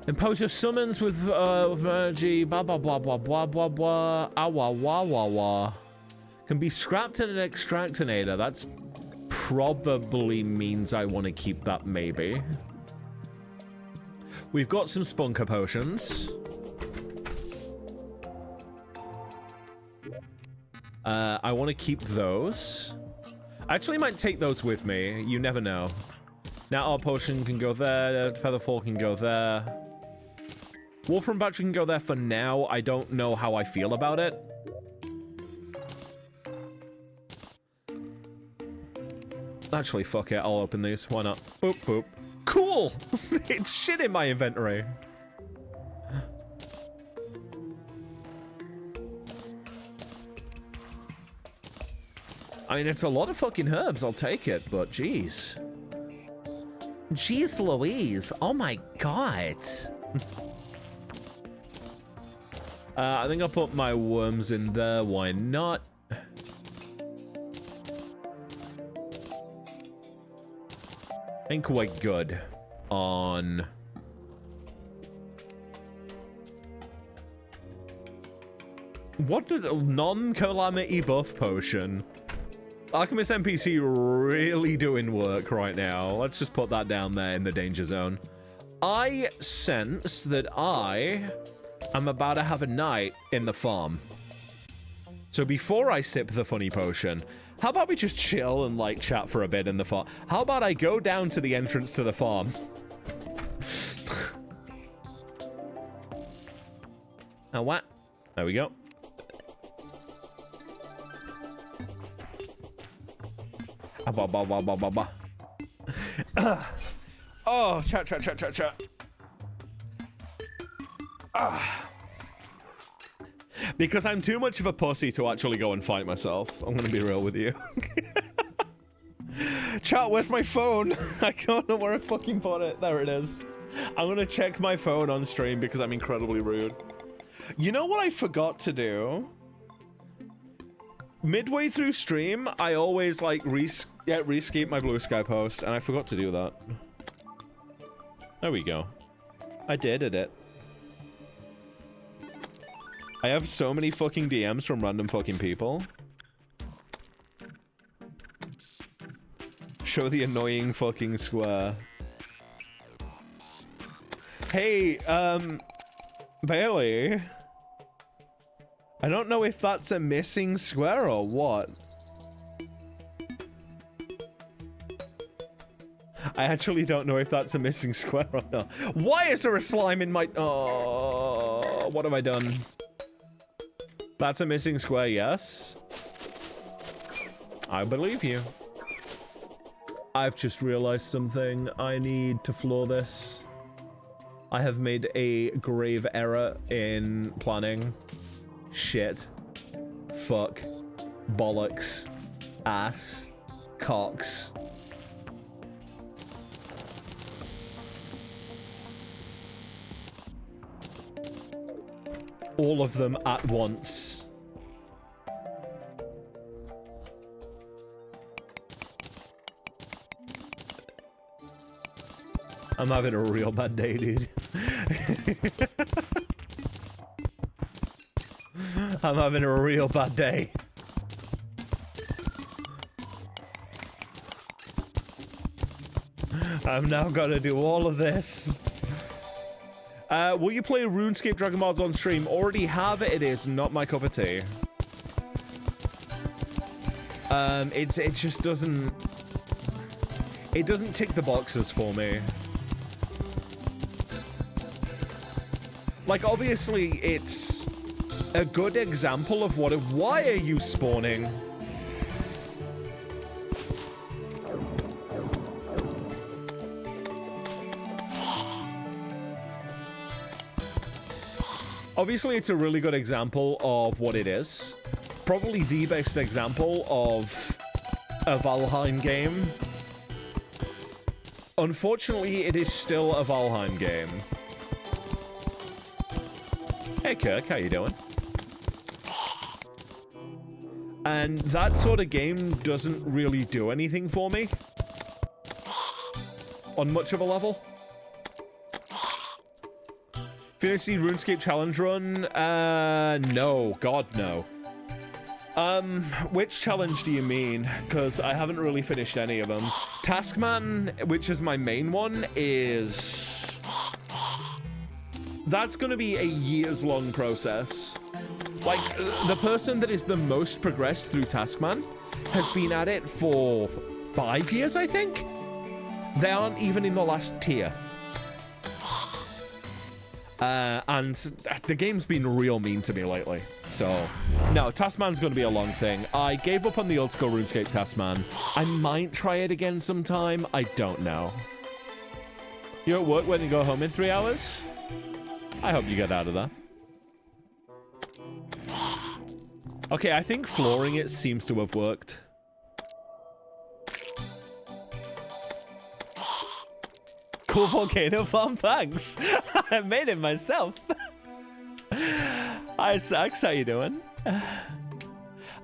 Impose your summons with energy, blah blah blah blah blah blah blah. Ah wah wah wah wah. Can be scrapped in an extractinator. That's probably means I want to keep that, maybe. We've got some spunker potions. I want to keep those. I actually might take those with me. You never know. Now our potion can go there. Featherfall can go there. Wolfram battery can go there for now. I don't know how I feel about it. Actually, fuck it. I'll open these. Why not? Boop, boop. Cool! It's shit in my inventory. I mean, it's a lot of fucking herbs. I'll take it, but jeez. Jeez Louise. Oh my god. I think I'll put my worms in there. Why not? I think we're good on... What did a non-calamity buff potion? Alchemist NPC really doing work right now. Let's just put that down there in the danger zone. I sense that I am about to have a night in the farm. So before I sip the funny potion, how about we just chill and like chat for a bit in the farm? How about I go down to the entrance to the farm? Now what? There we go. Oh, chat. Because I'm too much of a pussy to actually go and fight myself. I'm gonna be real with you. Chat, where's my phone? I don't know where I fucking put it. There it is. I'm gonna check my phone on stream because I'm incredibly rude. You know what I forgot to do? Midway through stream, I always like rescape my Blue Sky post, and I forgot to do that. There we go. I did it. I have so many fucking DMs from random fucking people. Show the annoying fucking square. Hey, Bailey. I don't know if that's a missing square or what. I actually don't know if that's a missing square or not. Why is there a slime in my... Oh, what have I done? That's a missing square, yes. I believe you. I've just realized something. I need to floor this. I have made a grave error in planning. Shit. Fuck. Bollocks. Ass. Cocks. All of them at once. I'm having a real bad day, dude. I'm having a real bad day. I'm now gonna do all of this. Will you play RuneScape Dragon Balls on stream? Already have it. It is not my cup of tea. It just doesn't... It doesn't tick the boxes for me. Like, obviously, it's a good example of what... Why are you spawning? Obviously, it's a really good example of what it is. Probably the best example of a Valheim game. Unfortunately, it is still a Valheim game. Hey, Kirk, how you doing? And that sort of game doesn't really do anything for me. On much of a level. Finished the RuneScape challenge run? No. God, no. Which challenge do you mean? Because I haven't really finished any of them. Taskman, which is my main one, is... That's going to be a years-long process. Like, the person that is the most progressed through Taskman has been at it for 5 years, I think? They aren't even in the last tier. And the game's been real mean to me lately. So, no, Taskman's going to be a long thing. I gave up on the old school RuneScape Taskman. I might try it again sometime. I don't know. You're at work when you go home in 3 hours? I hope you get out of that. Okay, I think flooring it seems to have worked. Cool volcano farm, thanks. I made it myself. Hi, Sax, how you doing?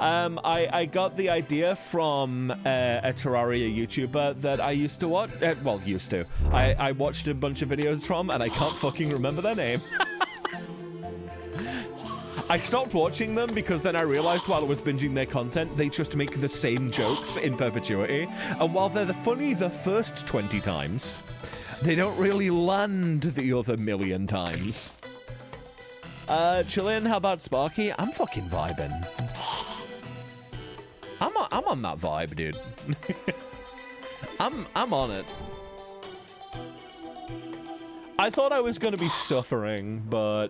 I got the idea from a Terraria YouTuber that I used to watch. Well, used to. I watched a bunch of videos from, and I can't fucking remember their name. I stopped watching them because then I realized while I was binging their content, they just make the same jokes in perpetuity. And while they're funny the first 20 times, they don't really land the other million times. Chilean, how about Sparky? I'm fucking vibing. I'm on that vibe, dude. I'm on it. I thought I was gonna be suffering, but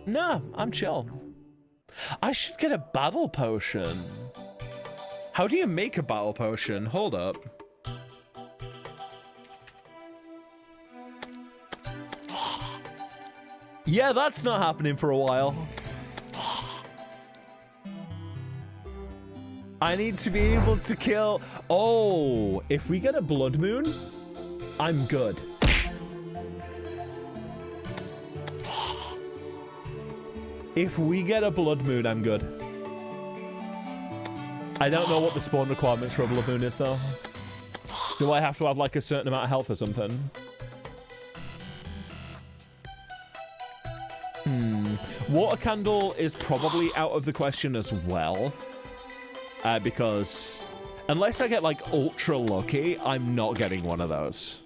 no, I'm chill. I should get a battle potion. How do you make a battle potion? Hold up. Yeah, that's not happening for a while. I need to be able to kill... Oh, if we get a blood moon, I'm good. If we get a blood moon, I'm good. I don't know what the spawn requirements for a blood moon is, though. Do I have to have, like, a certain amount of health or something? Water candle is probably out of the question as well. Because unless I get, like, ultra lucky, I'm not getting one of those.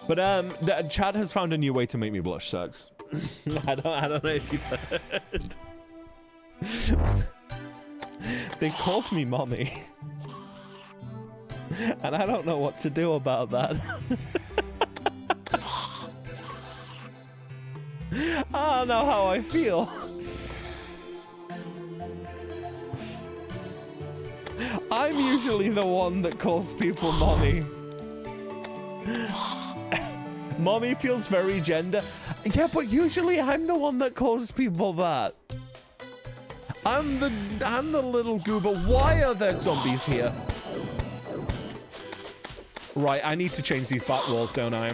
But, Chad has found a new way to make me blush, sucks. I don't know if you've heard. They called me mommy. And I don't know what to do about that. I don't know how I feel. I'm usually the one that calls people mommy. Mommy feels very gender. Yeah, but usually I'm the one that calls people that. I'm the little goober. Why are there zombies here? Right, I need to change these back walls, don't I?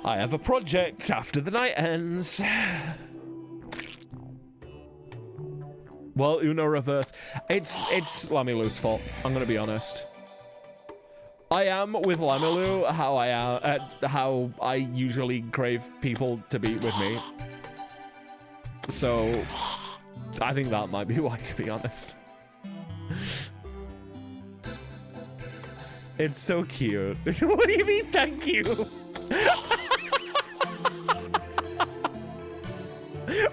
I have a project after the night ends. Well, Uno reverse. It's Lammy Lou's fault. I'm gonna be honest. I am with Lamilu how I usually crave people to be with me. So I think that might be why, to be honest. It's so cute. What do you mean, thank you?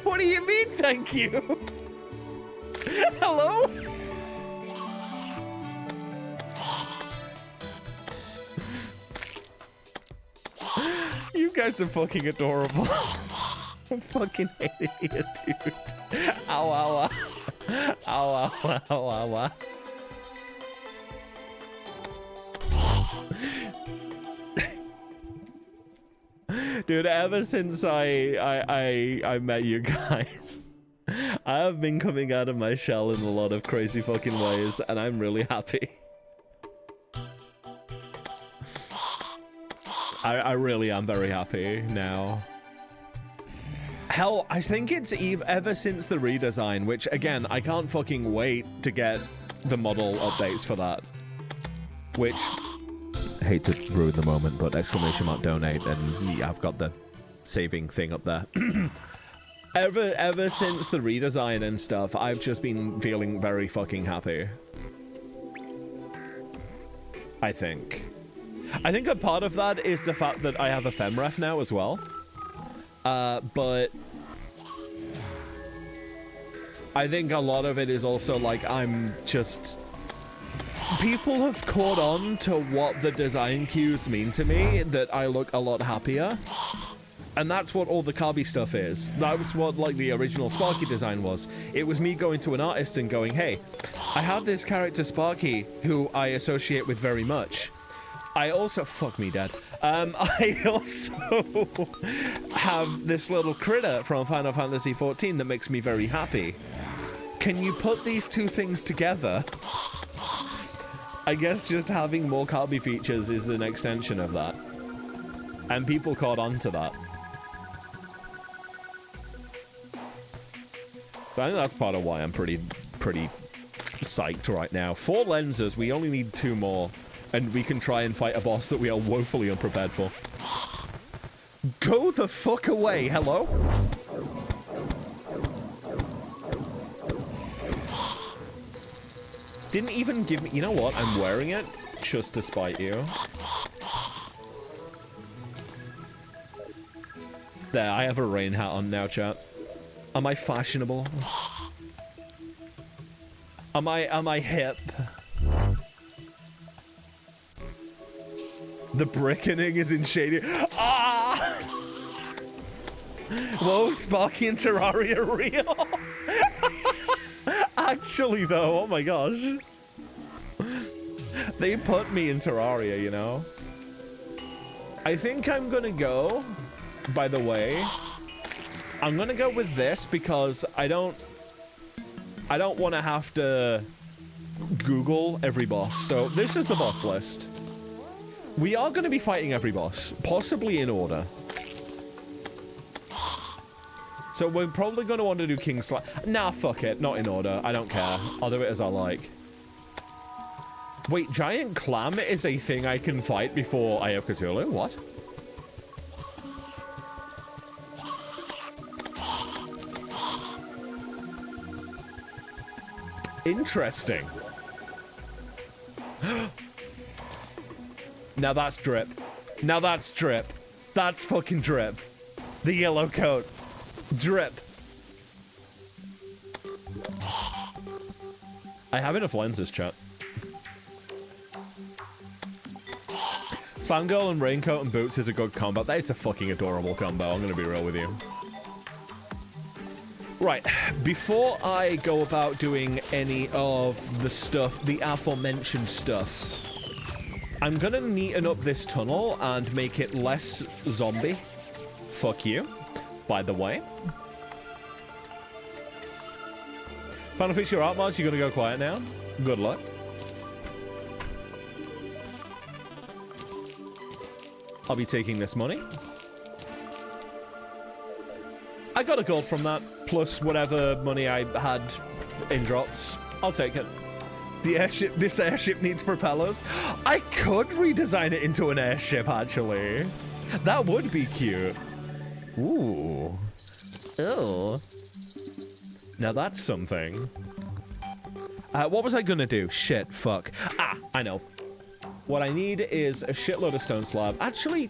What do you mean, thank you? Hello? You guys are fucking adorable. I'm fucking hating it, dude. Ow, ow, ow. Ow, ow, ow, ow, ow. Dude, ever since I met you guys, I have been coming out of my shell in a lot of crazy fucking ways, and I'm really happy. I really am very happy now. Hell, I think it's ever since the redesign, which, again, I can't fucking wait to get the model updates for that. Which, I hate to ruin the moment, but exclamation mark donate, and yeah, I've got the saving thing up there. Ever since the redesign and stuff, I've just been feeling very fucking happy. I think a part of that is the fact that I have a femref now as well. But I think a lot of it is also like I'm just... People have caught on to what the design cues mean to me, that I look a lot happier. And that's what all the Carby stuff is. That was what, like, the original Sparky design was. It was me going to an artist and going, hey, I have this character Sparky, who I associate with very much. I also... Fuck me, Dad. I also have this little critter from Final Fantasy XIV that makes me very happy. Can you put these two things together? I guess just having more Carby features is an extension of that. And people caught on to that. So I think that's part of why I'm pretty psyched right now. 4 lenses, we only need 2 more. And we can try and fight a boss that we are woefully unprepared for. Go the fuck away, hello? Didn't even give me... You know what? I'm wearing it just to spite you. There, I have a rain hat on now, chat. Am I fashionable? Am I hip? The brickening is in shady. Ah! Whoa, Sparky and Terraria are real. Actually, though, oh my gosh. They put me in Terraria, you know? I think I'm gonna go, by the way, I'm gonna go with this because I don't want to have to Google every boss. So this is the boss list. We are going to be fighting every boss, possibly in order. So we're probably going to want to do King Slash. Nah, fuck it. Not in order. I don't care. I'll do it as I like. Wait, Giant Clam is a thing I can fight before I have Cthulhu? What? Interesting. Now that's drip. Now that's drip. That's fucking drip. The yellow coat. Drip. I have enough lenses, chat. Slam Girl and Raincoat and Boots is a good combo. That is a fucking adorable combo. I'm gonna be real with you. Right, before I go about doing any of the stuff, the aforementioned stuff, I'm gonna neaten up this tunnel and make it less zombie. Fuck you, by the way. Final fix your art mods, you're gonna go quiet now. Good luck. I'll be taking this money. I got a gold from that, plus whatever money I had in drops. I'll take it. This airship needs propellers. I could redesign it into an airship, actually. That would be cute. Ooh. Oh. Now that's something. What was I gonna do? Shit, fuck. Ah, I know. What I need is a shitload of stone slab. Actually,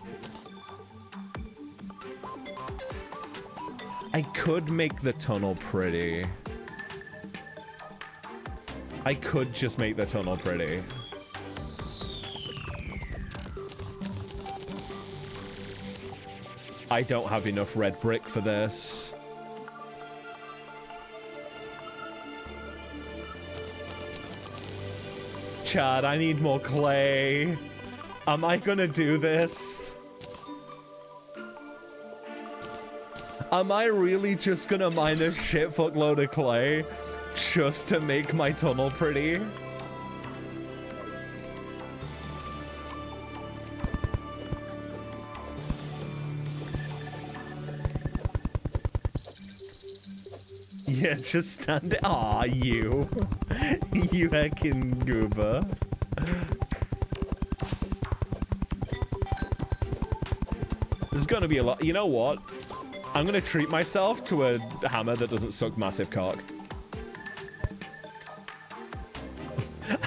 I could make the tunnel pretty. I could just make the tunnel pretty. I don't have enough red brick for this. Chad, I need more clay. Am I gonna do this? Am I really just gonna mine a shit fuckload of clay just to make my tunnel pretty? Yeah, just stand it. Aw, you. You heckin' goober. There's gonna be a lot. You know what? I'm gonna treat myself to a hammer that doesn't suck massive cock.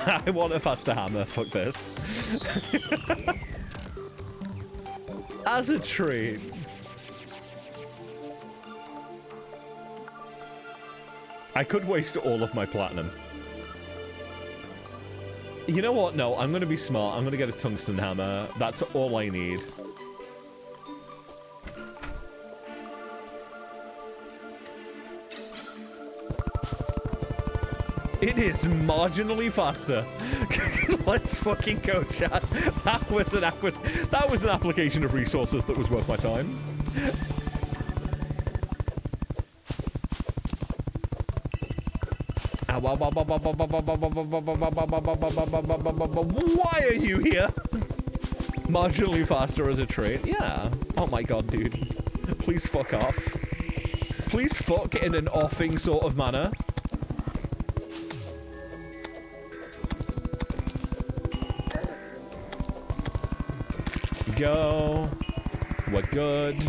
I want a faster hammer. Fuck this. As a treat. I could waste all of my platinum. You know what? No, I'm gonna be smart. I'm gonna get a tungsten hammer. That's all I need. It is marginally faster. Let's fucking go, chat. That was an application of resources that was worth my time. Why are you here? Marginally faster as a trait. Yeah. Oh my god, dude. Please fuck off. Please fuck in an offing sort of manner. Go. We're good.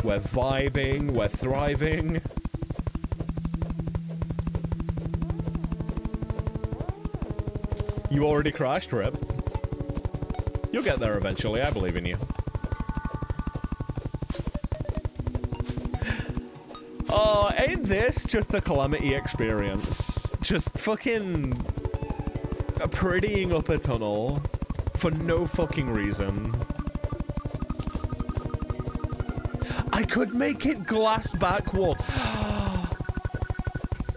We're vibing. We're thriving. You already crashed, Rip. You'll get there eventually. I believe in you. Oh, ain't this just the Calamity experience? Just fucking prettying up a tunnel for no fucking reason. I could make it glass back wall.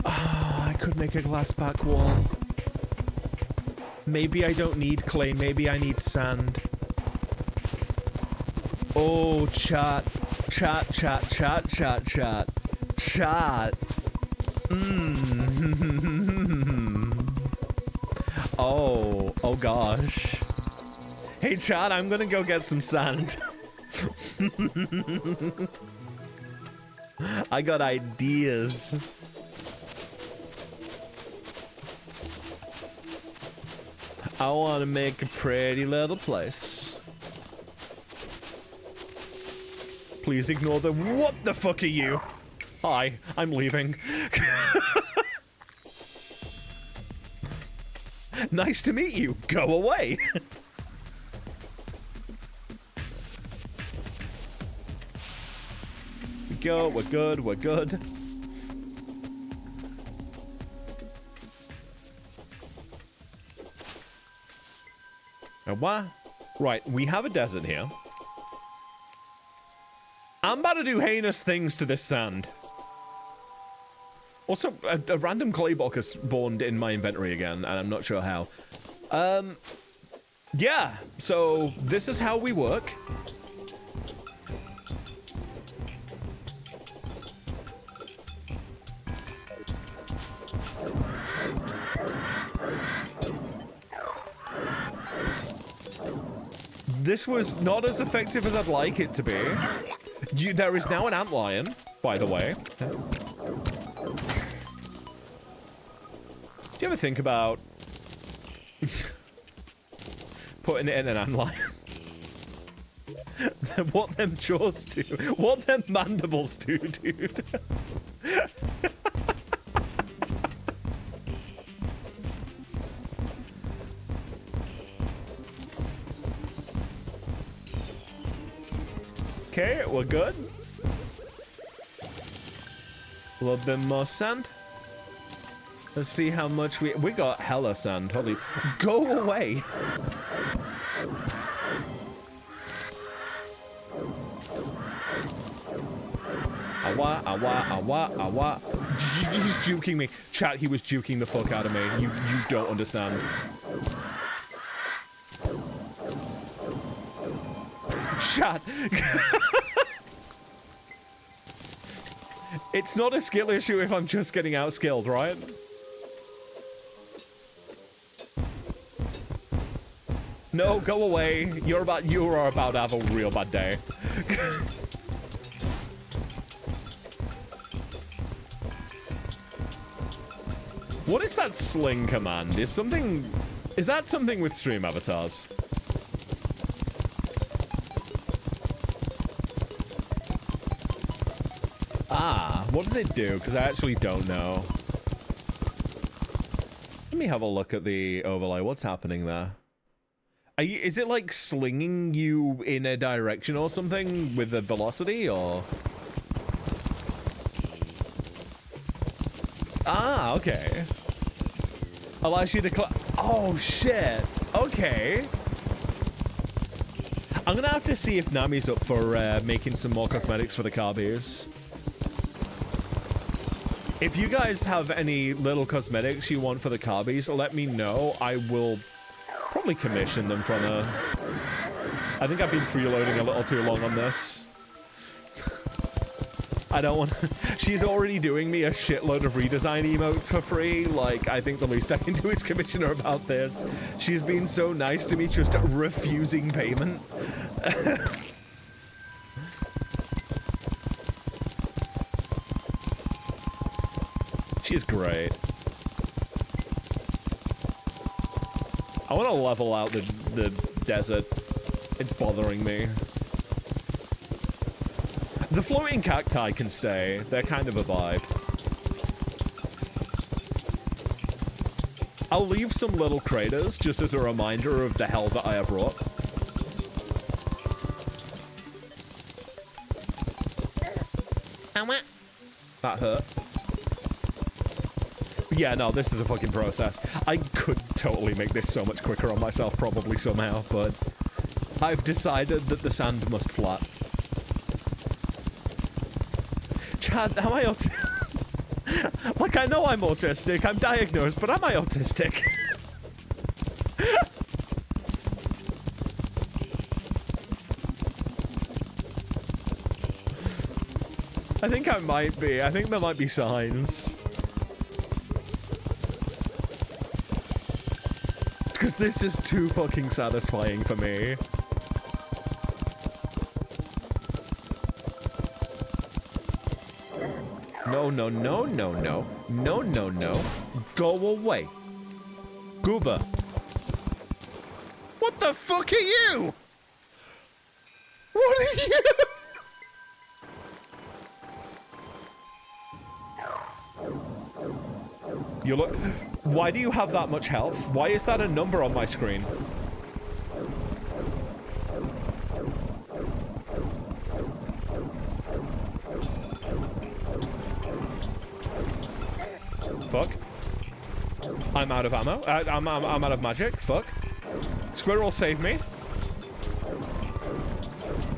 I could make a glass back wall. Maybe I don't need clay. Maybe I need sand. Oh, chat. Chat. Oh gosh. Hey, chat, I'm gonna go get some sand. I got ideas. I want to make a pretty little place. Please ignore the— what the fuck are you? Hi, I'm leaving. Nice to meet you. Go away. Go, we're good, we're good. What? Right, we have a desert here. I'm about to do heinous things to this sand. Also, a random clay block has spawned in my inventory again, and I'm not sure how. Yeah, so this is how we work. This was not as effective as I'd like it to be. There is now an antlion, by the way. you ever think about putting it in an antlion? What them jaws do? What them mandibles do, dude? Okay, we're good. A little bit more sand. Let's see how much we got hella sand. Holy, go away. Awa, awa, awa, awa. He's juking me. Chat, he was juking the fuck out of me. You don't understand. Chat. It's not a skill issue if I'm just getting outskilled, right? No, go away. You are about to have a real bad day. What is that sling command? Is that something with stream avatars? Ah, what does it do? Because I actually don't know. Let me have a look at the overlay. What's happening there? Is it like slinging you in a direction or something with the velocity, or? Ah, okay. Allows you to oh, shit. Okay. I'm gonna have to see if Nami's up for making some more cosmetics for the Carbies. If you guys have any little cosmetics you want for the Carbies, let me know. I will probably commission them from her. I think I've been freeloading a little too long on this. I don't want... She's already doing me a shitload of redesign emotes for free. Like, I think the least I can do is commission her about this. She's been so nice to me, just refusing payment. She's great. I want to level out the desert. It's bothering me. The floating cacti can stay. They're kind of a vibe. I'll leave some little craters just as a reminder of the hell that I have wrought. That hurt. Yeah, no, this is a fucking process. I could totally make this so much quicker on myself, probably somehow, but I've decided that the sand must flat. Chad, am I autistic? Like, I know I'm autistic, I'm diagnosed, but am I autistic? I think I might be. I think there might be signs. Because this is too fucking satisfying for me. No, no, no, no, no. No, no, no. Go away. Goober. What the fuck are you? What are you? You look... Why do you have that much health? Why is that a number on my screen? Fuck. I'm out of ammo. I'm out of magic. Fuck. Squirrel, save me.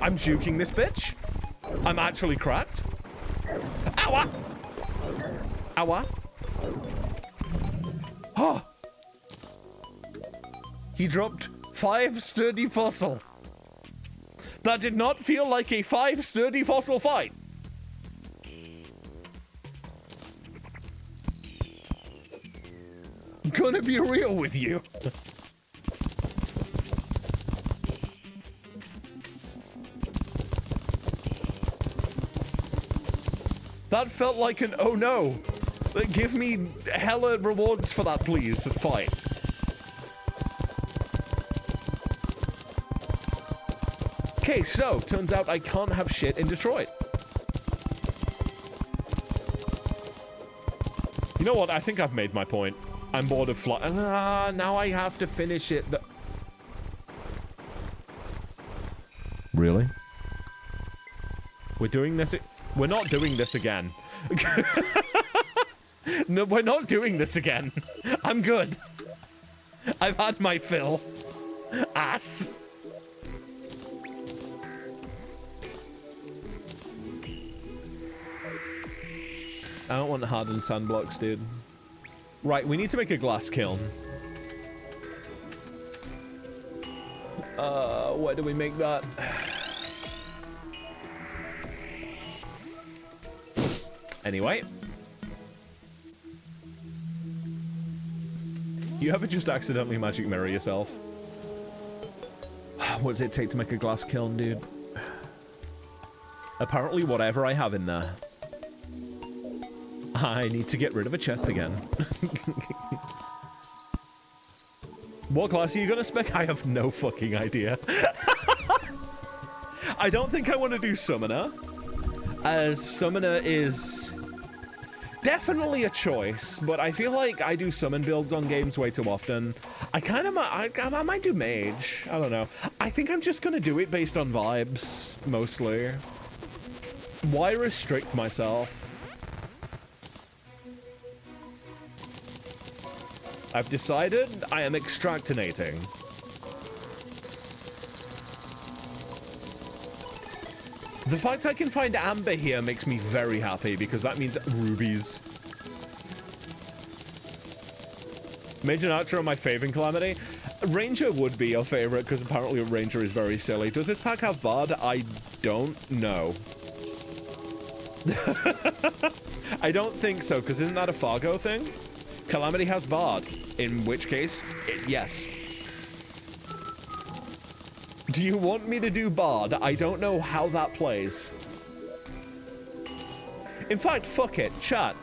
I'm juking this bitch. I'm actually cracked. Ow! Ow! Oh! He dropped 5 sturdy fossil. That did not feel like a 5 sturdy fossil fight. I'm gonna be real with you. That felt like an oh no. Give me hella rewards for that, please. Fine. Okay, so, turns out I can't have shit in Detroit. You know what? I think I've made my point. I'm bored of flying. Now I have to finish it. Really? We're doing this. We're not doing this again. No, we're not doing this again. I'm good. I've had my fill. Ass. I don't want hardened sand blocks, dude. Right, we need to make a glass kiln. Where do we make that? Anyway. You ever just accidentally magic mirror yourself? What does it take to make a glass kiln, dude? Apparently whatever I have in there. I need to get rid of a chest again. What class are you gonna spec? I have no fucking idea. I don't think I want to do Summoner, as Summoner is definitely a choice, but I feel like I do summon builds on games way too often. I might do Mage. I don't know. I think I'm just gonna do it based on vibes, mostly. Why restrict myself? I've decided I am extractinating. The fact I can find amber here makes me very happy because that means rubies. Mage and Archer are my favorite Calamity. Ranger would be your favorite because apparently a Ranger is very silly. Does this pack have Bard? I don't know. I don't think so, because isn't that a Fargo thing? Calamity has Bard, in which case, yes. Do you want me to do Bard? I don't know how that plays. In fact, fuck it, chat.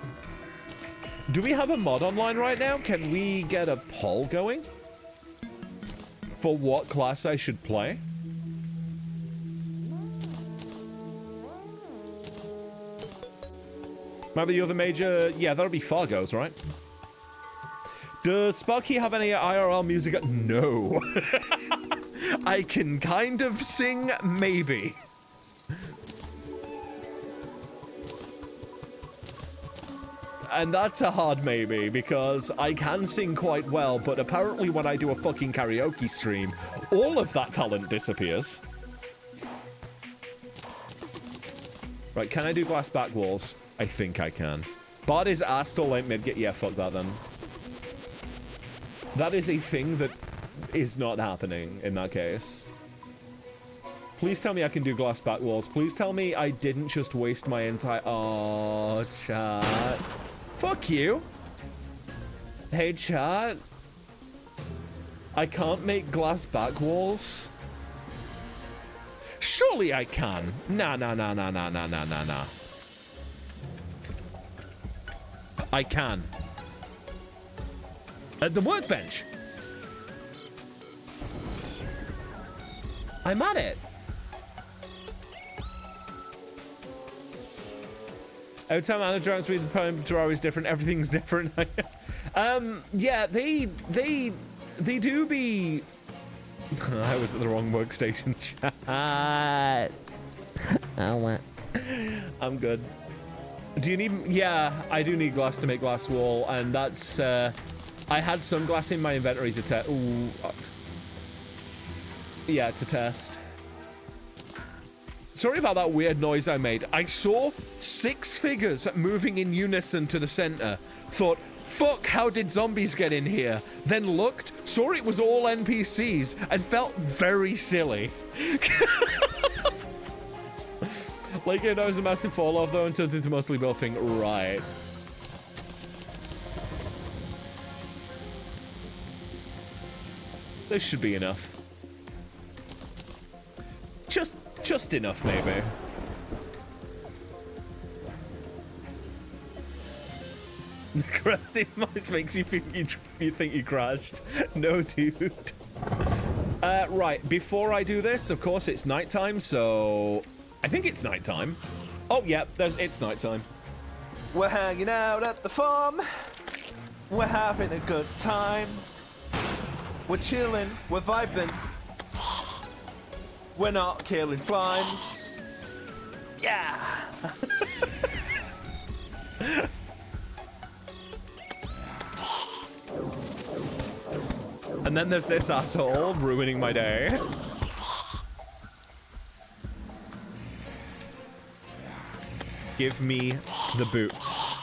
Do we have a mod online right now? Can we get a poll going? For what class I should play? Maybe the other major... Yeah, that'll be Fargo's, right? Does Sparky have any IRL music? No. I can kind of sing, maybe. And that's a hard maybe, because I can sing quite well, but apparently when I do a fucking karaoke stream, all of that talent disappears. Right, can I do glass back walls? I think I can. Bard is ass, still late mid get. Yeah, fuck that then. That is a thing that is not happening in that case. Please tell me I can do glass back walls. Please tell me I didn't just waste my entire... Oh, chat. Fuck you. Hey, chat. I can't make glass back walls. Surely I can. Nah. I can. At the workbench. I'm at it. Every time Anna drowns me, the poem Terraria is different. Everything's different. Yeah, they do be... I was at the wrong workstation. Chat. Oh, what? I'm good. Do you need... Yeah, I do need glass to make glass wall, and that's... I had some glass in my inventory to test. Yeah, to test. Sorry about that weird noise I made. I saw 6 figures moving in unison to the center. Thought, fuck, how did zombies get in here? Then looked, saw it was all NPCs, and felt very silly. Like it was a massive fall off though and turns into mostly building. Right. This should be enough. Just enough, maybe. The crafting mouse makes you think you crashed. No, dude. Right, before I do this, of course, it's nighttime, so... I think it's nighttime. Oh, yeah, it's nighttime. We're hanging out at the farm. We're having a good time. We're chilling, we're vibing. We're not killing slimes. Yeah! And then there's this asshole ruining my day. Give me the boots.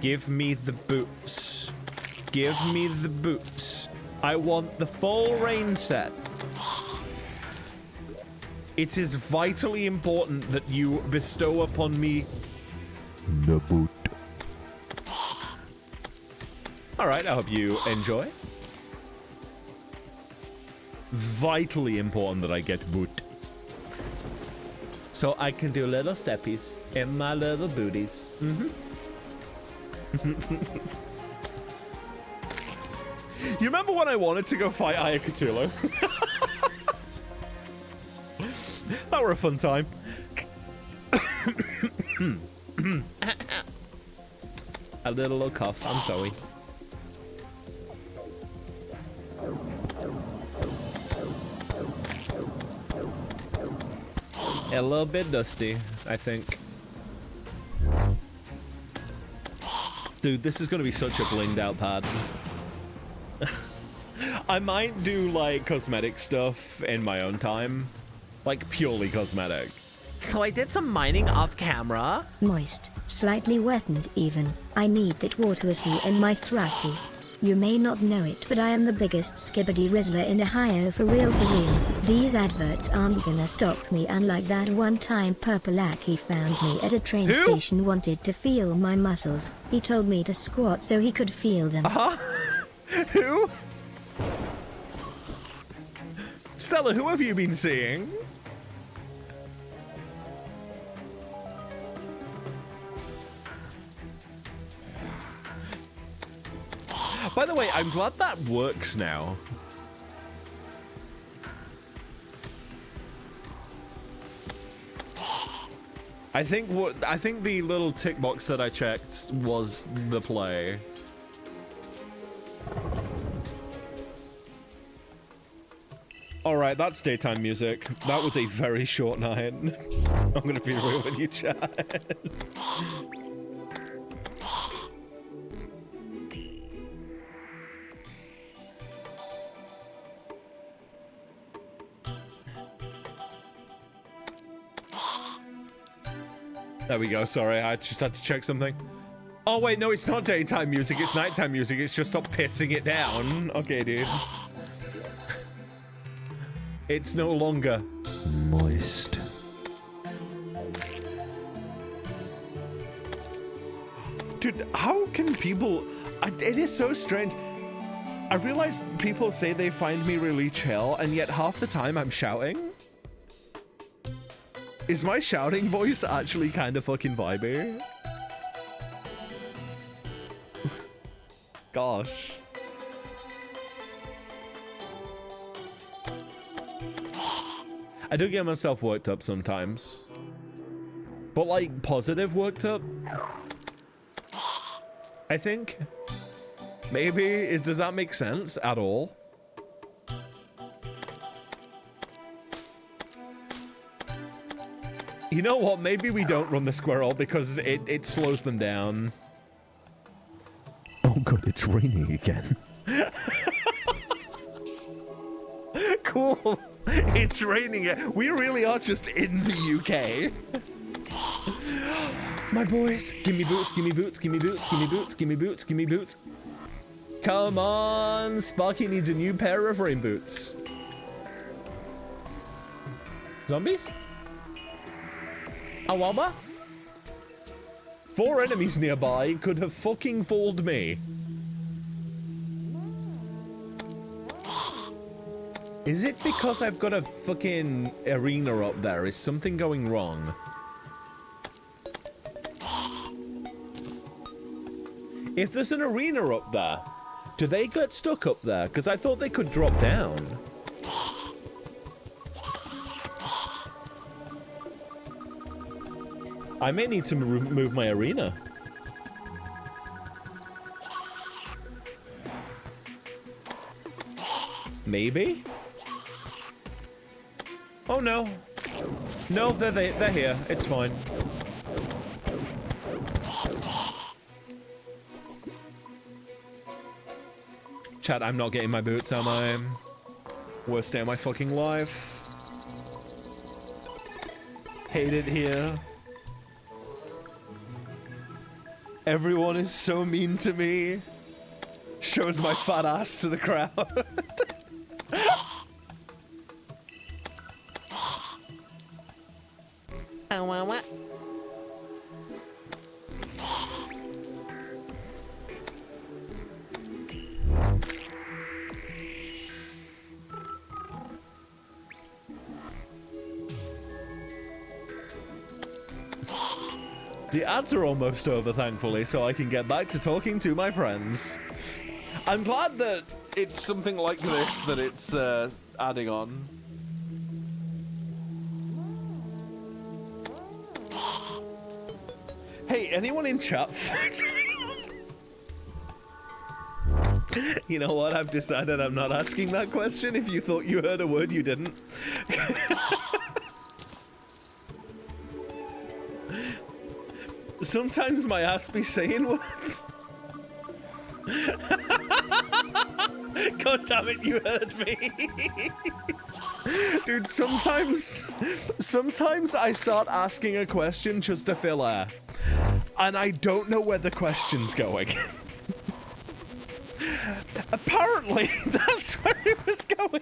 Give me the boots. Give me the boots. I want the full rain set. It is vitally important that you bestow upon me the boot. Alright, I hope you enjoy. Vitally important that I get boot. So I can do little steppies in my little booties. You remember when I wanted to go fight Ayakatula? That were a fun time. A little cough, I'm sorry. A little bit dusty, I think. Dude, this is gonna be such a blinged out pad. I might do like cosmetic stuff in my own time. Like purely cosmetic. So I did some mining off camera. Moist, slightly wetted even. I need that water in my thrusty. You may not know it, but I am the biggest skibbity rizzler in Ohio for real for real. These adverts aren't gonna stop me, unlike that one time Purpleaki found me at a train station, wanted to feel my muscles. He told me to squat so he could feel them. Who? Stella, who have you been seeing? By the way, I'm glad that works now. I think the little tick box that I checked was the play. All right, that's daytime music. That was a very short night. I'm gonna be real with you, chat. There we go, sorry, I just had to check something. Oh wait, no, it's not daytime music, it's nighttime music, it's just stop pissing it down. Okay, dude. It's no longer moist. Dude, how can people... it is so strange. I realize people say they find me really chill, and yet half the time I'm shouting. Is my shouting voice actually kind of fucking vibey? Gosh. I do get myself worked up sometimes. But like positive worked up? I think. Maybe, does that make sense at all? You know what? Maybe we don't run the squirrel because it slows them down. Oh god, it's raining again. Cool. It's raining. We really are just in the UK. My boys. Give me boots, give me boots, give me boots, give me boots, give me boots, give me boots. Come on. Sparky needs a new pair of rain boots. Zombies? Awaba? 4 enemies nearby could have fucking fooled me. Is it because I've got a fucking arena up there? Is something going wrong? If there's an arena up there, do they get stuck up there? Because I thought they could drop down. I may need to move my arena. Maybe? Oh no. No, they're here. It's fine. Chat, I'm not getting my boots, am I? Worst day of my fucking life. Hate it here. Everyone is so mean to me. Shows my fat ass to the crowd. What? The ads are almost over, thankfully, so I can get back to talking to my friends. I'm glad that it's something like this that it's adding on. Hey, anyone in chat? You know what? I've decided I'm not asking that question. If you thought you heard a word, you didn't. Sometimes my ass be saying words. God damn it, you heard me. Dude, sometimes I start asking a question just to fill air. And I don't know where the question's going. Apparently, that's where it was going.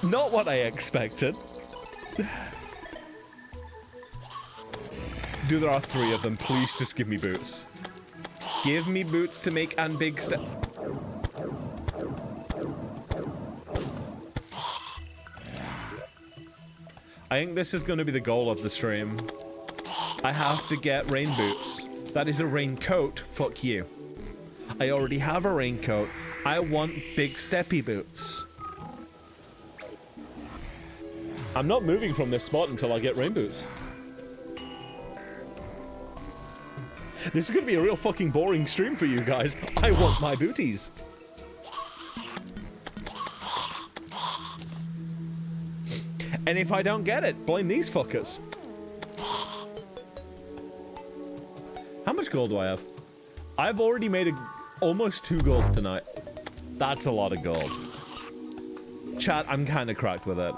Not what I expected. Dude, there are 3 of them. Please just give me boots. Give me boots to make and big step. I think this is going to be the goal of the stream. I have to get rain boots. That is a raincoat. Fuck you. I already have a raincoat. I want big steppy boots. I'm not moving from this spot until I get rain boots. This is going to be a real fucking boring stream for you guys. I want my booties. And if I don't get it, blame these fuckers. How much gold do I have? I've already made almost 2 gold tonight. That's a lot of gold. Chat, I'm kind of cracked with it.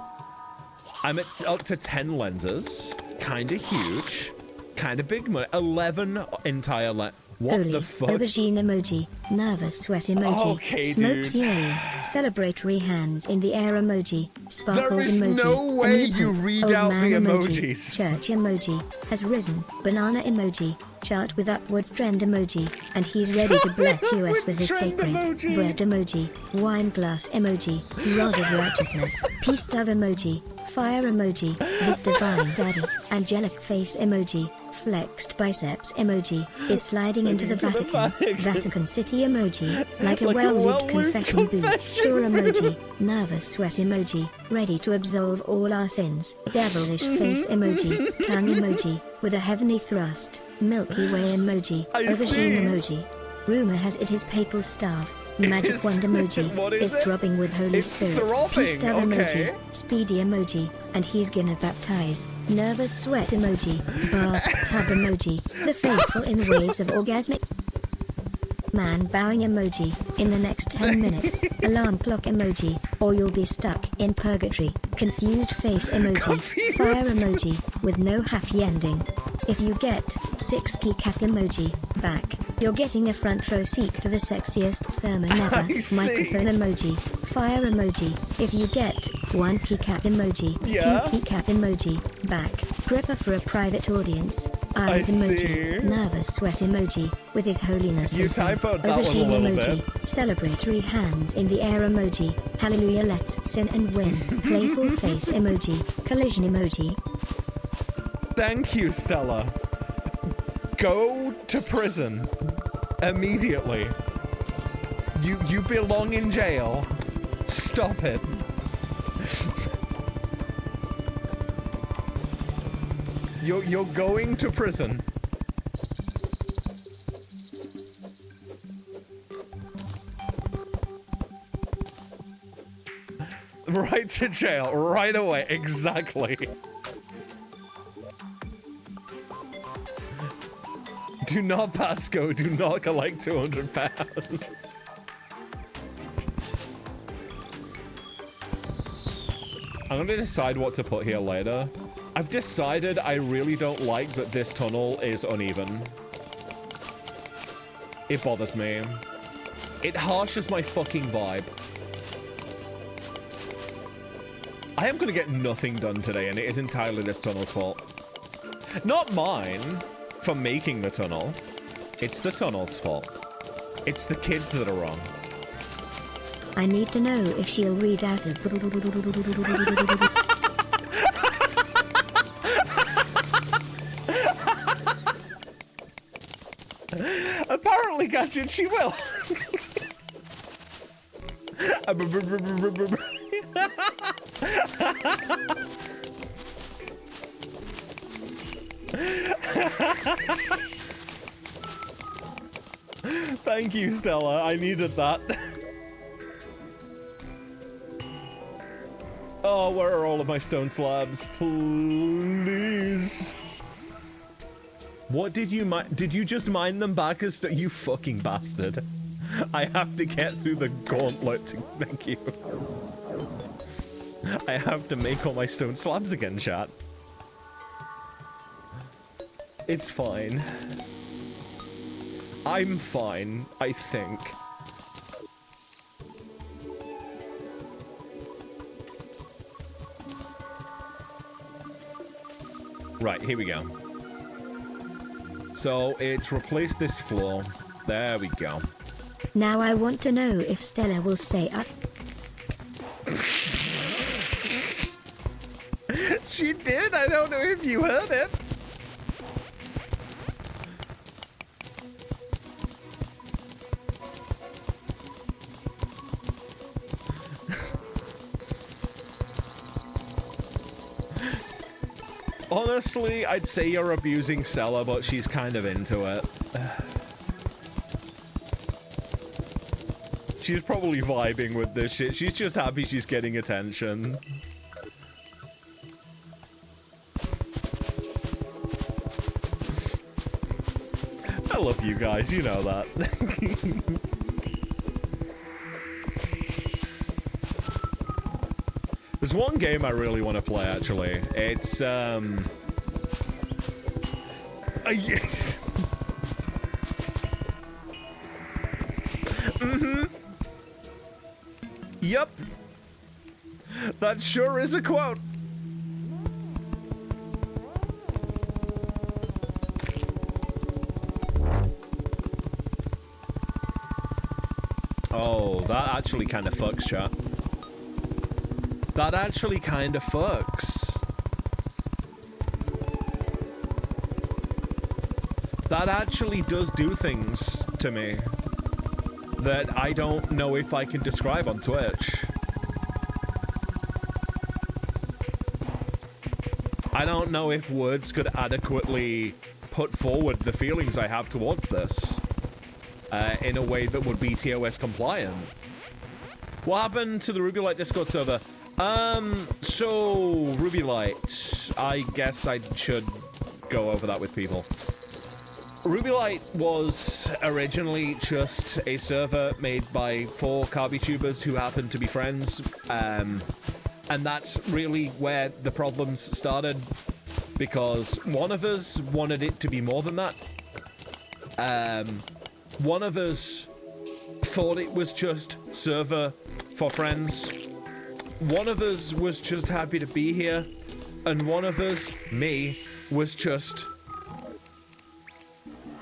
I'm up to 10 lenses. Kind of huge. Kind of big. 11 entire What Holy, the fuck? aubergine emoji, nervous sweat emoji, Okay, smokes dude. yay, celebratory hands in the air emoji, sparkles is emoji, no way a new you poop, read old out man the emoji, emojis. church emoji, has risen, banana emoji, chart with upwards trend emoji, and he's ready to bless us with his trend sacred emoji. bread emoji, wine glass emoji, rod of righteousness, peace dove emoji, fire emoji, this divine daddy, angelic face emoji, flexed biceps emoji, is sliding into the Vatican City emoji, like a well-lit confession booth, store emoji, nervous sweat emoji, ready to absolve all our sins, devilish face emoji, tongue emoji, with a heavenly thrust, Milky Way emoji, aubergine emoji. Rumor has it his papal staff, magic wand emoji, what is it? throbbing with Holy It's Spirit, throbbing, peace dove okay. emoji, speedy emoji, and he's gonna baptize, nervous sweat emoji, bathtub emoji, the faithful in waves of orgasmic man bowing emoji, in the next 10 minutes, alarm clock emoji, or you'll be stuck in purgatory, confused face emoji, fire emoji, with no happy ending. If you get 6 keycap emoji back, you're getting a front row seat to the sexiest sermon ever. Microphone emoji, fire emoji. If you get 1 keycap emoji, 2 keycap emoji back, prepper for a private audience. Eyes I emoji, see. nervous sweat emoji, with his holiness You himself. typoed that one a Aubergine little emoji, celebratory hands in the air emoji, hallelujah let's sin and win, playful face emoji, collision emoji. Thank you, Stella. Go to prison immediately. You belong in jail. Stop it. You're going to prison. Right to jail, right away, exactly. Do not pass go, do not collect £200. I'm gonna decide what to put here later. I've decided I really don't like that this tunnel is uneven. It bothers me. It harshes my fucking vibe. I am gonna get nothing done today, and it is entirely this tunnel's fault. Not mine for making the tunnel. It's the tunnel's fault. It's the kids that are wrong. I need to know if she'll read out of Apparently, Gadget, she will. Thank you, Stella. I needed that. Oh, where are all of my stone slabs? Please. What did you mine? Did you just mine them back as you fucking bastard? I have to get through the gauntlet to thank you. I have to make all my stone slabs again, chat. It's fine. I'm fine, I think. Right, here we go. So it's replaced this floor. There we go. Now I want to know if Stella will say She did? I don't know if you heard it. Honestly, I'd say you're abusing Stella, but she's kind of into it. She's probably vibing with this shit. She's just happy she's getting attention. I love you guys, you know that. There's one game I really want to play, actually. It's, yes. Yup. That sure is a quote. Oh, that actually kind of fucks, chat. That actually kind of fucks. That actually does do things to me that I don't know if I can describe on Twitch. I don't know if words could adequately put forward the feelings I have towards this in a way that would be TOS compliant. What happened to the Ruby Light Discord server? So Ruby Light, I guess I should go over that with people. Ruby Light was originally just a server made by 4 vtubers who happened to be friends, and that's really where the problems started, because one of us wanted it to be more than that. One of us thought it was just server for friends. One of us was just happy to be here, and one of us, me, was just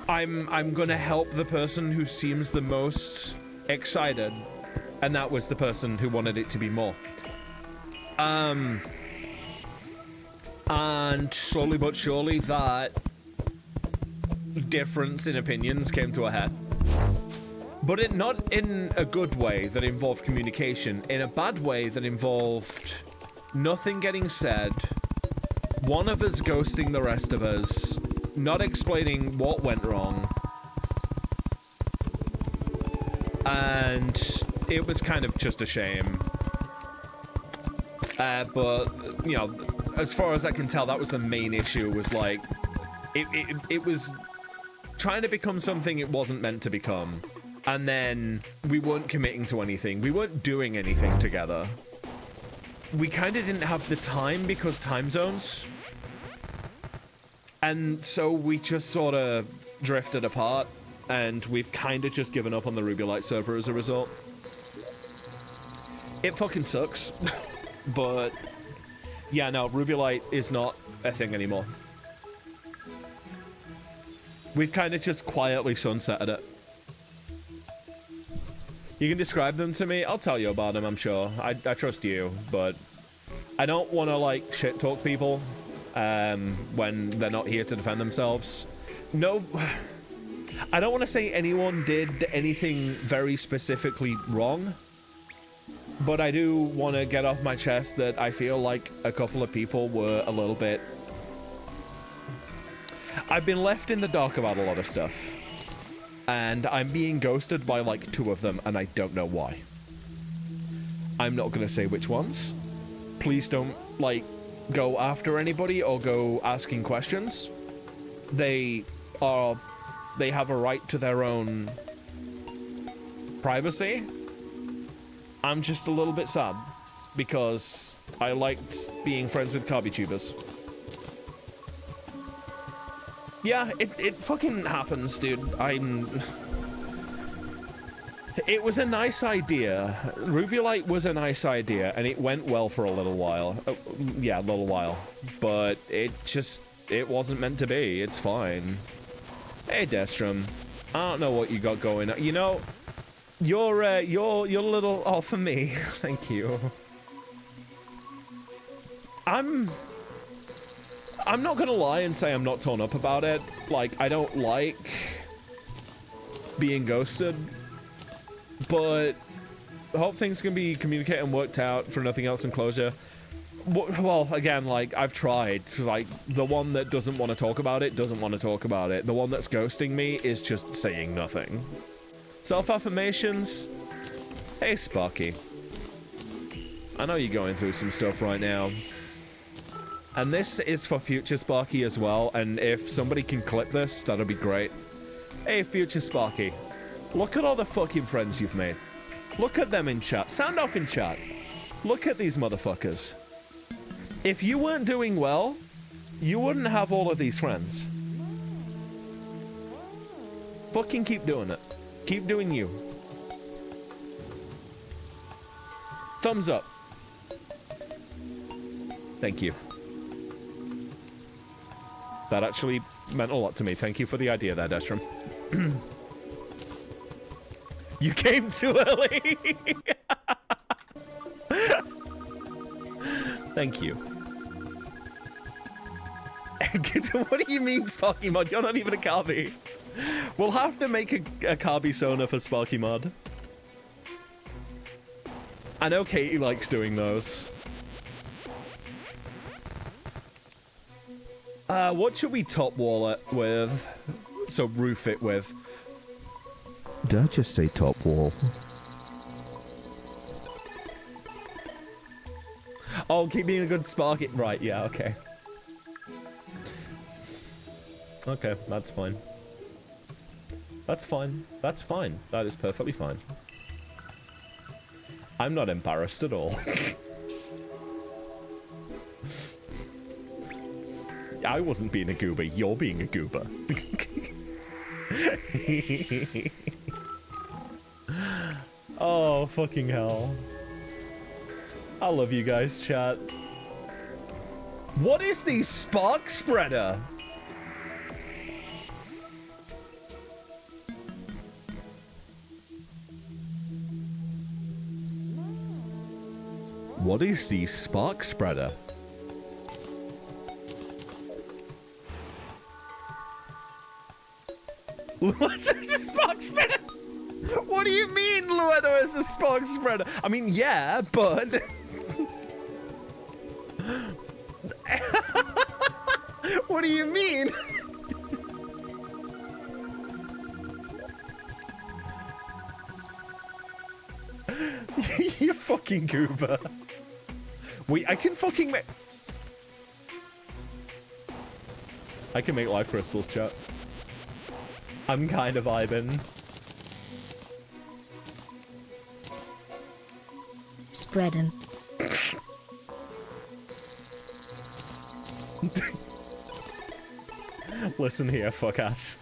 I'm gonna help the person who seems the most excited, and that was the person who wanted it to be more. And slowly but surely that difference in opinions came to a head. But not in a good way that involved communication, in a bad way that involved nothing getting said, one of us ghosting the rest of us, not explaining what went wrong, and it was kind of just a shame. But, you know, as far as I can tell, that was the main issue, was like, it was trying to become something it wasn't meant to become. And then we weren't committing to anything. We weren't doing anything together. We kind of didn't have the time because time zones. And so we just sort of drifted apart, and we've kind of just given up on the Ruby Light server as a result. It fucking sucks. But yeah, no, Ruby Light is not a thing anymore. We've kind of just quietly sunsetted it. You can describe them to me. I'll tell you about them, I'm sure. I trust you, but I don't want to, like, shit talk people when they're not here to defend themselves. No, I don't want to say anyone did anything very specifically wrong, but I do want to get off my chest that I feel like a couple of people were a little bit... I've been left in the dark about a lot of stuff. And I'm being ghosted by, like, 2 of them, and I don't know why. I'm not gonna say which ones. Please don't, like, go after anybody or go asking questions. They have a right to their own privacy. I'm just a little bit sad, because I liked being friends with vtubers. Yeah, it fucking happens, dude. It was a nice idea. Ruby Light was a nice idea, and it went well for a little while. Yeah, a little while. But it wasn't meant to be. It's fine. Hey, Destrum. I don't know what you got going on. You know, you're a little... Oh, for me. Thank you. I'm not gonna lie and say I'm not torn up about it. Like, I don't like being ghosted, but I hope things can be communicated and worked out for nothing else in closure. Well, again, like, I've tried. Like, the one that doesn't want to talk about it doesn't want to talk about it. The one that's ghosting me is just saying nothing. Self-affirmations. Hey, Sparky. I know you're going through some stuff right now. And this is for future Sparky as well, and if somebody can clip this, that'll be great. Hey, future Sparky. Look at all the fucking friends you've made. Look at them in chat. Sound off in chat. Look at these motherfuckers. If you weren't doing well, you wouldn't have all of these friends. Fucking keep doing it. Keep doing you. Thumbs up. Thank you. That actually meant a lot to me. Thank you for the idea there, Destrum. You came too early. Thank you. What do you mean, Sparky Mod? You're not even a Carby. We'll have to make a Carby Sona for Sparky Mod. I know Katie likes doing those. What should we top wall it with? So roof it with. Did I just say top wall? Oh, keep being a good Sparky. Right, yeah, okay. Okay, that's fine. That's fine. That's fine. That is perfectly fine. I'm not embarrassed at all. I wasn't being a goober. You're being a goober. Oh, fucking hell. I love you guys, chat. What is the spark spreader? What is the spark spreader? What's a spark spreader? What do you mean, Luedo is a spark spreader? I mean, yeah, but... What do you mean? You fucking goober. Wait, I can fucking make... I can make life crystals, chat. I'm kind of vibing. Spread 'em. Listen here, fuck ass.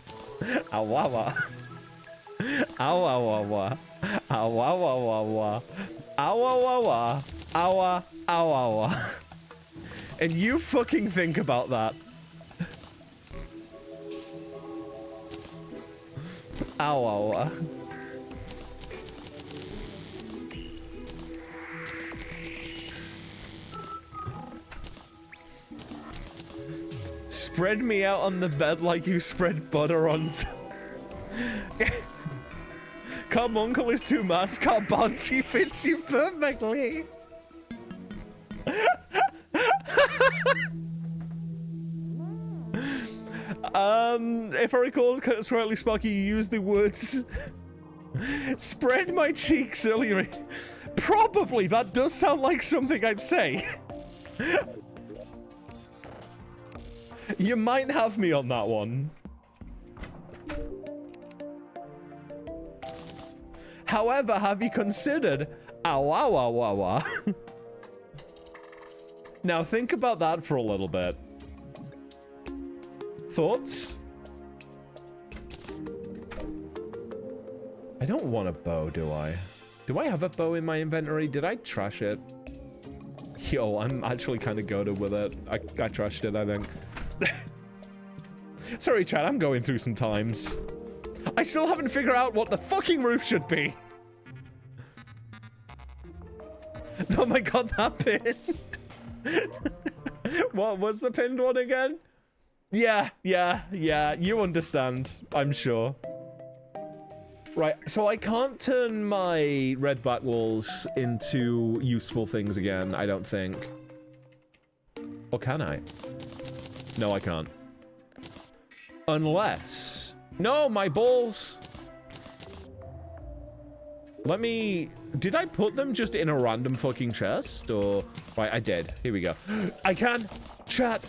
Awawa. Awawawa. Awawawa. Awawawa. Awa. Awawa. And you fucking think about that. Awawa. Spread me out on the bed like you spread butter on... Carbuncle is too mass. Carbuncle fits you perfectly. If I recall correctly, Sparky, you used the words... spread my cheeks earlier. Probably. That does sound like something I'd say. You might have me on that one. However, have you considered awawawawa? Now think about that for a little bit. Thoughts? I don't want a bow, do I? Do I have a bow in my inventory? Did I trash it? Yo, I'm actually kind of goated with it. I trashed it, I think. Sorry, chat, I'm going through some times. I still haven't figured out what the fucking roof should be. Oh my god, that pinned. What was the pinned one again? Yeah, you understand, I'm sure. Right, so I can't turn my red back walls into useful things again, I don't think. Or can I? No, I can't. Unless... No, my balls! Let me... Did I put them just in a random fucking chest? Or... Right, I did. Here we go. I can! Chat!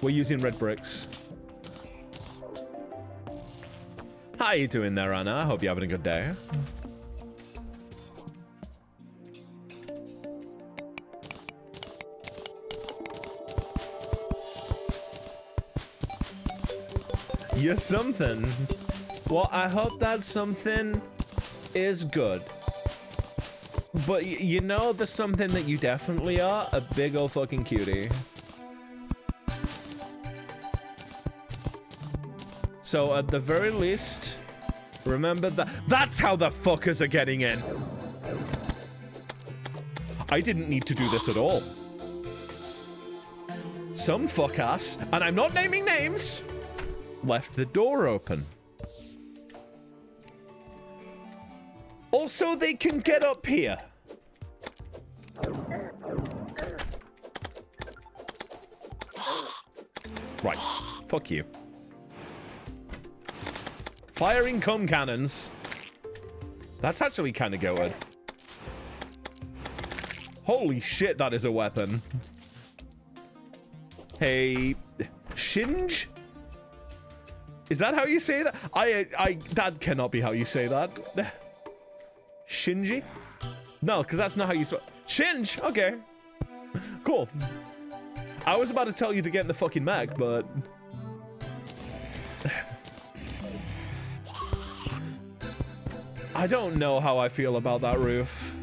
We're using red bricks. How you doing there, Anna? I hope you're having a good day. You're something. Well, I hope that something is good. But you know the something that you definitely are? A big ol' fucking cutie. So at the very least, remember that. That's how the fuckers are getting in. I didn't need to do this at all. Some fuck-ass, and I'm not naming names, left the door open. Also, they can get up here. Right, fuck you. Firing cum cannons. That's actually kind of good. Holy shit, that is a weapon. Hey, Shinj? Is that how you say that? That cannot be how you say that. Shinji? No, because that's not how you spell. Shinj? Okay. Cool. I was about to tell you to get in the fucking mech, but... I don't know how I feel about that roof.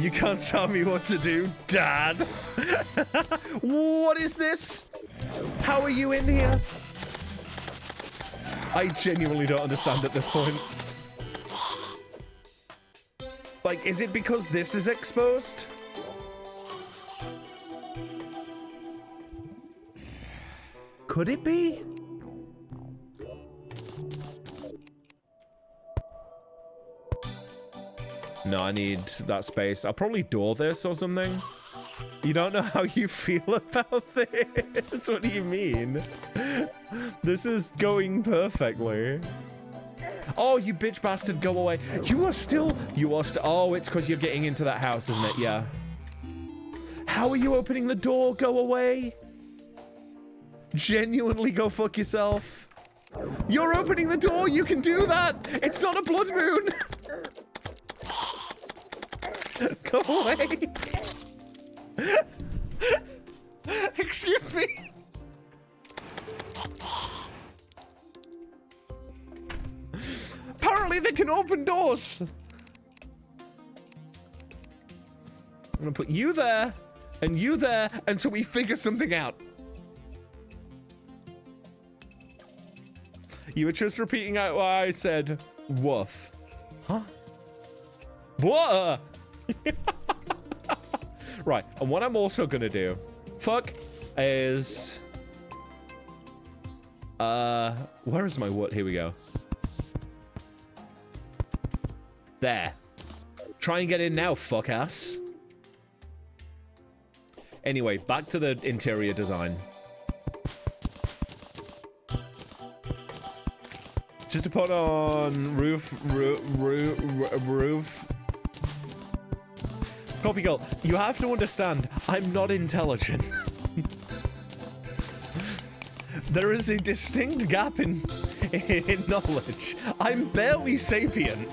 You can't tell me what to do, Dad. What is this? How are you in here? I genuinely don't understand at this point. Like, is it because this is exposed? Could it be? No, I need that space. I'll probably door this or something. You don't know how you feel about this? What do you mean? This is going perfectly. Oh, you bitch bastard, go away. You are still... Oh, it's because you're getting into that house, isn't it? Yeah. How are you opening the door? Go away. Genuinely go fuck yourself. You're opening the door. You can do that. It's not a blood moon. Go away. Excuse me. Apparently they can open doors. I'm gonna put you there and you there until we figure something out. You were just repeating out what I said. Woof. Huh? What? Right, and what I'm also gonna do, is, where is my wood? Here we go. There. Try and get in now, fuck ass. Anyway, back to the interior design. Just to put on roof. Copy girl, you have to understand, I'm not intelligent. There is a distinct gap in knowledge. I'm barely sapient.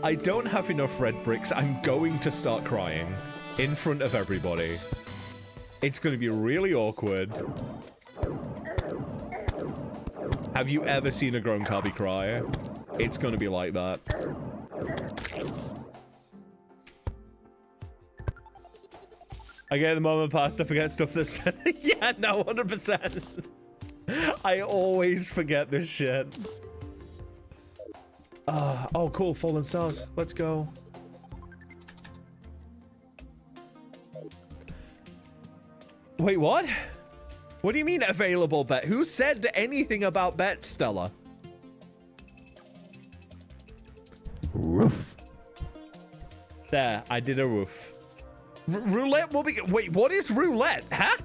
I don't have enough red bricks. I'm going to start crying in front of everybody. It's going to be really awkward. Have you ever seen a grown cubby cry? It's going to be like that. I get the moment past, I forget stuff that's... Yeah, no, 100%. I always forget this shit. Oh, cool, fallen stars. Let's go. Wait, what? What do you mean available bet? Who said anything about bets, Stella? Roof. There, I did a roof. Roulette will be... Wait, what is roulette? Huh?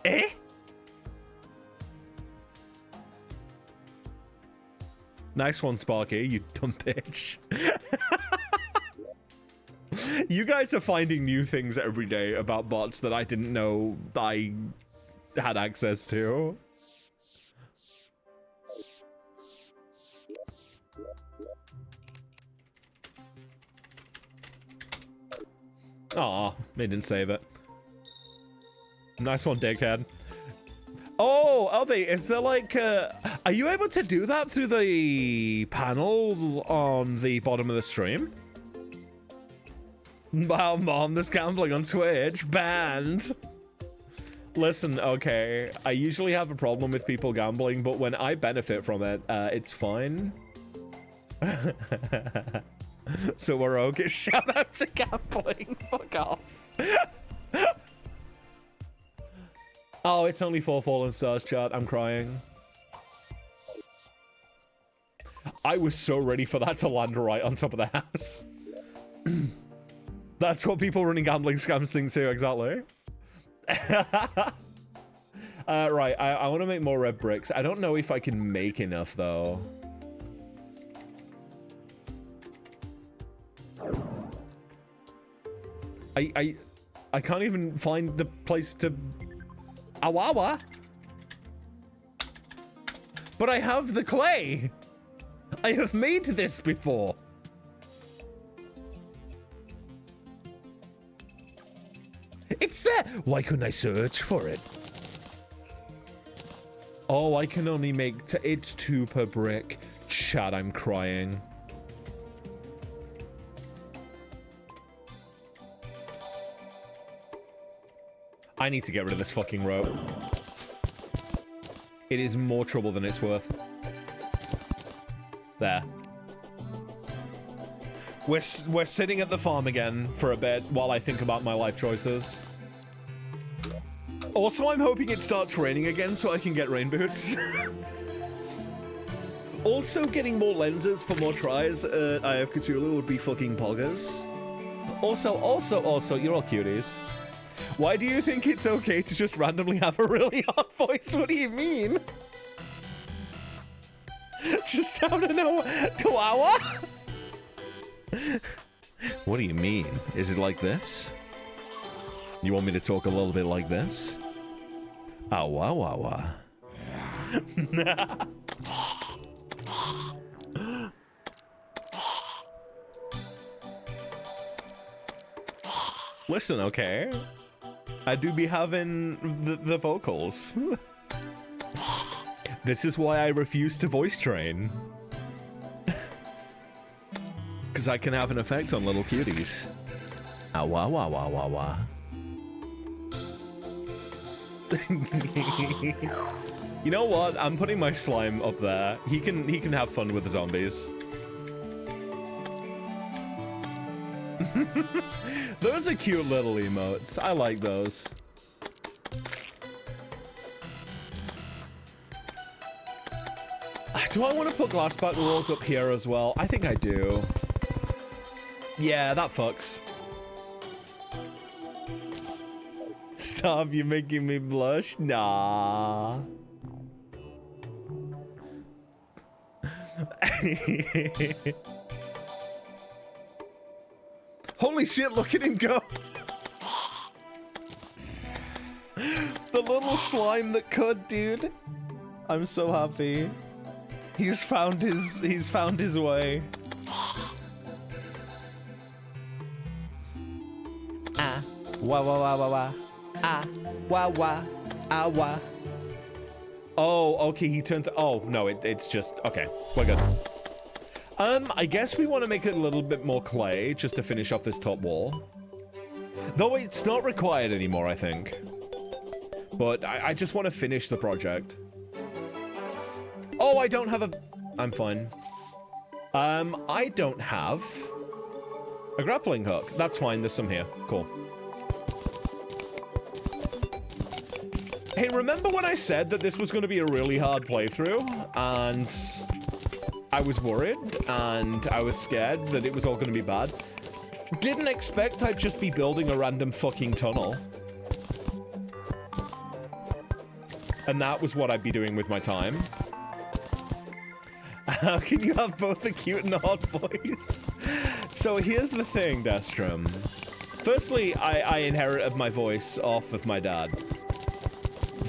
Eh? Nice one, Sparky, you dumb bitch. You guys are finding new things every day about bots that I didn't know I had access to. Aw, they didn't save it. Nice one, dickhead. Oh, Elvie, is there like, are you able to do that through the panel on the bottom of the stream? Wow, Mom, there's gambling on Twitch. Banned. Listen, okay, I usually have a problem with people gambling, but when I benefit from it, it's fine. So we're okay. Shout out to gambling. Fuck off. Oh, it's only 4 fallen stars, chat. I'm crying. I was so ready for that to land right on top of the house. That's what people running gambling scams think too, exactly. Right, I want to make more red bricks. I don't know if I can make enough, though. I can't even find the place to... Awawa? But I have the clay! I have made this before! It's there! Why couldn't I search for it? Oh, I can only make... it's 2 per brick. Chat, I'm crying. I need to get rid of this fucking rope. It is more trouble than it's worth. There. We're sitting at the farm again for a bit while I think about my life choices. Also, I'm hoping it starts raining again so I can get rain boots. Also, getting more lenses for more tries at IF Cthulhu would be fucking poggers. Also, you're all cuties. Why do you think it's okay to just randomly have a really hot voice? What do you mean? Just out of nowhere. Kawawa? What do you mean? Is it like this? You want me to talk a little bit like this? Ah, wah, wah, wah. Listen, okay? I do be having the vocals. This is why I refuse to voice train. Because I can have an effect on little cuties. Ah, wah, wah, wah, wah, wah. You know what? I'm putting my slime up there. He can have fun with the zombies. Those are cute little emotes. I like those. Do I want to put glass back walls up here as well? I think I do. Yeah, that fucks. Stop, you're making me blush? Nah. Holy shit, look at him go! The little slime that could, dude. I'm so happy. He's found his way. Ah, wah wah wah wah wah. Ah, wah wah, ah wah. Oh, okay, he turned to, oh, no, it's just, okay, we're good. I guess we want to make it a little bit more clay, just to finish off this top wall. Though it's not required anymore, I think. But I just want to finish the project. Oh, I don't have a, I'm fine. I don't have a grappling hook. That's fine, there's some here, cool. Hey, remember when I said that this was going to be a really hard playthrough? And I was worried, and I was scared that it was all going to be bad. Didn't expect I'd just be building a random fucking tunnel. And that was what I'd be doing with my time. How can you have both a cute and a hot voice? So here's the thing, Destrum. Firstly, I inherited my voice off of my dad.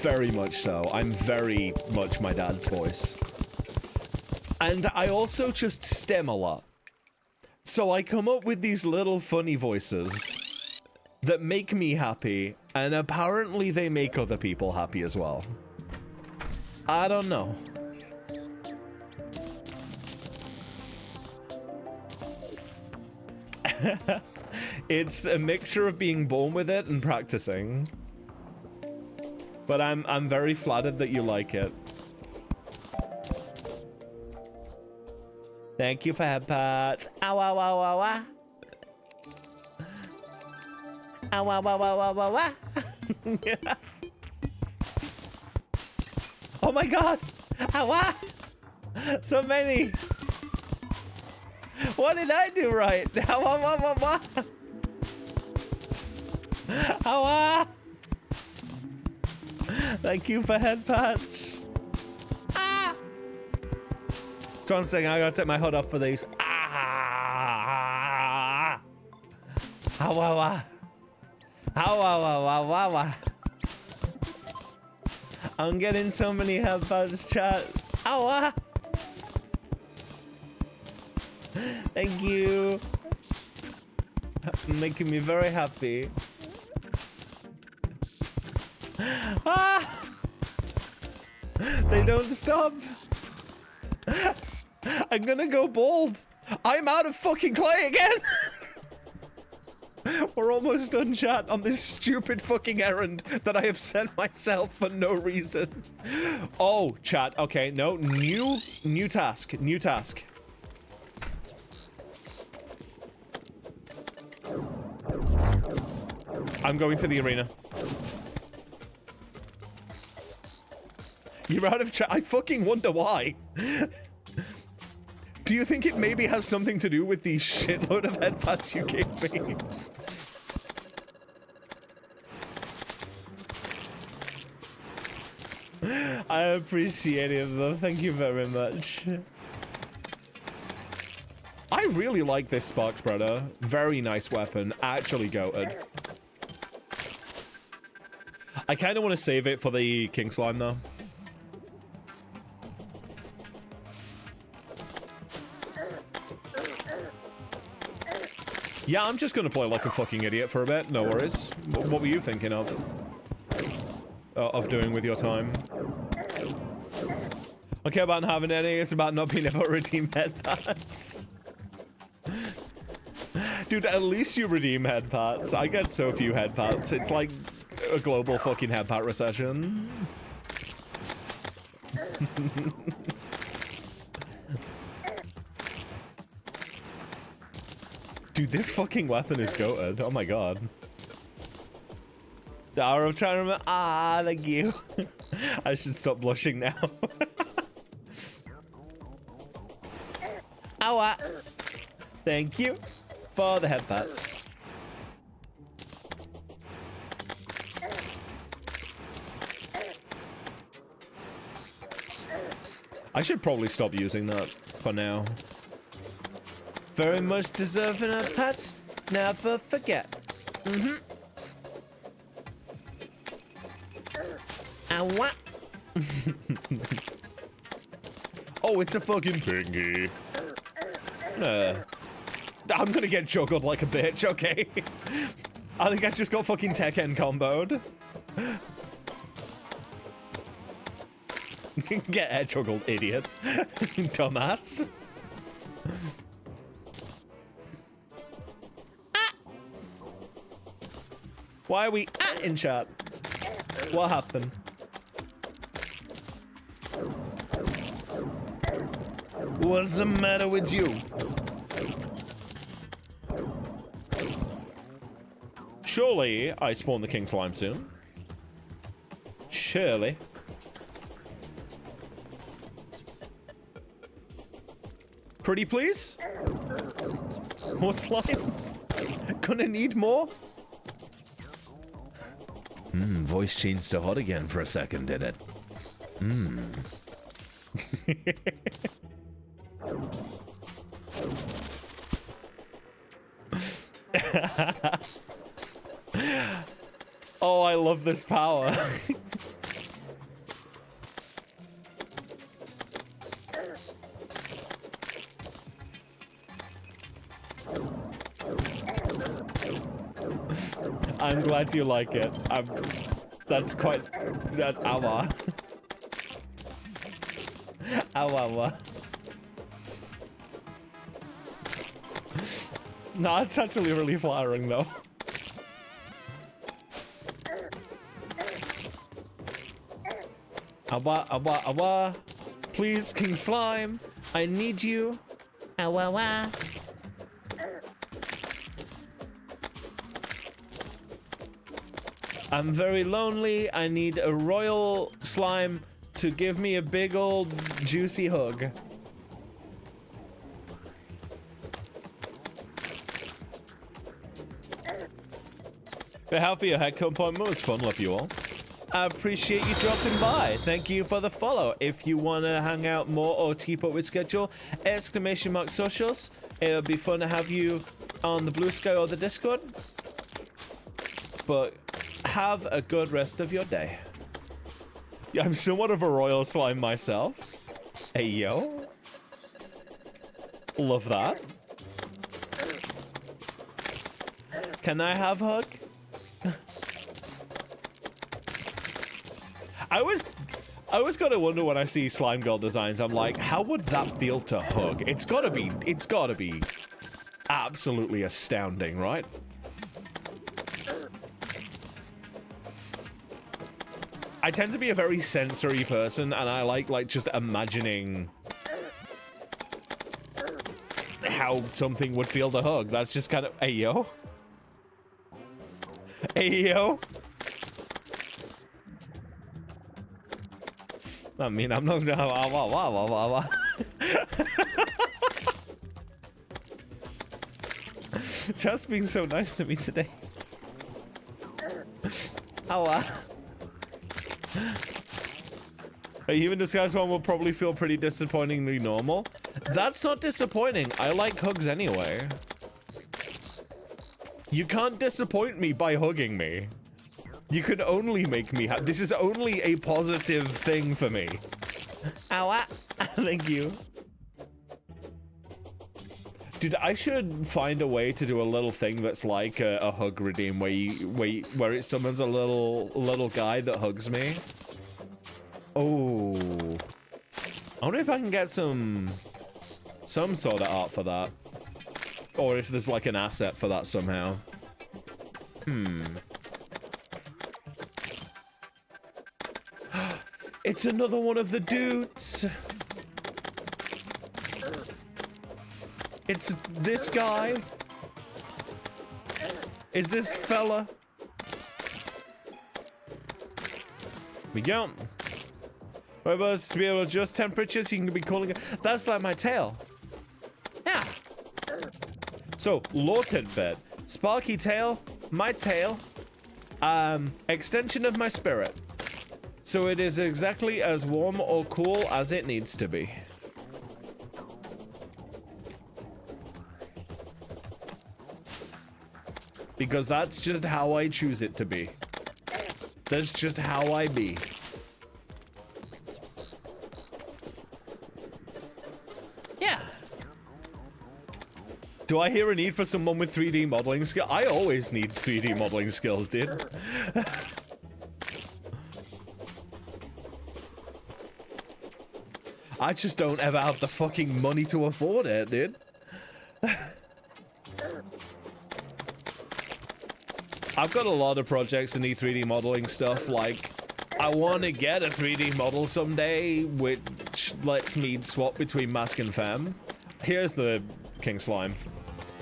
Very much so. I'm very much my dad's voice. And I also just stem a lot. So I come up with these little funny voices that make me happy, and apparently they make other people happy as well. I don't know. It's a mixture of being born with it and practicing. But I'm very flattered that you like it. Thank you for head pats. Ow, ow, ow, ow, ow. Ow, ow, ow, ow, ow, ow, ow. Oh my god! Ow, ow. So many! What did I do right? Ow, ow, ow, ow, ow. Ow, ow. Thank you for head pats. Ah! So one second, I gotta take my hood off for these. Ah! Ow, ow, ow. Ow, ow, ow, ow, ow, ow. I'm getting so many head pats, chat. Ow, ow. Thank you. Making me very happy. Ah! They don't stop. I'm gonna go bald. I'm out of fucking clay again. We're almost done, chat, on this stupid fucking errand that I have sent myself for no reason. Oh, chat. Okay, no. New task. New task. I'm going to the arena. You're out of chat. I fucking wonder why. Do you think it maybe has something to do with the shitload of headpats you gave me? I appreciate it, though. Thank you very much. I really like this spark spreader. Very nice weapon. Actually goated. I kind of want to save it for the king slime, though. Yeah, I'm just gonna play like a fucking idiot for a bit. No worries. What were you thinking of doing with your time? Okay, about not having any. It's about not being able to redeem headpats. Dude, at least you redeem headpats. I get so few headpats. It's like a global fucking headpat recession. Dude, this fucking weapon is goated. Oh my god. The hour of trying to remember. Ah, thank you. I should stop blushing now. Ow. Thank you for the headpats. I should probably stop using that for now. Very much deserving of pats. Never forget. And what? Oh, it's a fucking thingy. I'm gonna get juggled like a bitch, okay? I think I just got fucking Tekken comboed. Get head juggled, idiot. Dumbass. Why are we in chat? What happened? What's the matter with you? Surely I spawn the king slime soon. Surely. Pretty please? More slimes? Gonna need more? Voice changed to hot again for a second, did it? Oh, I love this power. I'm glad you like it. That's quite... Awa. Awa. No, it's actually really flattering, though. Awa. Please, King Slime. I need you. Awa. I'm very lonely. I need a royal slime to give me a big old juicy hug. How for your haircut appointment was fun. Love you all. I appreciate you dropping by. Thank you for the follow. If you want to hang out more or keep up with schedule, !socials. It'll be fun to have you on the Blue Sky or the Discord. But have a good rest of your day. Yeah, I'm somewhat of a royal slime myself. Hey, yo. Love that. Can I have a hug? I always gotta wonder when I see slime girl designs, I'm like, how would that feel to hug? It's gotta be absolutely astounding, right? I tend to be a very sensory person, and I like just imagining how something would feel to hug. That's just kind of, hey yo. Hey yo. I mean, I'm not. Just being so nice to me today. A human disguised one will probably feel pretty disappointingly normal. That's not disappointing. I like hugs anyway. You can't disappoint me by hugging me. You can only make me happy. This is only a positive thing for me. Ow, thank you. Dude, I should find a way to do a little thing that's like a hug redeem where it summons a little guy that hugs me. Oh. I wonder if I can get some sort of art for that. Or if there's like an asset for that somehow. It's another one of the dudes. It's this guy. Is this fella? We go. We're supposed to be able to adjust temperatures. You can be calling it. That's like my tail. Yeah. So, Lawton bed. Sparky tail. My tail. Extension of my spirit. So it is exactly as warm or cool as it needs to be. Because that's just how I choose it to be. That's just how I be. Yeah. Do I hear a need for someone with 3D modeling skill? I always need 3D modeling skills, dude. I just don't ever have the fucking money to afford it, dude. I've got a lot of projects that need 3D modeling stuff. Like, I want to get a 3D model someday, which lets me swap between mask and femme. Here's the King Slime.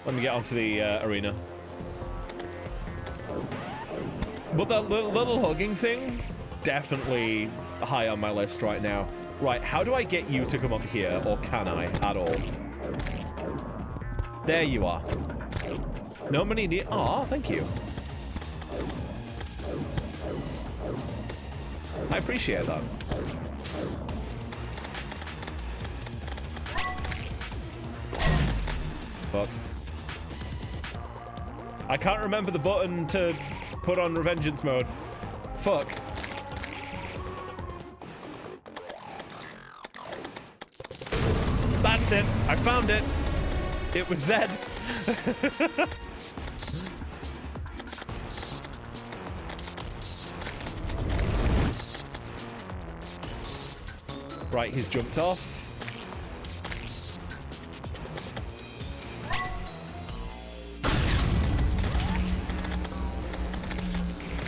Let me get onto the arena. But that little hugging thing, definitely high on my list right now. Right, how do I get you to come up here, or can I at all? There you are. No money need. Aw, thank you. I appreciate that. Fuck. I can't remember the button to put on Revengeance mode. Fuck. That's it. I found it. It was Zed. Right, he's jumped off.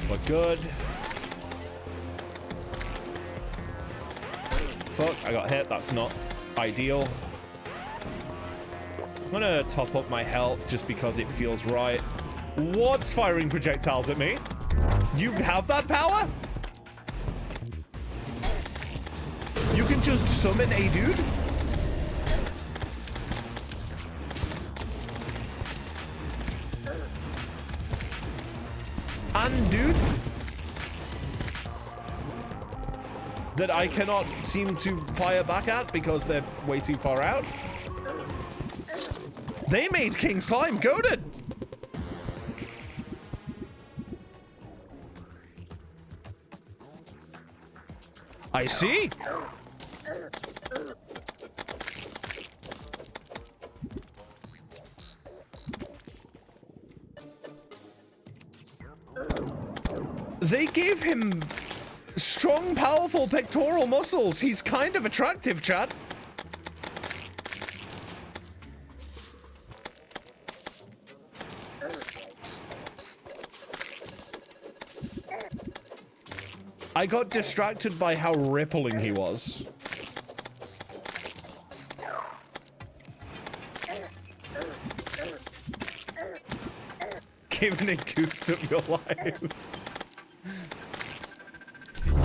We're good. Fuck, I got hit. That's not ideal. I'm gonna top up my health just because it feels right. What's firing projectiles at me? You have that power? You can just summon a dude? And dude? That I cannot seem to fire back at because they're way too far out? They made King Slime goated! I see! They gave him Strong, powerful pectoral muscles. He's kind of attractive, chat. I got distracted by how rippling he was. Given it goofed up your life.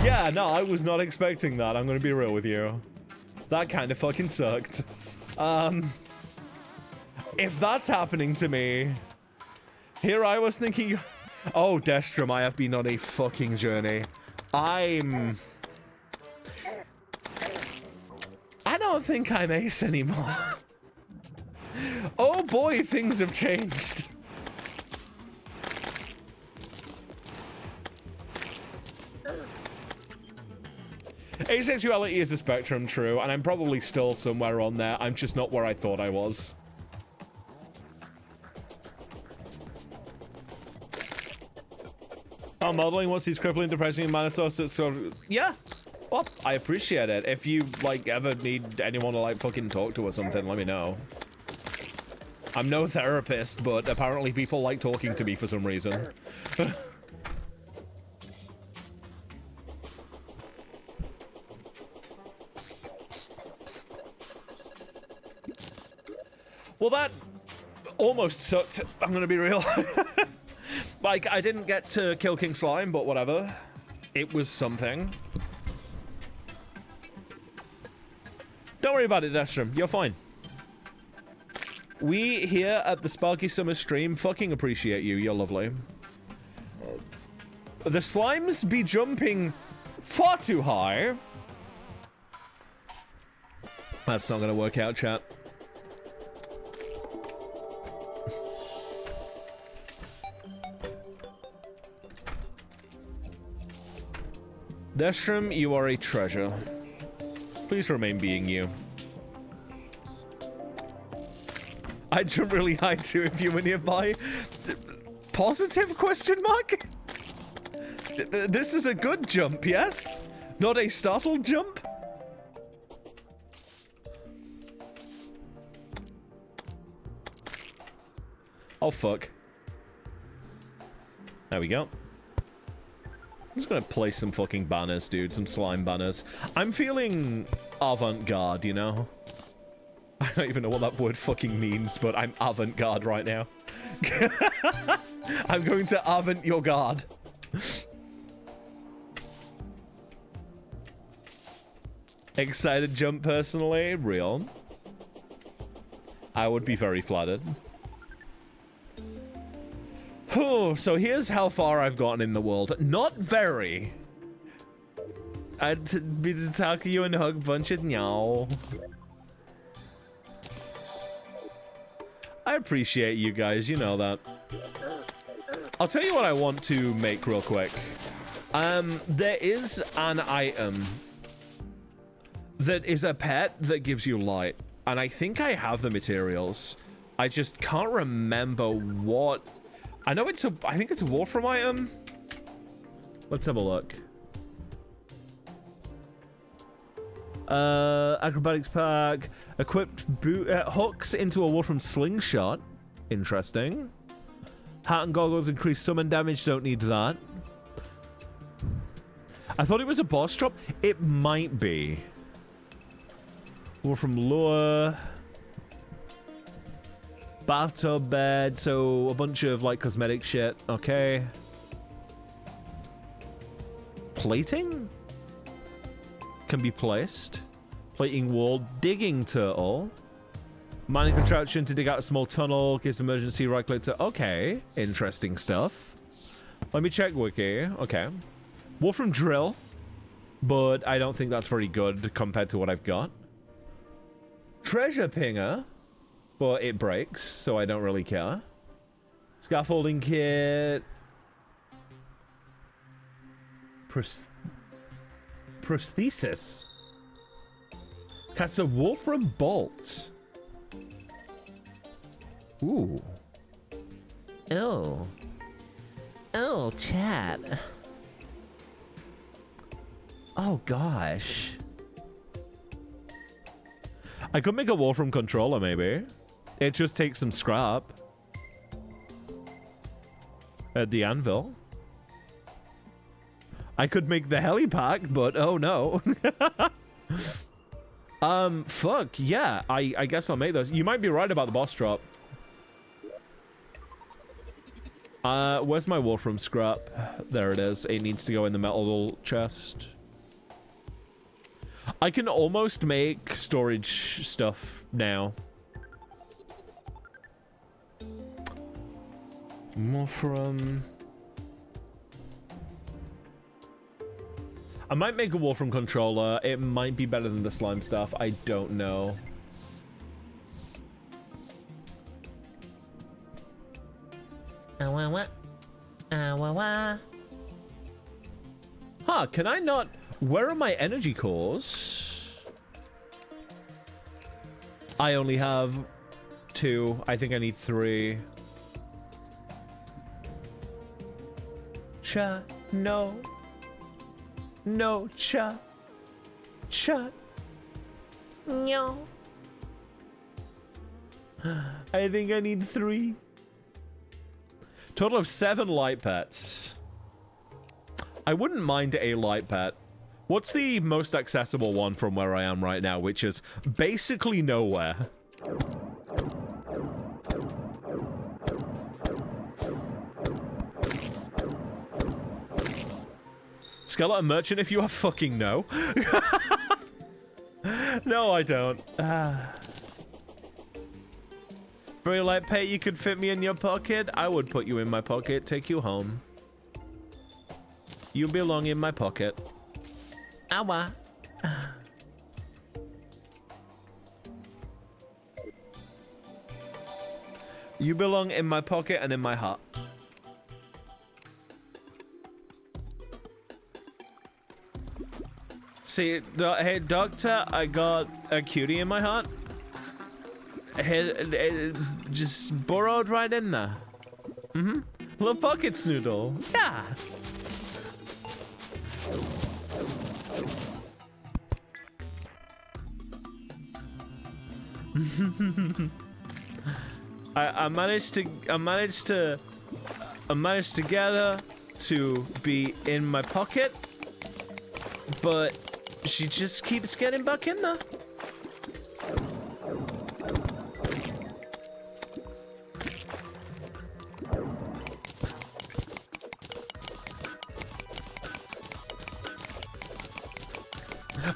Yeah, no, I was not expecting that. I'm gonna be real with you. That kind of fucking sucked. If that's happening to me, here I was thinking, oh, Destrum, I have been on a fucking journey. I don't think I'm Ace anymore. Oh boy, things have changed. Asexuality is a spectrum, true, and I'm probably still somewhere on there. I'm just not where I thought I was. Oh, modeling, what's these crippling, depressing, manifesto, sort of... Yeah. Well, I appreciate it. If you, like, ever need anyone to, like, fucking talk to or something, let me know. I'm no therapist, but apparently people like talking to me for some reason. Well, that almost sucked. I'm gonna be real. Like, I didn't get to kill King Slime, but whatever. It was something. Don't worry about it, Destrum. You're fine. We here at the Sparky Summers stream fucking appreciate you. You're lovely. The slimes be jumping far too high. That's not gonna work out, chat. Destrum, you are a treasure. Please remain being you. I'd jump really high too if you were nearby. Positive question mark? This is a good jump, yes? Not a startled jump? Oh, fuck. There we go. I'm just gonna place some fucking banners, dude. Some slime banners. I'm feeling avant-garde, you know? I don't even know what that word fucking means, but I'm avant-garde right now. I'm going to avant your guard. Excited jump personally? Real. I would be very flattered. Oh, so here's how far I've gotten in the world. Not very. I'd be to talk to you and hug bunch of meow. I appreciate you guys, you know that. I'll tell you what I want to make real quick. There is an item that is a pet that gives you light. And I think I have the materials. I just can't remember what... I know it's a... I think it's a Wolfram item. Let's have a look. Acrobatics pack. Equipped boot, hooks into a Wolfram slingshot. Interesting. Hat and goggles increase summon damage. Don't need that. I thought it was a boss drop. It might be. Wolfram lure. Bathtub bed, so a bunch of like cosmetic shit. Okay. Plating can be placed. Plating wall, digging turtle. Mining contraption to dig out a small tunnel. Gives emergency right click to. Okay, interesting stuff. Let me check wiki. Okay. Wolfram drill, but I don't think that's very good compared to what I've got. Treasure pinger. But it breaks, so I don't really care. Scaffolding kit. Prosthesis. Casts a Wolfram bolt. Ooh. Oh. Oh, chat. Oh, gosh. I could make a wall from controller, maybe. It just takes some scrap. At the anvil. I could make the helipack, but oh no. Fuck, yeah. I guess I'll make those. You might be right about the boss drop. Where's my Wolfram scrap? There it is. It needs to go in the metal chest. I can almost make storage stuff now. Wolfram. I might make a Wolfram controller. It might be better than the slime stuff. I don't know. Huh, can I not... Where are my energy cores? I only have 2. I think I need 3. Cha, no. No, cha. Cha. No. I think I need 3. Total of 7 light pets. I wouldn't mind a light pet. What's the most accessible one from where I am right now, which is basically nowhere? Skeleton merchant, if you are fucking no. No, I don't. Very light pet, you could fit me in your pocket. I would put you in my pocket, take you home. You belong in my pocket. Ow. You belong in my pocket and in my heart. See, hey, doctor, I got a cutie in my heart. It just burrowed right in there. Little pocket snoodle. Yeah. I managed to get her to be in my pocket, but she just keeps getting back in there.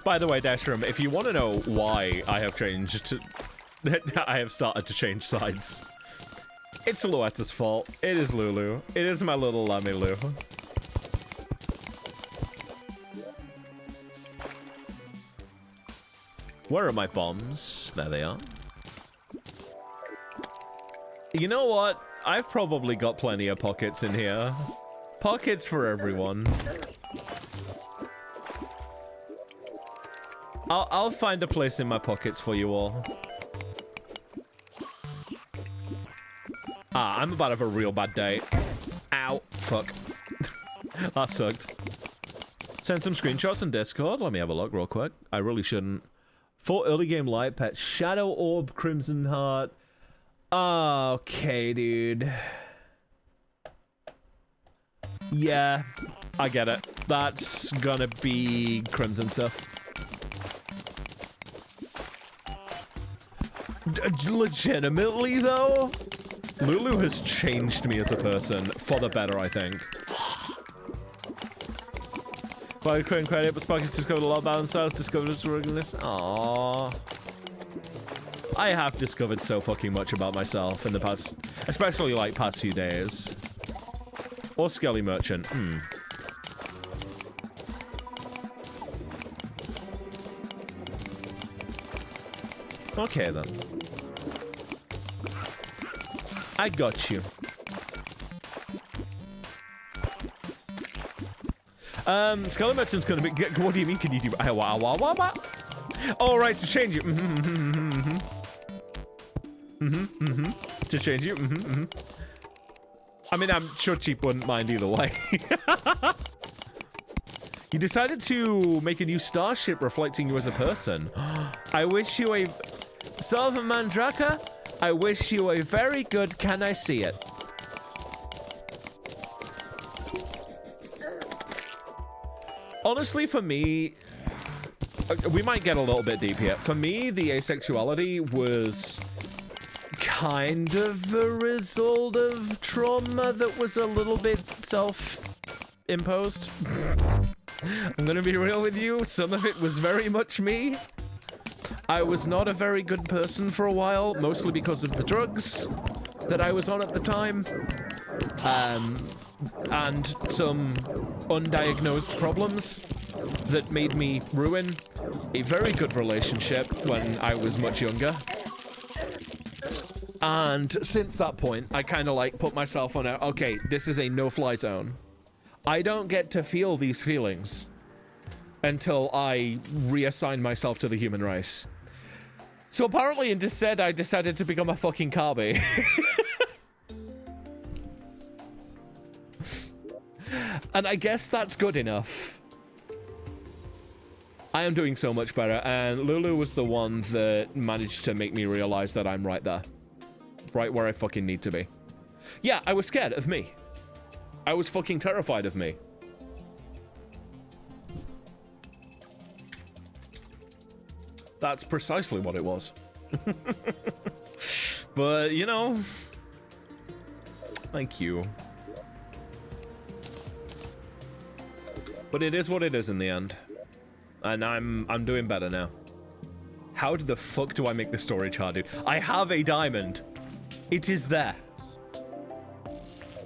By the way, Dashroom, if you want to know why I have changed, I have started to change sides. It's Luetta's fault. It is Lulu. It is my little lammy Lou. Where are my bombs? There they are. You know what? I've probably got plenty of pockets in here. Pockets for everyone. I'll find a place in my pockets for you all. I'm about to have a real bad day. Ow. Fuck. That sucked. Send some screenshots on Discord. Let me have a look real quick. I really shouldn't. 4 early game light pets. Shadow Orb, Crimson Heart. Okay, dude. Yeah, I get it. That's gonna be Crimson stuff. Legitimately, though, Lulu has changed me as a person for the better, I think. By creating credit, but Sparky's discovered a lot of balance styles, discovered his regularness. Aww. I have discovered so fucking much about myself in the past, especially like past few days. Or Skelly Merchant. Okay then. I got you. Skelly Merchant's gonna be. What do you mean? Can you do? All right, to change it. To change it. I mean, I'm sure Cheap wouldn't mind either way. You decided to make a new starship reflecting you as a person. I wish you a... Silver Mandraka, I wish you a very good can I see it. Honestly, for me... We might get a little bit deep here. For me, the asexuality was kind of a result of trauma that was a little bit self-imposed. I'm gonna be real with you, some of it was very much me. I was not a very good person for a while, mostly because of the drugs that I was on at the time. And some undiagnosed problems that made me ruin a very good relationship when I was much younger. And since that point, I kind of like put myself on a, okay, this is a no-fly zone. I don't get to feel these feelings until I reassign myself to the human race. So apparently instead I decided to become a fucking Carby. And I guess that's good enough. I am doing so much better, and Lulu was the one that managed to make me realize that I'm right there. Right where I fucking need to be. Yeah, I was scared of me. I was fucking terrified of me. That's precisely what it was. But, you know... Thank you. But it is what it is in the end. And I'm doing better now. How the fuck do I make the storage hard, dude? I have a diamond. It is there.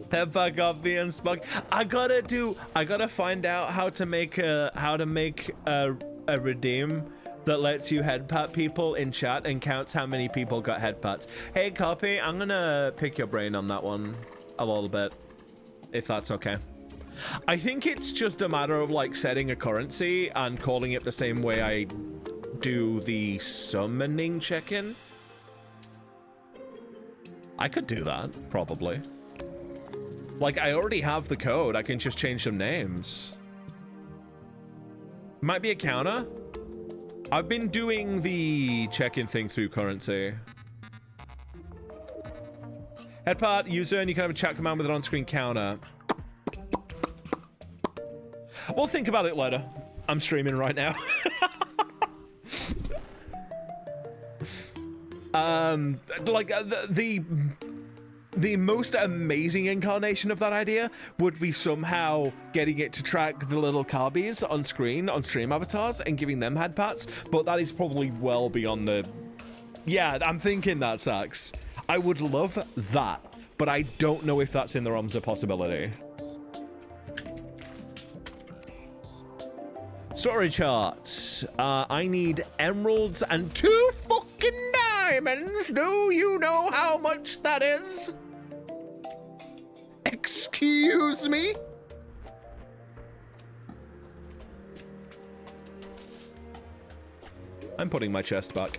Peppa got me and Sparky. I gotta find out how to make a redeem that lets you head pat people in chat and counts how many people got head pats. Hey, Copy, I'm gonna pick your brain on that one a little bit, if that's okay. I think it's just a matter of like setting a currency and calling it the same way I do the summoning check-in. I could do that, probably. Like, I already have the code. I can just change some names. Might be a counter. I've been doing the check-in thing through currency. Headpart, user, and you can have a chat command with an on-screen counter. We'll think about it later. I'm streaming right now. Like, the most amazing incarnation of that idea would be somehow getting it to track the little Carbies on screen, on stream avatars, and giving them head pats, but that is probably well beyond the... Yeah, I'm thinking that sucks. I would love that, but I don't know if that's in the realms of possibility. Story charts. I need emeralds and 2 fucking diamonds. Do you know how much that is? Excuse me? I'm putting my chest back.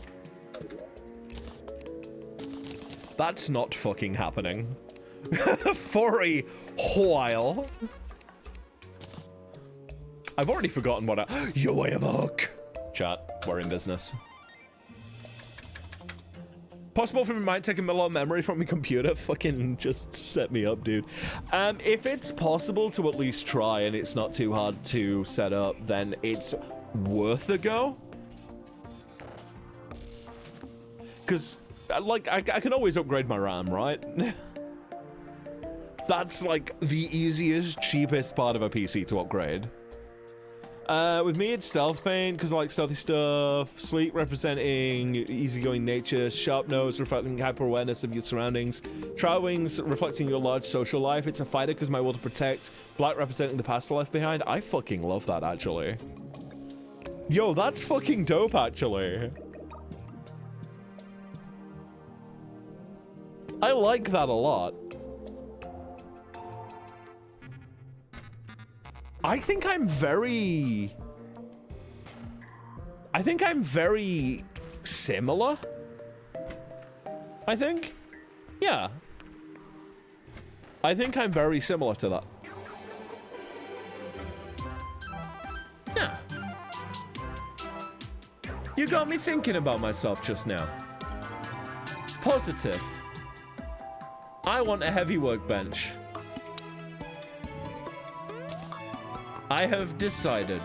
That's not fucking happening. For a while. I've already forgotten what I... You have a hook. Chat, we're in business. Possible for me might take a lot of memory from my computer. Fucking just set me up, dude. If it's possible to at least try and it's not too hard to set up, then it's worth a go. Because, like, I can always upgrade my RAM, right? That's, like, the easiest, cheapest part of a PC to upgrade. With me, it's stealth paint, because I like stealthy stuff. Sleek representing easygoing nature. Sharp nose reflecting hyper-awareness of your surroundings. Trial wings reflecting your large social life. It's a fighter because my will to protect. Black representing the past left behind. I fucking love that, actually. Yo, that's fucking dope, actually. I like that a lot. I think I'm very similar. I think. Yeah. I think I'm very similar to that. You got me thinking about myself just now. Positive. I want a heavy workbench. I have decided.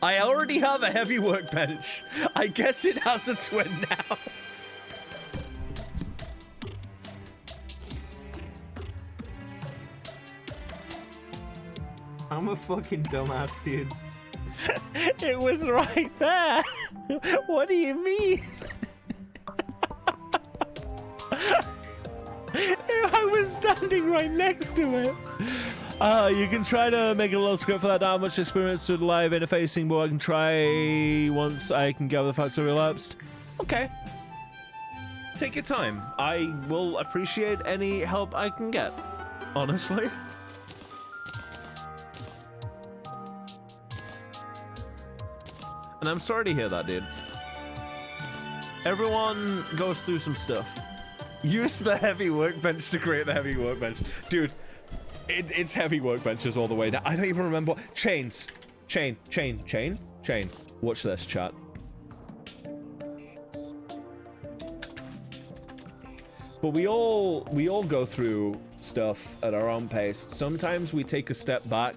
I already have a heavy workbench. I guess it has a twin now. I'm a fucking dumbass, dude. It was right there. What do you mean? I was standing right next to it. You can try to make a little script for that. Not how much experience with live interfacing, but I can try once I can gather the facts are relapsed. Okay. Take your time. I will appreciate any help I can get. Honestly. And I'm sorry to hear that, dude. Everyone goes through some stuff. Use the heavy workbench to create the heavy workbench. Dude, it's heavy workbenches all the way down. I don't even remember. Chains. Chain. Watch this, chat. But we all go through stuff at our own pace. Sometimes we take a step back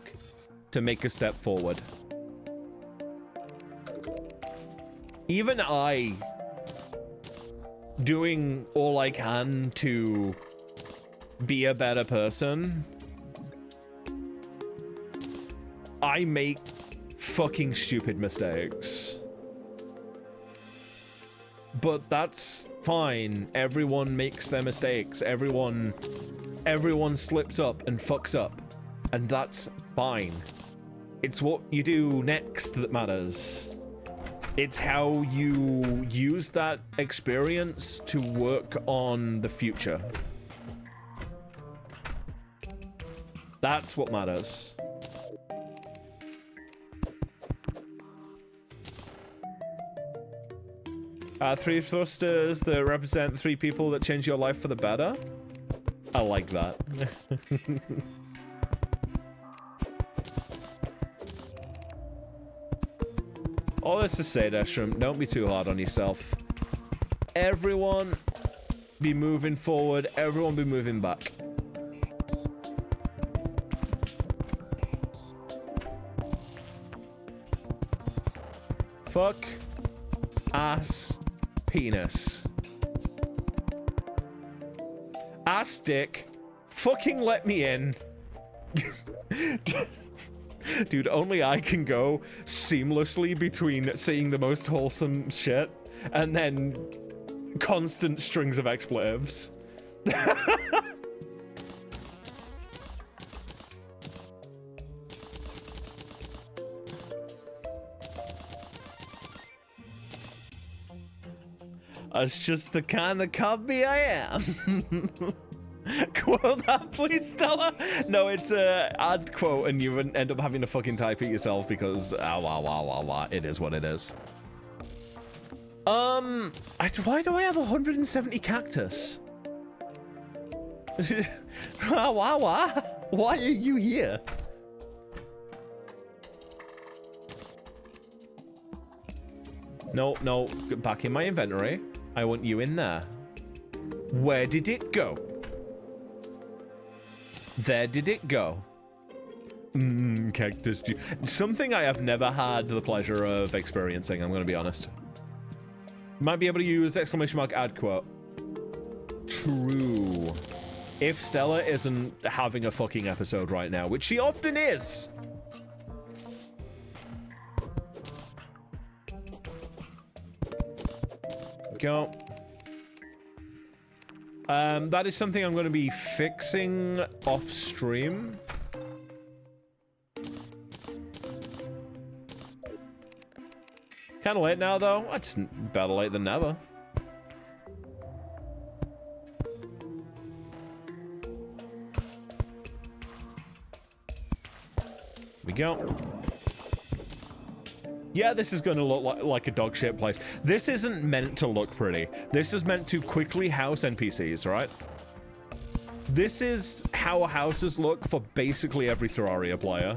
to make a step forward. Even I, doing all I can to be a better person, I make fucking stupid mistakes. But that's fine. Everyone makes their mistakes. Everyone slips up and fucks up. And that's fine. It's what you do next that matters. It's how you use that experience to work on the future. That's what matters. Three thrusters that represent 3 people that change your life for the better. I like that. All this to say, Deshram, don't be too hard on yourself. Everyone be moving forward. Everyone be moving back. Fuck. Ass. Penis. Ass dick. Fucking let me in. Dude, only I can go seamlessly between saying the most wholesome shit and then constant strings of expletives. That's just the kind of cubby I am. Quote that, please, Stella. No, it's a ad quote, and you end up having to fucking type it yourself because it is what it is. Why do I have 170 cactus? Why are you here? No, back in my inventory. I want you in there. Where did it go? There did it go. Cactus juice. Something I have never had the pleasure of experiencing, I'm going to be honest. Might be able to use exclamation mark ad quote. True. If Stella isn't having a fucking episode right now, which she often is. Go. That is something I'm going to be fixing off stream. Kind of late now, though. It's better late than never. We go. Yeah, this is going to look like a dog shit place. This isn't meant to look pretty. This is meant to quickly house NPCs, right? This is how houses look for basically every Terraria player.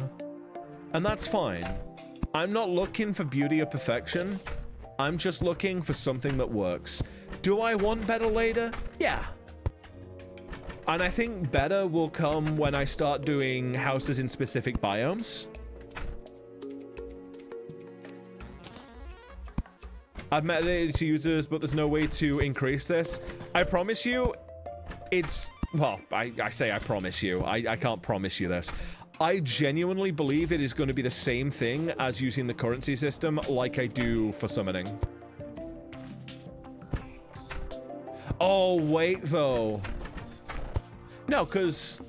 And that's fine. I'm not looking for beauty or perfection. I'm just looking for something that works. Do I want better later? Yeah. And I think better will come when I start doing houses in specific biomes. I've metadata to users, but there's no way to increase this. I promise you, it's... Well, I say I promise you. I can't promise you this. I genuinely believe it is going to be the same thing as using the currency system like I do for summoning. Oh, wait, though. No, because...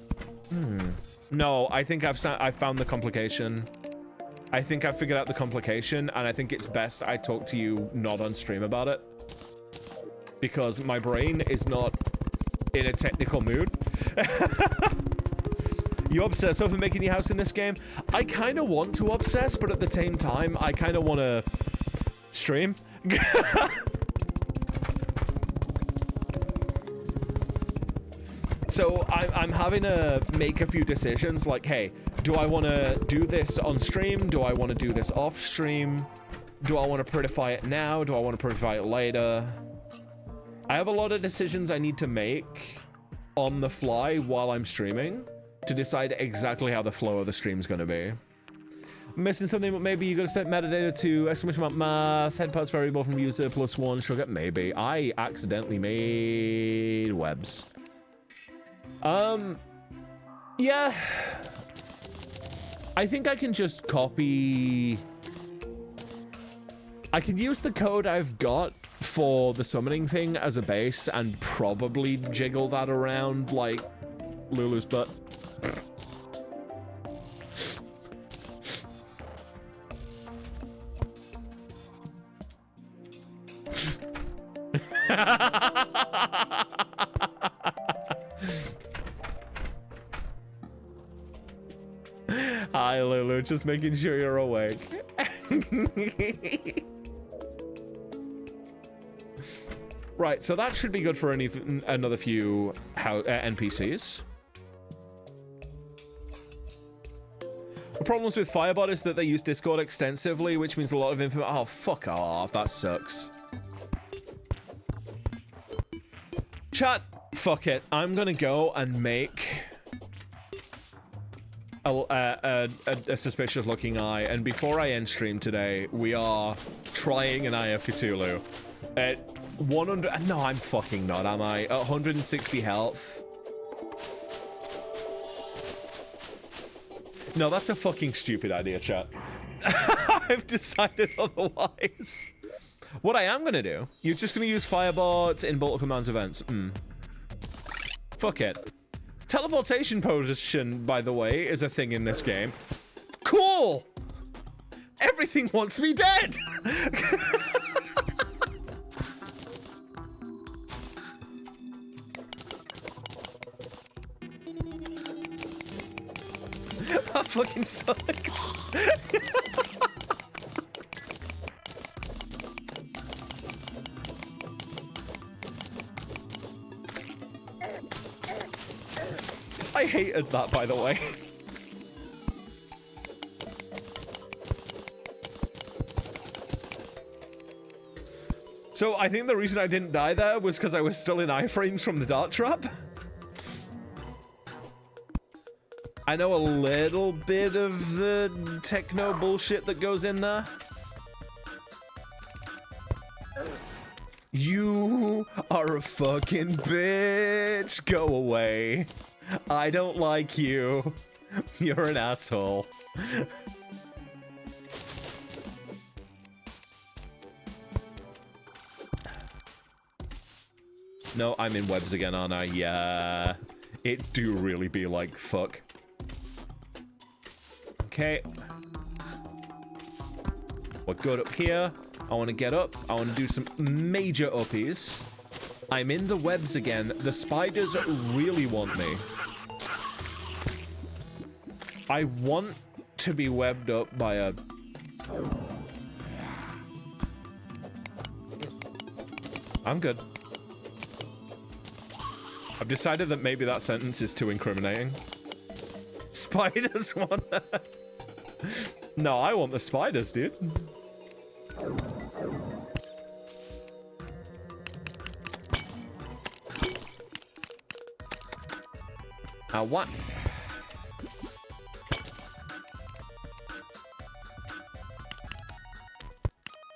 No, I think I've found the complication. I think I've figured out the complication, and I think it's best I talk to you not on stream about it. Because my brain is not in a technical mood. You obsess over making your house in this game? I kind of want to obsess, but at the same time, I kind of want to stream. So I'm having to make a few decisions, like, hey, do I want to do this on stream? Do I want to do this off stream? Do I want to prettify it now? Do I want to prettify it later? I have a lot of decisions I need to make on the fly while I'm streaming to decide exactly how the flow of the stream is going to be. I'm missing something, but maybe you got to set metadata to exclamation mark math, head parts variable from user +1 sugar. Maybe. I accidentally made webs. Yeah. I think I can just copy... I can use the code I've got for the summoning thing as a base and probably jiggle that around like Lulu's butt. Hi, Lulu. Just making sure you're awake. Right, so that should be good for another few NPCs. The problems with Firebot is that they use Discord extensively, which means a lot of information. Oh, fuck off. That sucks. Chat, fuck it. I'm gonna go and make a suspicious looking eye, and before I end stream today, we are trying an Eye of Cthulhu at 100. No, I'm fucking not, am I? At 160 health. No, that's a fucking stupid idea, chat. I've decided otherwise. What I am gonna do, you're just gonna use Firebots in Bolt Commands events. Fuck it. Teleportation potion, by the way, is a thing in this game. Cool! Everything wants me dead! That fucking sucked. I hated that, by the way. So I think the reason I didn't die there was because I was still in iframes from the dart trap. I know a little bit of the techno bullshit that goes in there. You are a fucking bitch. Go away. I don't like you. You're an asshole. No, I'm in webs again, aren't I? Yeah. It do really be like fuck. Okay. We're good up here. I want to get up. I want to do some major uppies. I'm in the webs again. The spiders really want me. I want to be webbed up by a... I'm good. I've decided that maybe that sentence is too incriminating. Spiders want... No, I want the spiders, dude. What?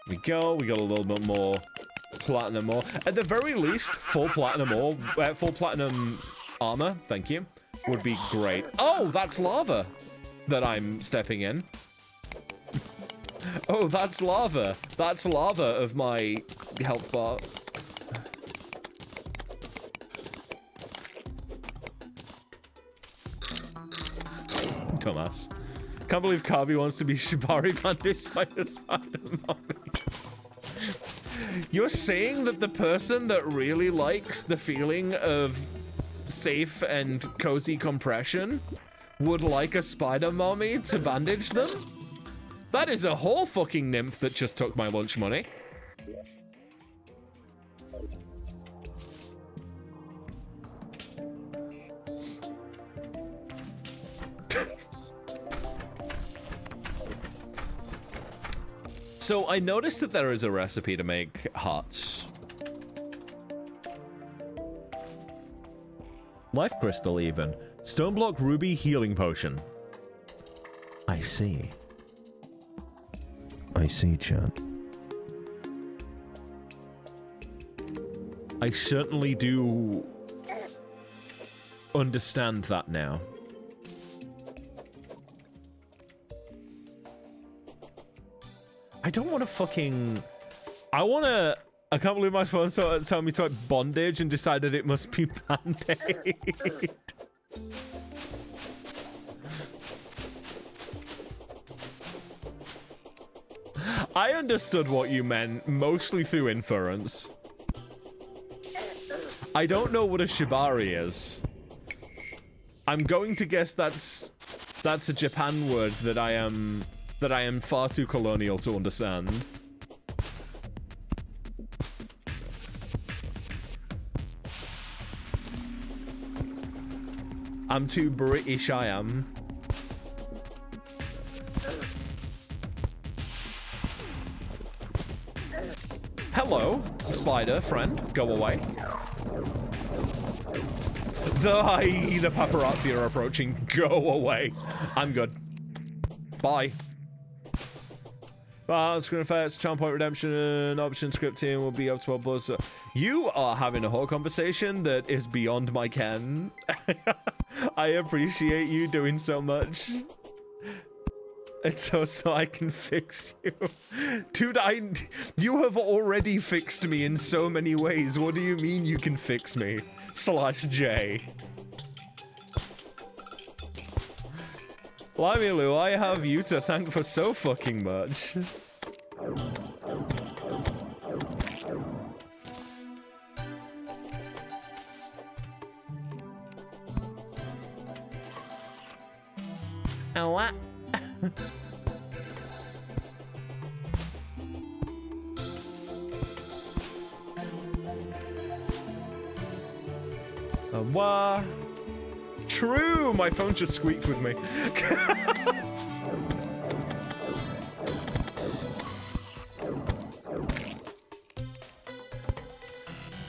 We go. We got a little bit more platinum ore. At the very least, full platinum ore, full platinum armor. Thank you. Would be great. Oh, that's lava that I'm stepping in. Oh, that's lava. That's lava of my health bar. Dumbass. Can't believe Kabi wants to be Shibari bandaged by the spider mommy. You're saying that the person that really likes the feeling of safe and cozy compression would like a spider mommy to bandage them? That is a whole fucking nymph that just took my lunch money. So I noticed that there is a recipe to make hearts. Life crystal even. Stone block ruby healing potion. I see. I see, Chad. I certainly do understand that now. I don't want to fucking... I can't believe my phone told me to type bondage and decided it must be Band-Aid. I understood what you meant, mostly through inference. I don't know what a shibari is. I'm going to guess that's a Japan word that I am far too colonial to understand. I'm too British, I am. Hello, spider friend. Go away. The paparazzi are approaching. Go away. I'm good. Bye. Screen effects, charm point redemption, option scripting will be up to our buzz. You are having a whole conversation that is beyond my ken. I appreciate you doing so much. It's so I can fix you. Dude, you have already fixed me in so many ways. What do you mean you can fix me? /J. Limilu, I have you to thank for so fucking much. Oh, what? What? True! My phone just squeaked with me.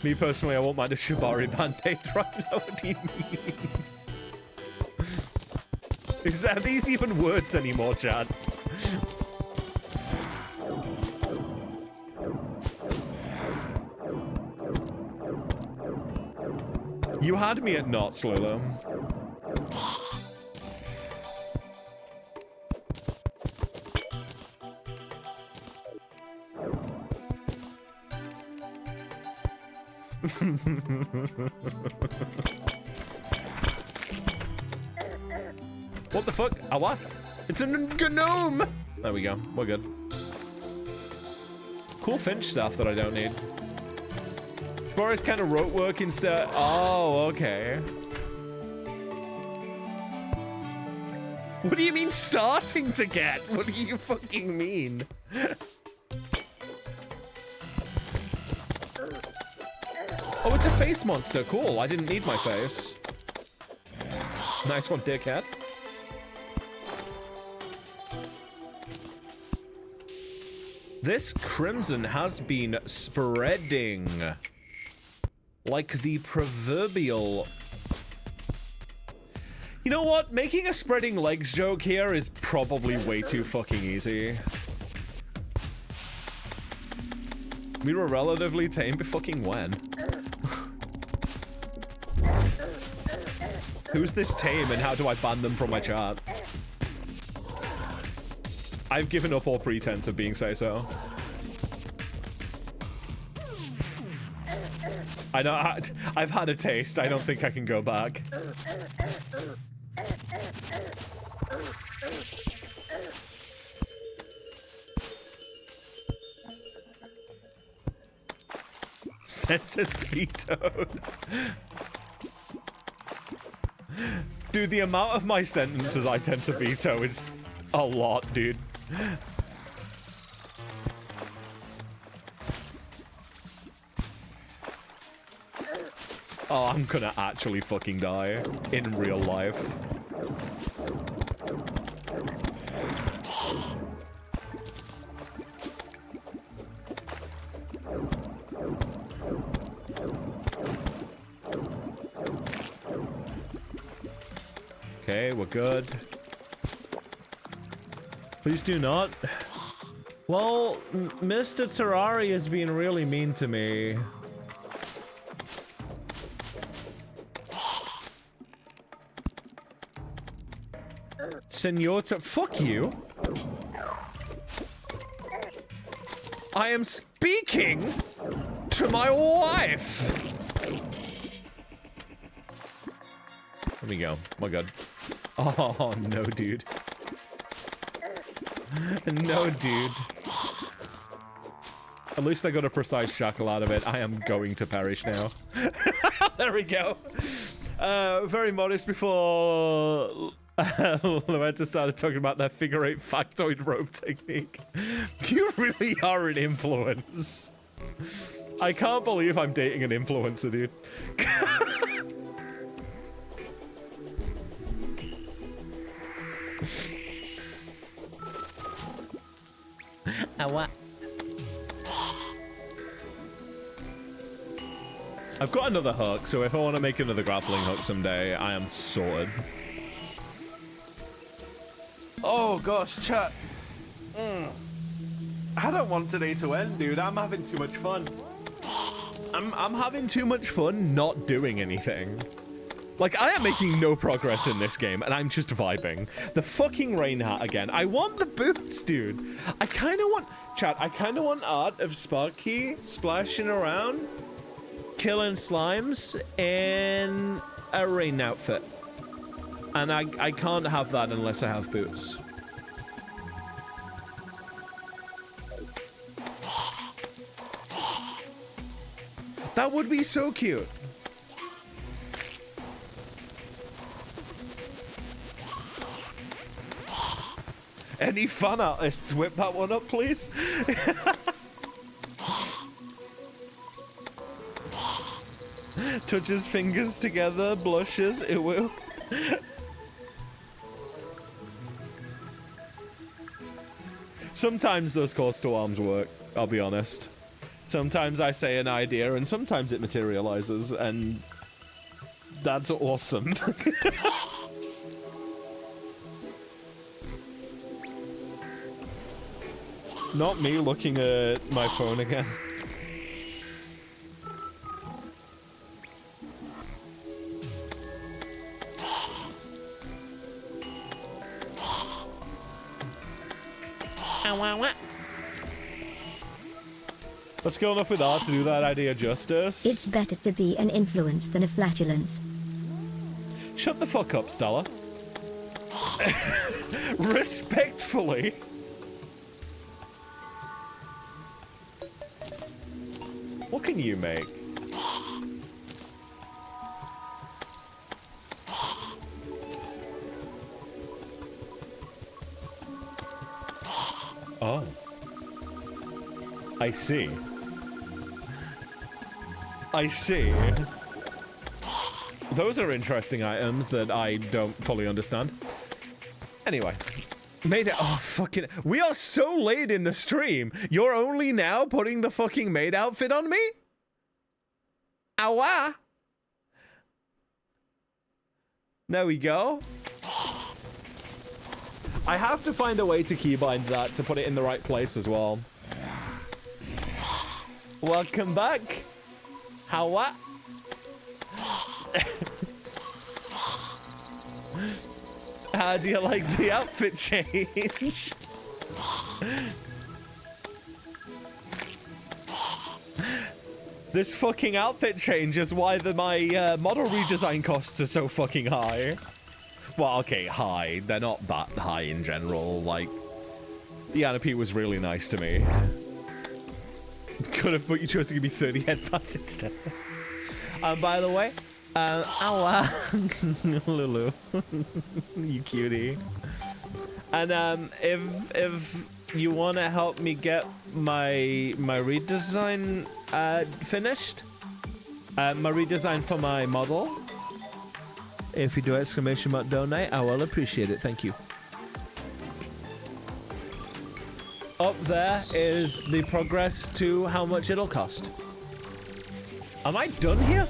Me personally, I won't mind a Shibari Band-Aid right now. What do you mean? Are these even words anymore, Chad? You had me at knots, Lulu. What the fuck? A what? It's a gnome! There we go. We're good. Cool finch stuff that I don't need. Boris kind of rote work instead. Oh, okay. What do you mean starting to get? What do you fucking mean? Oh, it's a face monster. Cool. I didn't need my face. Nice one, dickhead. This crimson has been spreading like the proverbial... You know what? Making a spreading legs joke here is probably way too fucking easy. We were relatively tame, but fucking when? Who's this tame and how do I ban them from my chat? I've given up all pretense of being say-so. I know I've had a taste. I don't think I can go back. Sentence vetoed. Dude, the amount of my sentences I tend to veto is a lot, dude. Oh, I'm gonna actually fucking die in real life. Okay, we're good. Please do not. Well, Mr. Terraria has been really mean to me. Senorita, fuck you. I am speaking to my wife. There we go. Oh my god. Oh, no, dude. No, dude. At least I got a precise shackle out of it. I am going to perish now. There we go. Very modest before Luetta started talking about their figure 8 factoid rope technique. You really are an influence. I can't believe I'm dating an influencer, dude. What? I've got another hook, so if I want to make another grappling hook someday, I am sorted. Oh gosh, chat. I don't want today to end, dude. I'm having too much fun. I'm having too much fun not doing anything. Like, I am making no progress in this game, and I'm just vibing. The fucking rain hat again. I want the boots, dude. I kind of want... Chat, I kind of want art of Sparky splashing around, killing slimes, in a rain outfit. And I can't have that unless I have boots. That would be so cute. Any fan artists, whip that one up, please. Touches fingers together, blushes, it will. Sometimes those close to arms work, I'll be honest. Sometimes I say an idea and sometimes it materializes, and that's awesome. Not me looking at my phone again. Let's go enough with art to do that idea justice. It's better to be an influence than a flatulence. Shut the fuck up, Stella. Respectfully. What can you make? Oh. I see. I see. Those are interesting items that I don't fully understand. Anyway, Made it. Oh, fucking. We are so late in the stream. You're only now putting the fucking maid outfit on me? Awa. There we go. I have to find a way to keybind that to put it in the right place as well. Welcome back. How? How do you like the outfit change? This fucking outfit change is why my model redesign costs are so fucking high. Well, okay, high. They're not that high in general. Like, the Anapy was really nice to me. Could have, but you chose to give me 30 headbutts instead. By the way, Awa. Lulu. You cutie. And if you want to help me get my redesign finished, my redesign for my model, if you do exclamation mark donate, I will appreciate it. Thank you. Up there is the progress to how much it'll cost. Am I done here?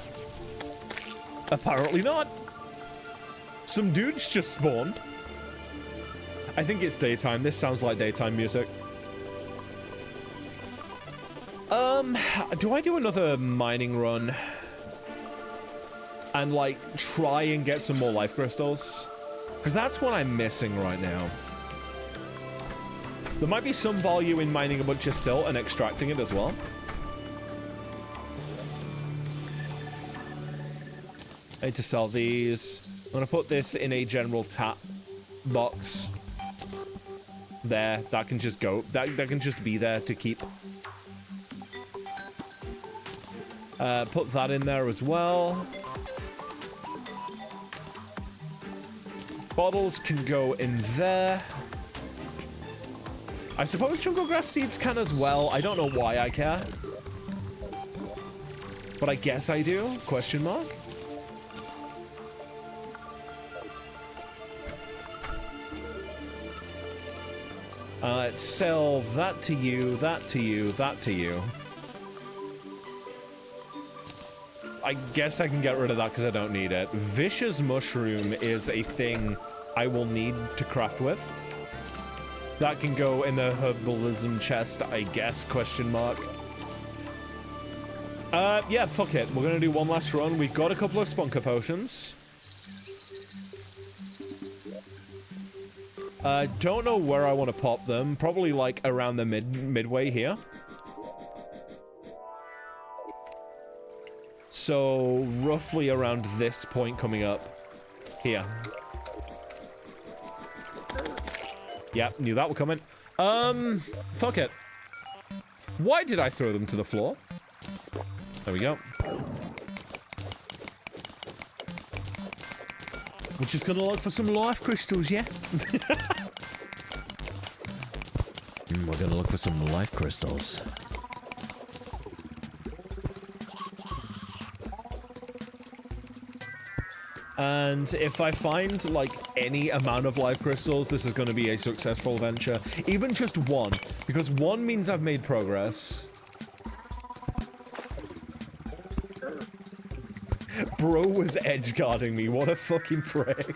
Apparently not. Some dudes just spawned. I think it's daytime. This sounds like daytime music. Do I do another mining run? And, like, try and get some more life crystals? Because that's what I'm missing right now. There might be some value in mining a bunch of silt and extracting it as well. I need to sell these. I'm going to put this in a general tap box. There. That can just go. That can just be there to keep. Put that in there as well. Bottles can go in there. I suppose jungle grass seeds can as well. I don't know why I care. But I guess I do. Question mark. Let's sell that to you, that to you, that to you. I guess I can get rid of that because I don't need it. Vicious mushroom is a thing I will need to craft with. That can go in the herbalism chest, I guess, question mark. Yeah, fuck it. We're gonna do one last run. We've got a couple of spunker potions. Don't know where I want to pop them. Probably, like, around the midway here. So, roughly around this point coming up. Here. Yep, knew that were coming. Fuck it. Why did I throw them to the floor? There we go. We're just gonna look for some life crystals, yeah? We're gonna look for some life crystals. And if I find, like, any amount of life crystals, this is going to be a successful venture. Even just one, because one means I've made progress. Bro was edge guarding me. What a fucking prick.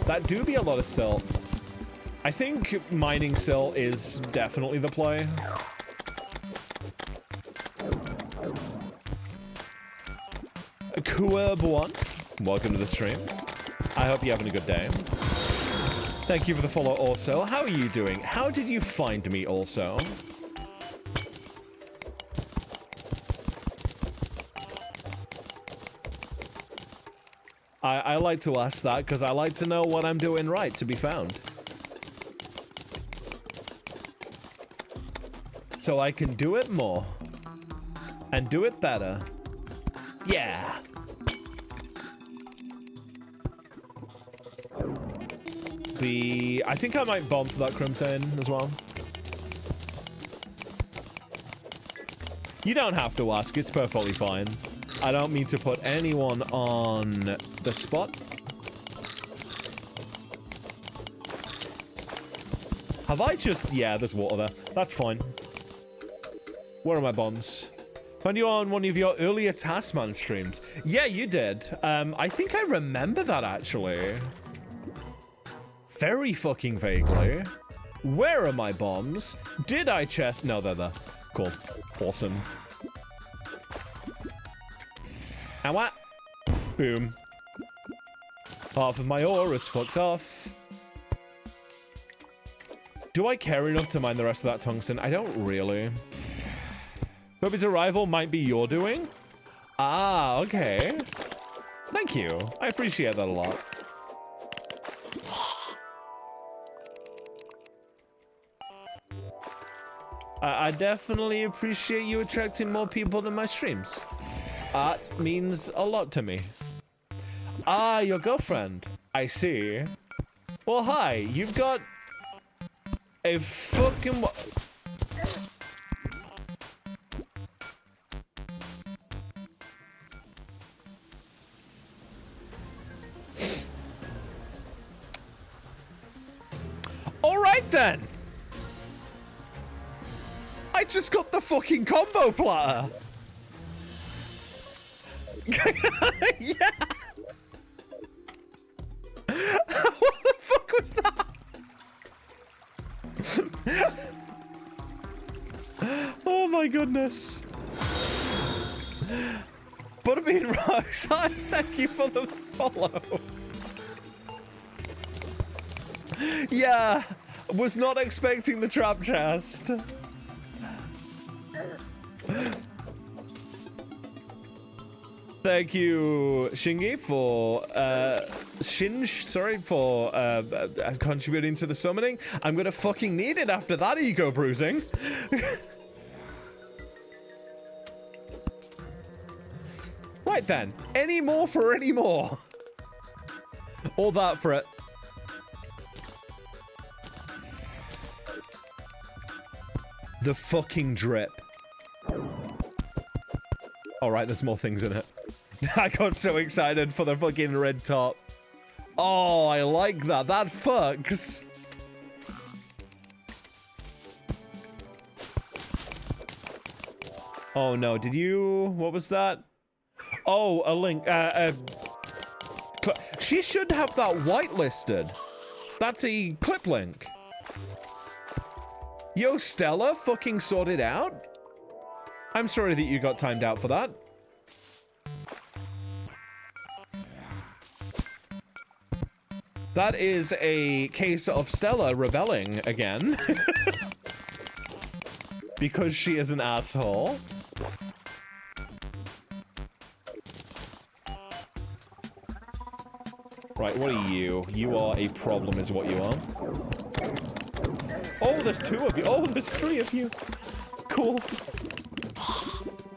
That do be a lot of silt. I think mining silt is definitely the play. Kuerb1, welcome to the stream. I hope you're having a good day. Thank you for the follow also. How are you doing? How did you find me also? I like to ask that because I like to know what I'm doing right to be found. So I can do it more. And do it better. Yeah. I think I might bump that Crimson as well. You don't have to ask, it's perfectly fine. I don't mean to put anyone on the spot. Have I just... Yeah, there's water there. That's fine. Where are my bombs? Found you on one of your earlier Taskman streams. Yeah, you did. I think I remember that, actually. Very fucking vaguely. Where are my bombs? Did I chest... No, they're there. Cool. Awesome. And what? Boom. Half of my ore is fucked off. Do I care enough to mine the rest of that tungsten? I don't really. Kobe's arrival might be your doing? Ah, okay. Thank you. I appreciate that a lot. I definitely appreciate you attracting more people to my streams. That means a lot to me. Ah, your girlfriend. I see. Well, hi. You've got a fucking... All right, then. I just got the fucking combo platter. Yeah. What the fuck was that? Oh my goodness. Butterbean Rocks, hi, thank you for the follow. Yeah, was not expecting the trap chest. Thank you, Shingi, for for contributing to the summoning. I'm gonna fucking need it after that ego bruising. Right then, any more for any more. All that for it. The fucking drip. All right, there's more things in it. I got so excited for the fucking red top. Oh, I like that. That fucks. Oh no, did you... What was that? Oh, a link. She should have that whitelisted. That's a clip link. Yo, Stella, fucking sorted out? I'm sorry that you got timed out for that. That is a case of Stella rebelling again. Because she is an asshole. Right, what are you? You are a problem is what you are. Oh, there's two of you. Oh, there's three of you. Cool.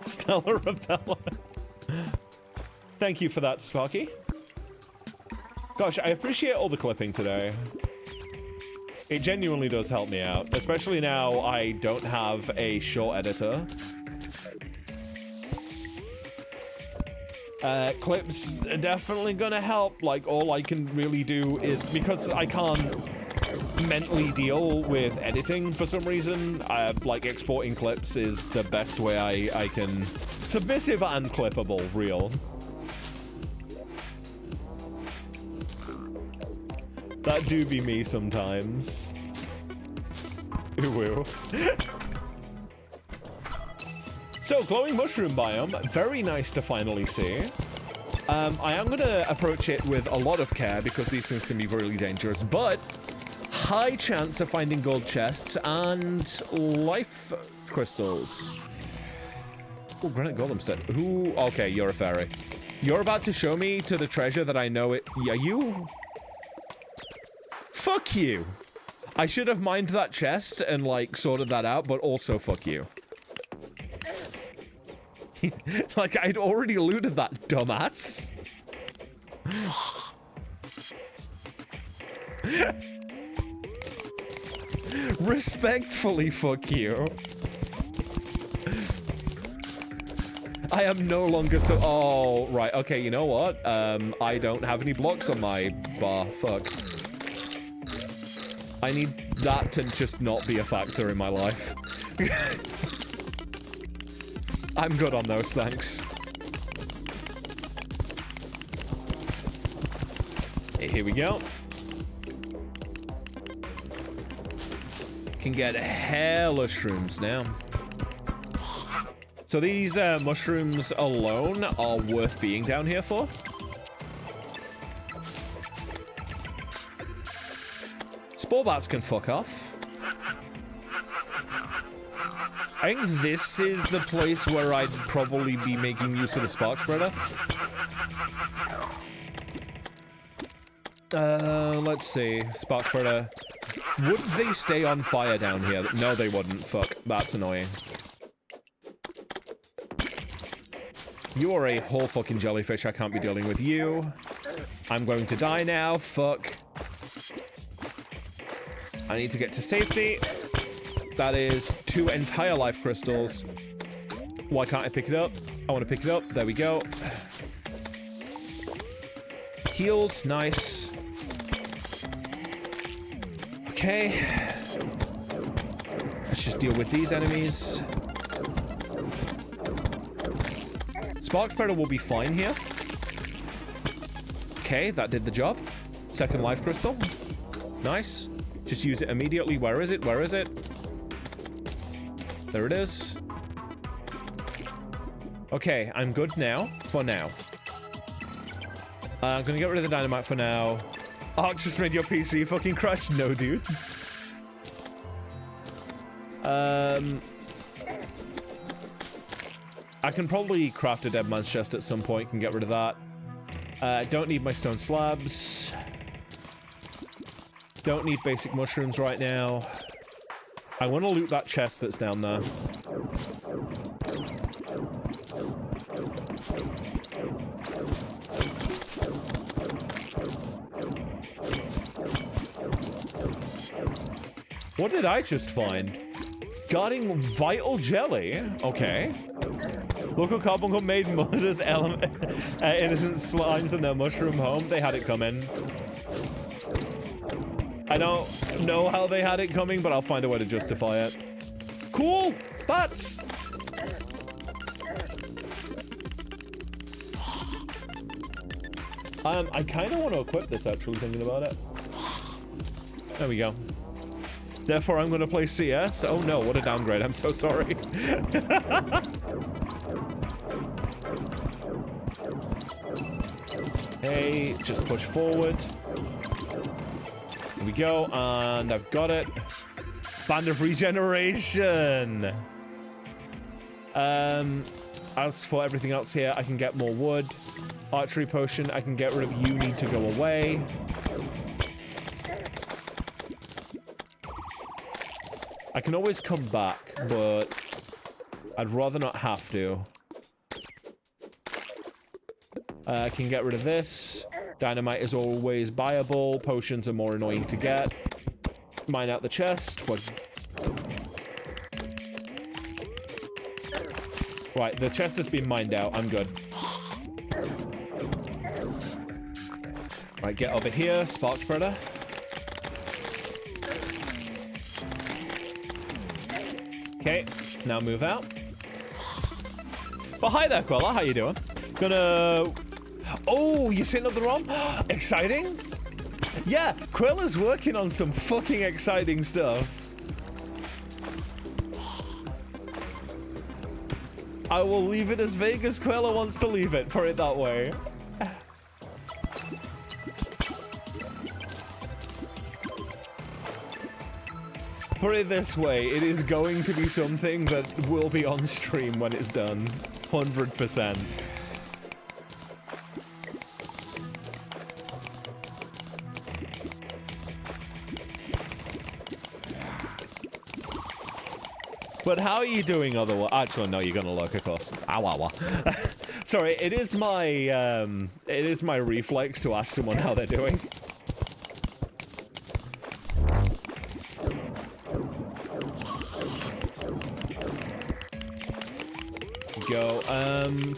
Stella Rebella. Thank you for that, Sparky. Gosh, I appreciate all the clipping today. It genuinely does help me out, especially now I don't have a short editor. Clips are definitely gonna help. Like, all I can really do is, because I can't mentally deal with editing for some reason, like, exporting clips is the best way I can... Submissive and clippable, real. That do be me sometimes. Ooh. So, glowing mushroom biome, very nice to finally see. I am going to approach it with a lot of care because these things can be really dangerous, but high chance of finding gold chests and life crystals. Oh, granite golem stat. Who? Okay, you're a fairy. You're about to show me to the treasure that I know it. Yeah, you? Fuck you. I should have mined that chest and, like, sorted that out, but also fuck you. Like, I'd already looted that, dumbass. Respectfully, fuck you. I am no longer so... Oh, right. Okay, you know what? I don't have any blocks on my bar. Fuck. I need that to just not be a factor in my life. I'm good on those, thanks. Here we go. Can get hella shrooms now. So these mushrooms alone are worth being down here for. Spore bats can fuck off. I think this is the place where I'd probably be making use of the spark spreader. Let's see. Spark spreader. Would they stay on fire down here? No, they wouldn't. Fuck. That's annoying. You are a whole fucking jellyfish. I can't be dealing with you. I'm going to die now. Fuck. I need to get to safety. That is 2 entire life crystals. Why can't I pick it up? I want to pick it up. There we go. Healed. Nice. Okay. Let's just deal with these enemies. Spark Spreader will be fine here. Okay, that did the job. Second life crystal. Nice. Just use it immediately. Where is it? Where is it? There it is. Okay, I'm good now. For now. I'm gonna get rid of the dynamite for now. Ark just made your PC fucking crash. No, dude. I can probably craft a dead man's chest at some point and get rid of that. Don't need my stone slabs. Don't need basic mushrooms right now. I want to loot that chest that's down there. What did I just find? Guarding vital jelly? Okay. Local Carbuncle made murders innocent slimes in their mushroom home. They had it coming. I don't know how they had it coming, but I'll find a way to justify it. Cool! Bats! I kind of want to equip this, actually, thinking about it. There we go. Therefore, I'm going to play CS. Oh no, what a downgrade. I'm so sorry. Hey, just push forward. Here we go, and I've got it. Band of Regeneration. As for everything else here, I can get more wood. Archery potion, I can get rid of you need to go away. I can always come back, but I'd rather not have to. I can get rid of this. Dynamite is always buyable. Potions are more annoying to get. Mine out the chest. What? Right, the chest has been mined out. I'm good. Right, get over here. Spark Spreader. Okay, now move out. Well, hi there, Quella. How you doing? Gonna... Oh, you're setting up the ROM? Exciting? Yeah, Quella's working on some fucking exciting stuff. I will leave it as vague as Quella wants to leave it, put it that way. Put it this way, it is going to be something that will be on stream when it's done. 100%. But how are you doing otherwise? Actually, no, you're gonna look, of course. Ow, ow, ow. Sorry, it is my reflex to ask someone how they're doing. Go.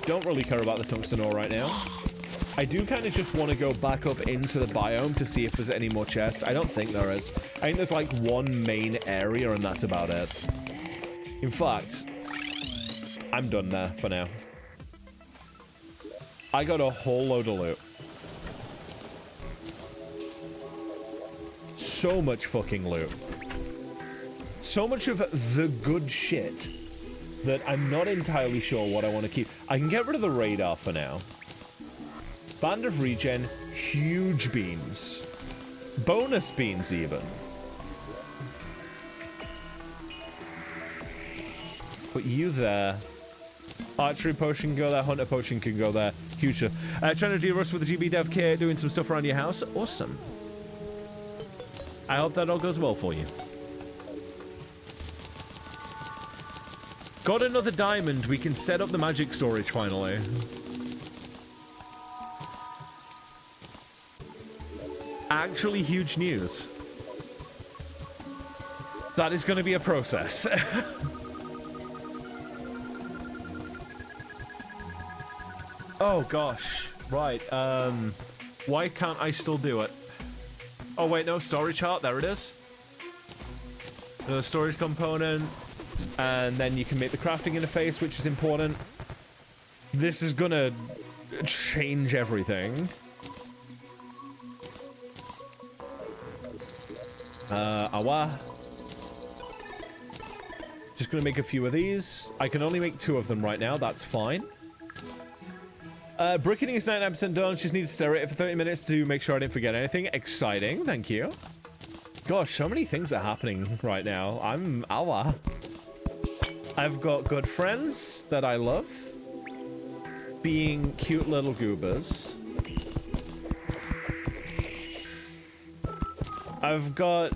Don't really care about the tungsten ore right now. I do kind of just want to go back up into the biome to see if there's any more chests. I don't think there is. I think there's like one main area and that's about it. In fact, I'm done there for now. I got a whole load of loot. So much fucking loot. So much of the good shit that I'm not entirely sure what I want to keep. I can get rid of the radar for now. Band of Regen, huge beans. Bonus beans, even. Put you there. Archery potion can go there. Hunter potion can go there. Future. Trying to deal with the GB dev kit, doing some stuff around your house. Awesome. I hope that all goes well for you. Got another diamond. We can set up the magic storage finally. Actually huge news. That is going to be a process. Oh gosh. Right. Why can't I still do it? Oh wait, no, storage heart. There it is. The storage component. And then you can make the crafting interface, which is important. This is gonna change everything. Awa. Just gonna make a few of these. I can only make 2 of them right now. That's fine. Bricketing is 99% done. Just need to stare at it for 30 minutes to make sure I didn't forget anything. Exciting. Thank you. Gosh, so many things are happening right now. I'm awa. I've got good friends that I love. Being cute little goobers. I've got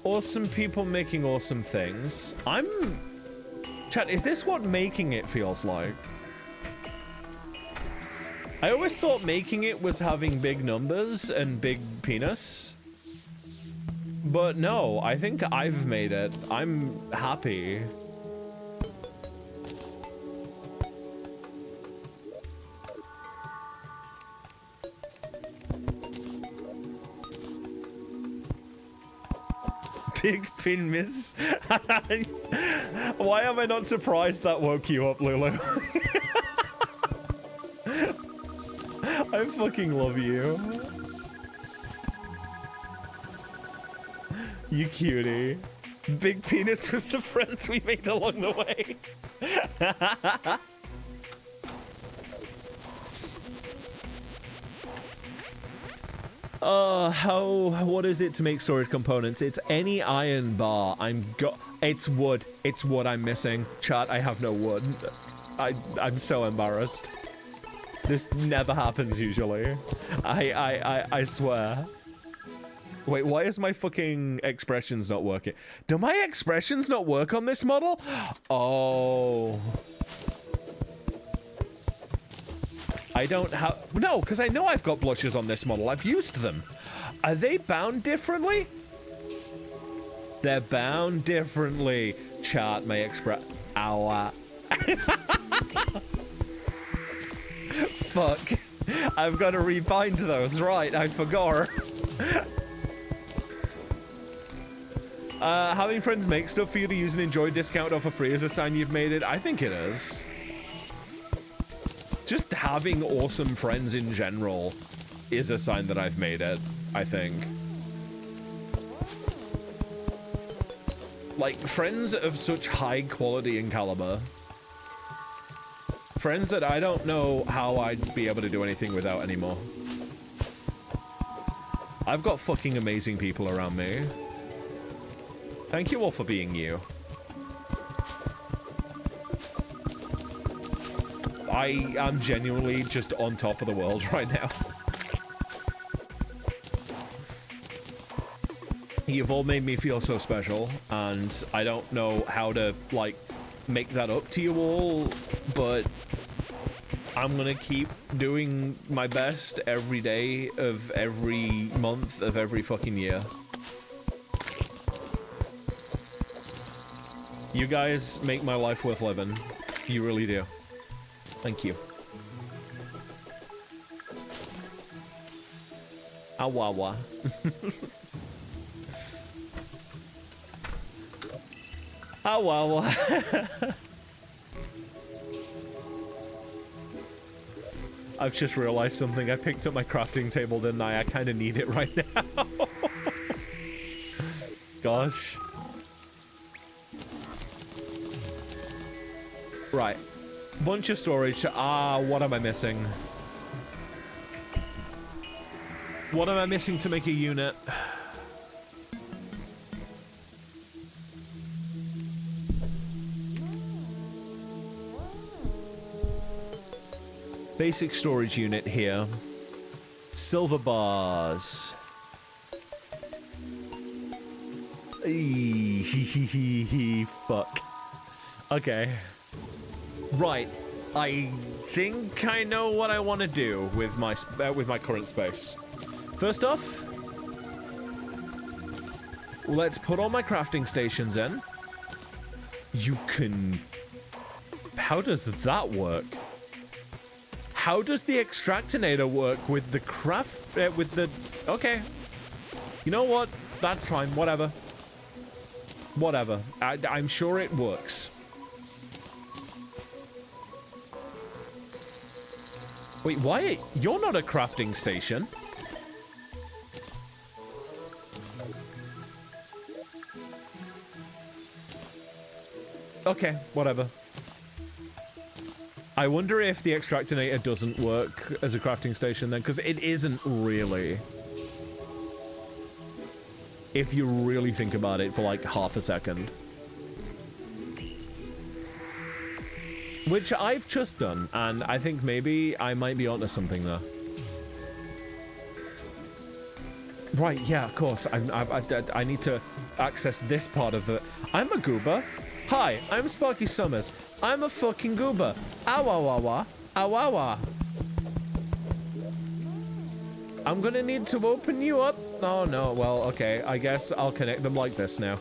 awesome people making awesome things. Chat, is this what making it feels like? I always thought making it was having big numbers and big penis. But no, I think I've made it. I'm happy. Big pin miss. Why am I not surprised that woke you up, Lulu? I fucking love you. You cutie. Big penis was the friends we made along the way. What is it to make storage components? It's any iron bar. It's wood. It's wood I'm missing. Chat, I have no wood. I'm so embarrassed. This never happens usually. I swear. Wait, why is my fucking expressions not working? Do my expressions not work on this model? Oh. I don't have... No, because I know I've got blushes on this model. I've used them. Are they bound differently? They're bound differently. Chart my express... Ow. Fuck. I've got to rebind those. Right, I forgot. Having friends make stuff for you to use and enjoy discount or for free is a sign you've made it. I think it is. Just having awesome friends in general is a sign that I've made it, I think. Like, friends of such high quality and caliber. Friends that I don't know how I'd be able to do anything without anymore. I've got fucking amazing people around me. Thank you all for being you. I am genuinely just on top of the world right now. You've all made me feel so special, and I don't know how to, like, make that up to you all, but I'm gonna keep doing my best every day of every month of every fucking year. You guys make my life worth living. You really do. Thank you. Awawa. Awawa. I've just realized something. I picked up my crafting table, didn't I? I kind of need it right now. Gosh. Right. Bunch of storage. Ah, what am I missing? What am I missing to make a unit? Basic storage unit here. Silver bars. Fuck. Okay. Right. I think I know what I want to do with my current space. First off, let's put all my crafting stations in. You can... How does that work? How does the extractinator work with the Okay. You know what? That's fine. Whatever. Whatever. I'm sure it works. Wait, why? You're not a crafting station. Okay, whatever. I wonder if the extractinator doesn't work as a crafting station then, because it isn't really. If you really think about it for like half a second. Which I've just done, and I think maybe I might be onto something there. Right, yeah, of course. I need to access this part of the... I'm a goober. Hi, I'm Sparky Summers. I'm a fucking goober. Awawawa. Awawa. I'm gonna need to open you up. Oh no, well, okay. I guess I'll connect them like this now.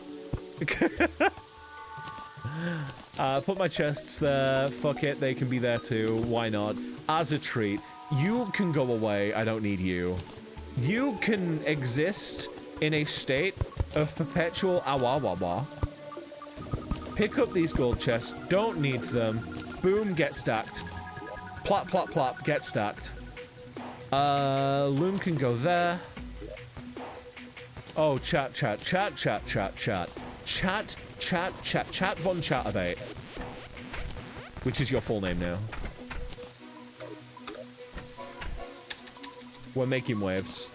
Put my chests there. Fuck it, they can be there too. Why not? As a treat. You can go away. I don't need you. You can exist in a state of perpetual awawawa. Pick up these gold chests. Don't need them. Boom, get stacked. Plop, plop, plop, get stacked. Loom can go there. Oh, chat, chat, chat, chat, chat, chat. Chat, chat, chat, chat von Chatterbait. Which is your full name now. We're making waves.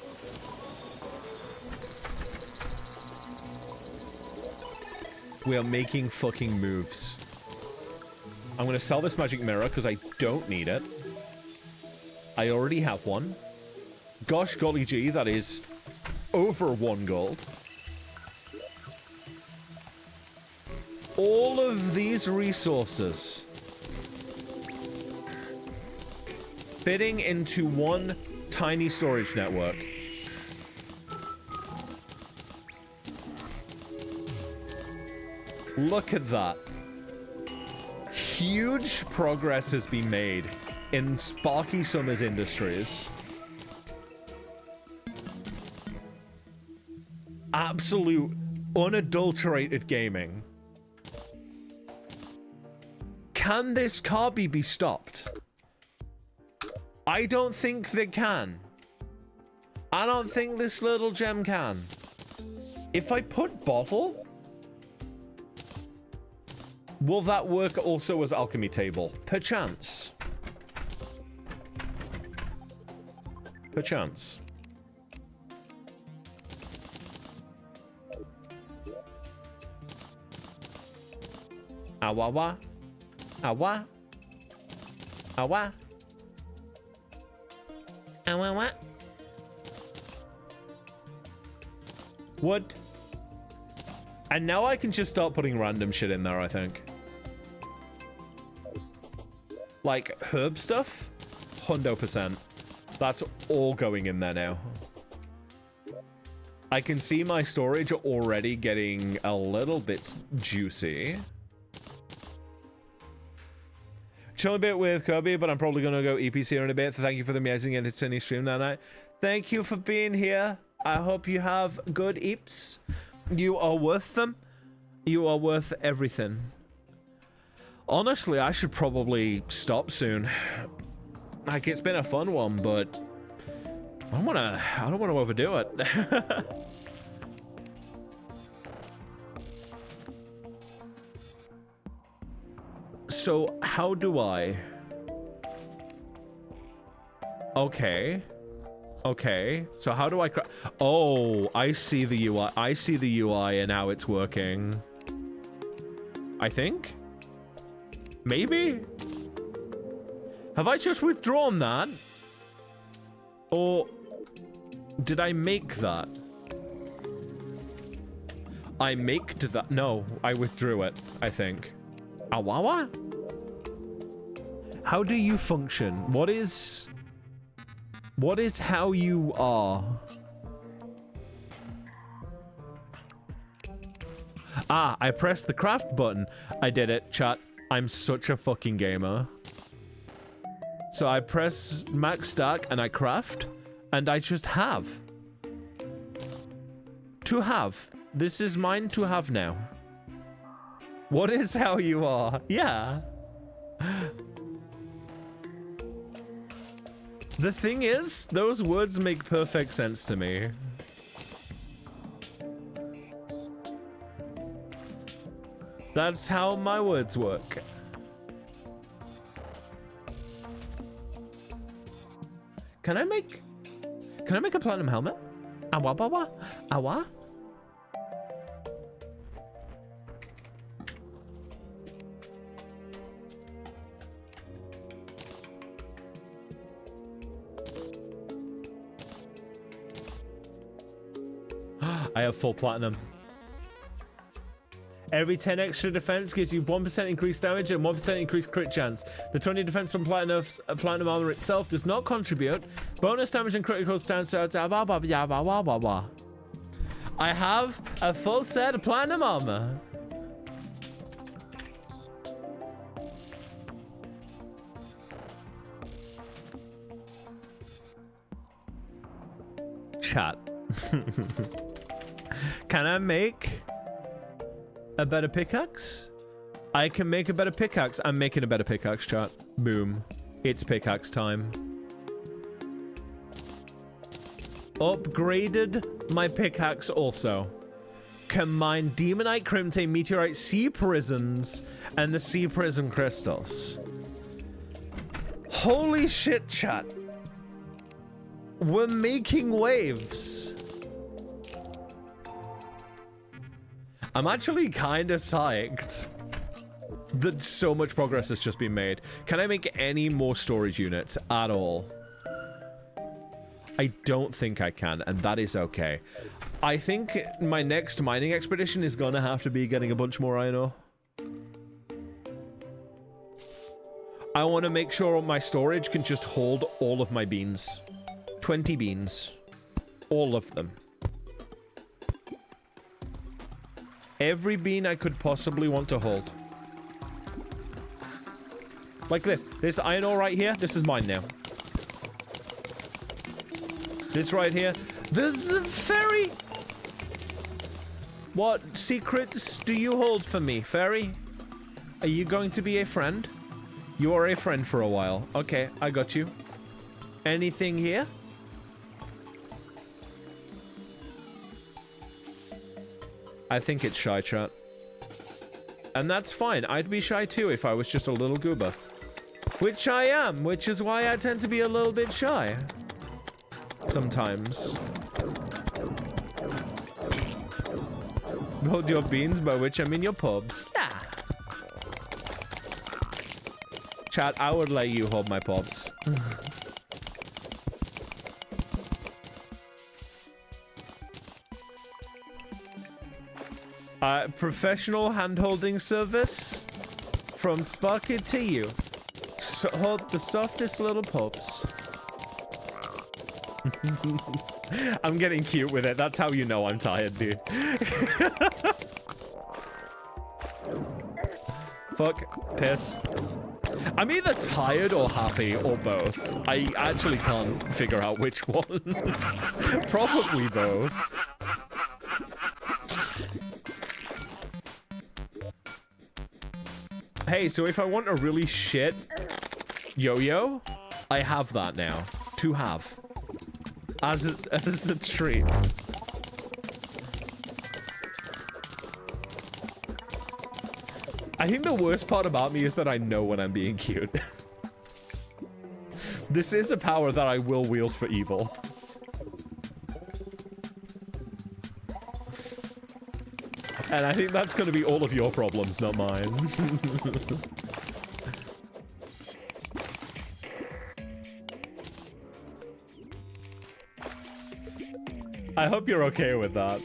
We are making fucking moves. I'm gonna sell this magic mirror because I don't need it. I already have one. Gosh golly gee, that is over 1 gold. All of these resources fitting into one tiny storage network. Look at that. Huge progress has been made in Sparky Summers Industries. Absolute, unadulterated gaming. Can this Carby be stopped? I don't think they can. I don't think this little gem can. If I put bottle... Will that work also as alchemy table? Perchance. Perchance. Awawa. Awa. Awa. Awawa. What? And now I can just start putting random shit in there, I think. Like, herb stuff? 100%. That's all going in there now. I can see my storage already getting a little bit juicy. Chill a bit with Kirby, but I'm probably going to go EPC in a bit. Thank you for the amazing entertaining stream that night. Thank you for being here. I hope you have good eeps. You are worth them. You are worth everything. Honestly, I should probably stop soon. Like, it's been a fun one, but I don't want to overdo it. So, how do I? Okay. Okay. So how do I Oh, I see the UI. I see the UI and how it's working. I think? Maybe? Have I just withdrawn that? Or did I make that? I maked that. No, I withdrew it, I think. Awawa? How do you function? What is how you are? Ah, I pressed the craft button. I did it, chat. I'm such a fucking gamer. So I press max stack and I craft, and I just have. To have. This is mine to have now. What is how you are? Yeah. The thing is, those words make perfect sense to me. That's how my words work. Can I make a platinum helmet? Awa bawa? Awa? I have full platinum. Every 10 extra defense gives you 1% increased damage and 1% increased crit chance. The 20 defense from platinum armor itself does not contribute. Bonus damage and critical stance. I have a full set of platinum armor. Chat. Can I make a better pickaxe? I can make a better pickaxe. I'm making a better pickaxe, chat. Boom. It's pickaxe time. Upgraded my pickaxe also. Combine Demonite, Crimtane, Meteorite, Sea Prisms, and the Sea Prism Crystals. Holy shit, chat. We're making waves. I'm actually kind of psyched that so much progress has just been made. Can I make any more storage units at all? I don't think I can, and that is okay. I think my next mining expedition is gonna have to be getting a bunch more iron ore. I want to make sure my storage can just hold all of my beans. 20 beans. All of them. Every bean I could possibly want to hold. Like this. This iron ore right here, this is mine now. This right here. There's a fairy. What secrets do you hold for me, fairy? Are you going to be a friend? You are a friend for a while. Okay, I got you. Anything here? I think it's shy, chat. And that's fine. I'd be shy too if I was just a little goober. Which I am, which is why I tend to be a little bit shy. Sometimes. Hold your beans, by which I mean your pubs. Yeah. Chat, I would let you hold my pubs. Professional hand-holding service from Sparky to you. So hold the softest little pups. I'm getting cute with it. That's how you know I'm tired, dude. Fuck. Piss. I'm either tired or happy or both. I actually can't figure out which one. Probably both. Hey, so if I want a really shit yo-yo, I have that now. To have. As a treat. I think the worst part about me is that I know when I'm being cute. This is a power that I will wield for evil. And I think that's going to be all of your problems, not mine. I hope you're okay with that.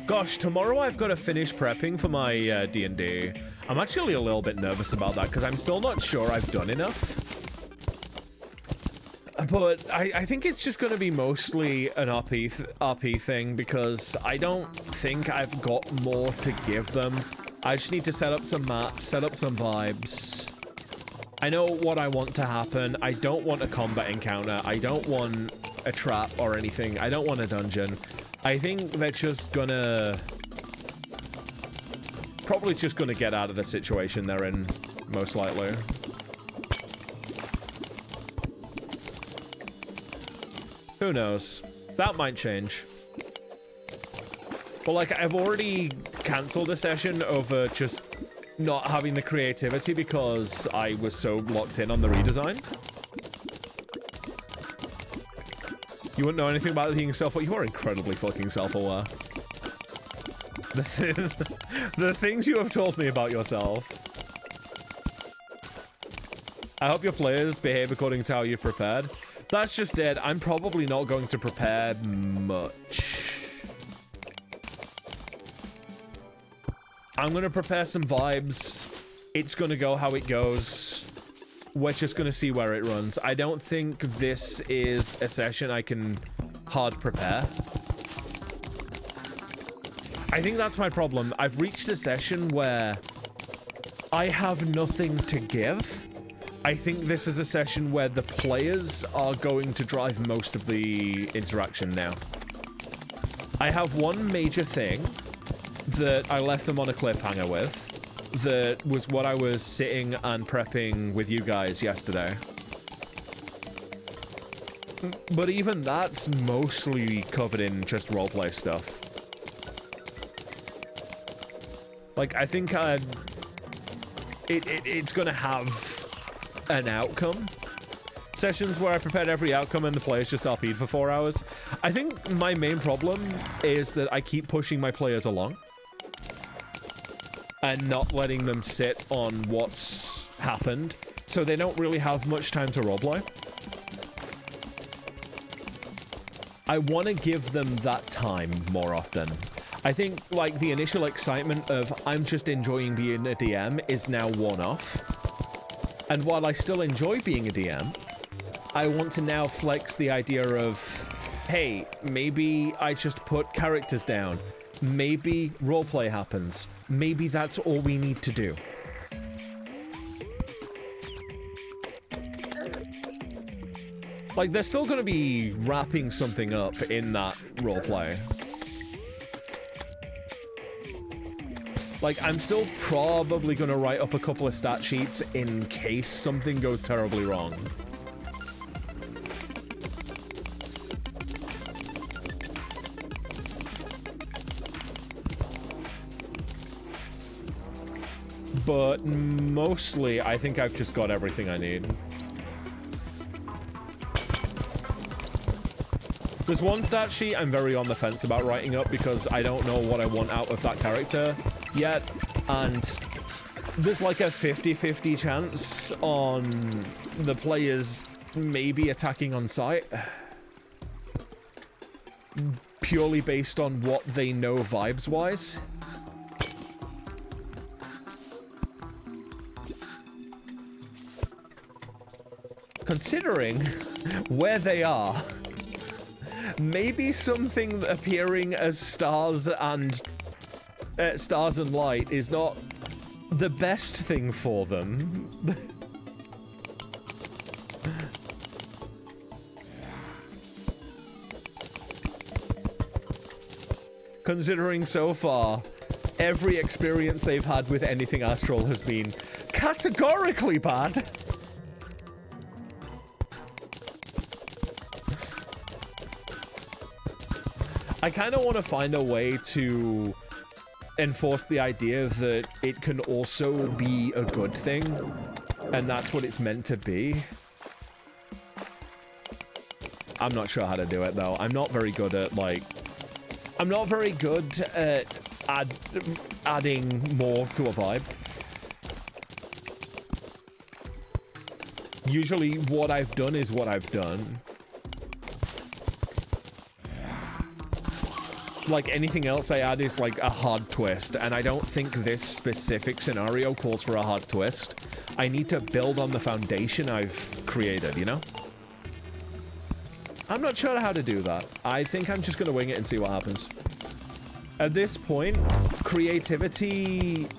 Gosh, tomorrow I've got to finish prepping for my D&D. I'm actually a little bit nervous about that because I'm still not sure I've done enough. But I think it's just going to be mostly an RP thing because I don't think I've got more to give them. I just need to set up some maps, set up some vibes. I know what I want to happen. I don't want a combat encounter. I don't want a trap or anything. I don't want a dungeon. I think they're just gonna... probably just gonna get out of the situation they're in, most likely. Who knows? That might change. But like, I've already cancelled a session over just not having the creativity because I was so locked in on the redesign. You wouldn't know anything about being self-aware. You are incredibly fucking self-aware. The things you have told me about yourself. I hope your players behave according to how you've prepared. That's just it. I'm probably not going to prepare much. I'm going to prepare some vibes. It's going to go how it goes. We're just going to see where it runs. I don't think this is a session I can hard prepare. I think that's my problem. I've reached a session where I have nothing to give. I think this is a session where the players are going to drive most of the interaction now. I have one major thing that I left them on a cliffhanger with. That was what I was sitting and prepping with you guys yesterday. But even that's mostly covered in just roleplay stuff. Like, I think it's gonna have an outcome. Sessions where I prepared every outcome and the players just RP'd for 4 hours. I think my main problem is that I keep pushing my players along. And not letting them sit on what's happened, so they don't really have much time to roleplay. I want to give them that time more often. I think, like, the initial excitement of I'm just enjoying being a DM is now worn off. And while I still enjoy being a DM, I want to now flex the idea of, hey, maybe I just put characters down. Maybe roleplay happens. Maybe that's all we need to do. Like, they're still going to be wrapping something up in that roleplay. Like, I'm still probably going to write up a couple of stat sheets in case something goes terribly wrong. But mostly, I think I've just got everything I need. There's one stat sheet I'm very on the fence about writing up because I don't know what I want out of that character yet. And there's like a 50-50 chance on the players maybe attacking on sight. Purely based on what they know vibes-wise. Considering where they are, maybe something appearing as stars and light is not the best thing for them. Considering so far, every experience they've had with anything astral has been categorically bad. I kind of want to find a way to enforce the idea that it can also be a good thing, and that's what it's meant to be. I'm not sure how to do it, though. I'm not very good at, like... I'm not very good at adding more to a vibe. Usually what I've done is what I've done. Like anything else I add is like a hard twist, and I don't think this specific scenario calls for a hard twist. I need to build on the foundation I've created, you know? I'm not sure how to do that. I think I'm just gonna wing it and see what happens. At this point, creativity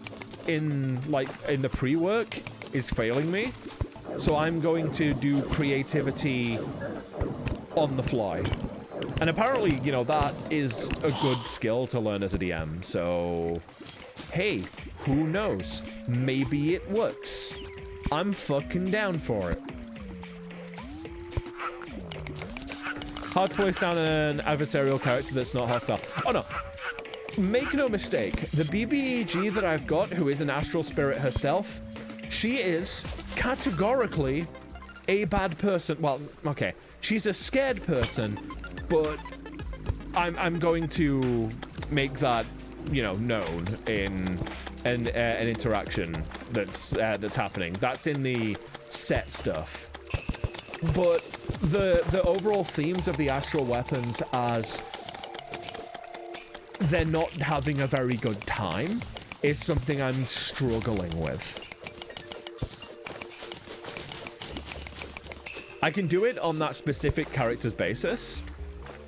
in the pre-work is failing me. So I'm going to do creativity on the fly. And apparently, you know, that is a good skill to learn as a DM. So, hey, who knows? Maybe it works. I'm fucking down for it. Hard to place down an adversarial character that's not hostile. Oh no. Make no mistake, the BBEG that I've got, who is an astral spirit herself, she is categorically a bad person. Well, okay, she's a scared person, but I'm going to make that, you know, known in an interaction that's happening. That's in the set stuff. But the overall themes of the astral weapons as they're not having a very good time is something I'm struggling with. I can do it on that specific character's basis.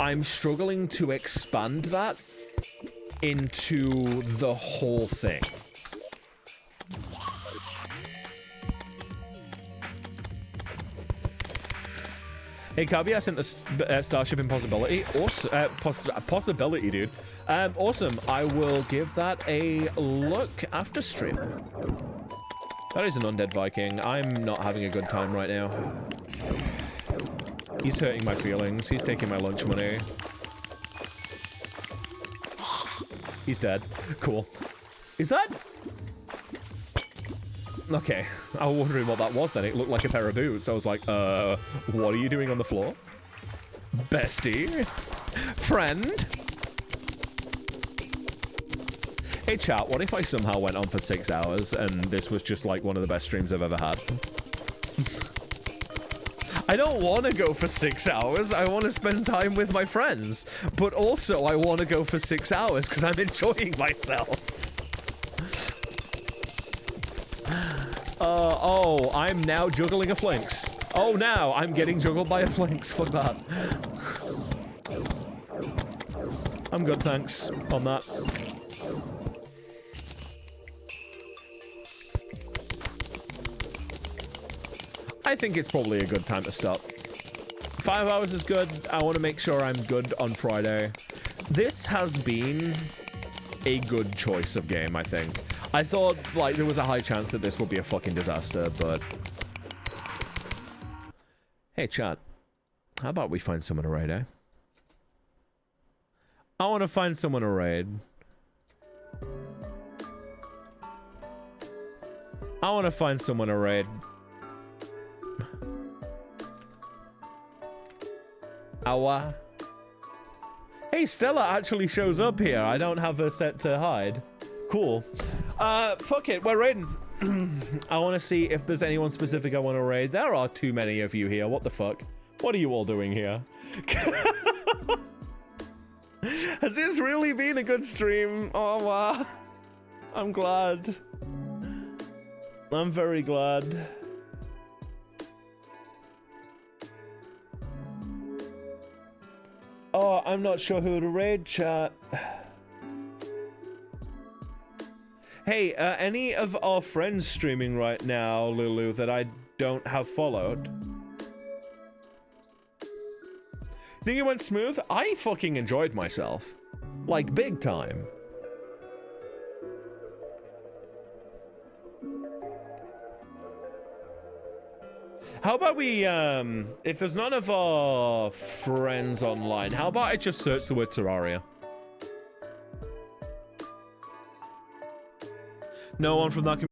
I'm struggling to expand that into the whole thing. Hey, Kabi, I sent the Starship Impossibility. Awesome, possibility, dude. Awesome. I will give that a look after stream. That is an undead Viking. I'm not having a good time right now. He's hurting my feelings. He's taking my lunch money. He's dead. Cool. Is that... Okay, I was wondering what that was then. It looked like a pair of boots. I was like, what are you doing on the floor? Bestie? Friend? Hey chat, what if I somehow went on for 6 hours and this was just like one of the best streams I've ever had? I don't want to go for 6 hours. I want to spend time with my friends. But also I want to go for 6 hours because I'm enjoying myself. Oh, I'm now juggling a flinx. Oh, now I'm getting juggled by a flinx. Fuck that. I'm good, thanks, on that. I think it's probably a good time to stop. 5 hours is good. I want to make sure I'm good on Friday. This has been a good choice of game, I think. I thought, like, there was a high chance that this would be a fucking disaster, but... Hey, chat. How about we find someone to raid, eh? I want to find someone to raid. I want to find someone to raid. Awa. Hey, Stella actually shows up here. I don't have her set to hide. Cool. Fuck it, we're raiding. I want to see if there's anyone specific I want to raid. There are too many of you here. What the fuck? What are you all doing here? Has this really been a good stream? Oh, wow. I'm glad. I'm very glad. Oh, I'm not sure who to raid chat. Hey, any of our friends streaming right now, Lulu, that I don't have followed? Think it went smooth? I fucking enjoyed myself. Like, big time. How about we, if there's none of our friends online, how about I just search the word Terraria? No one from that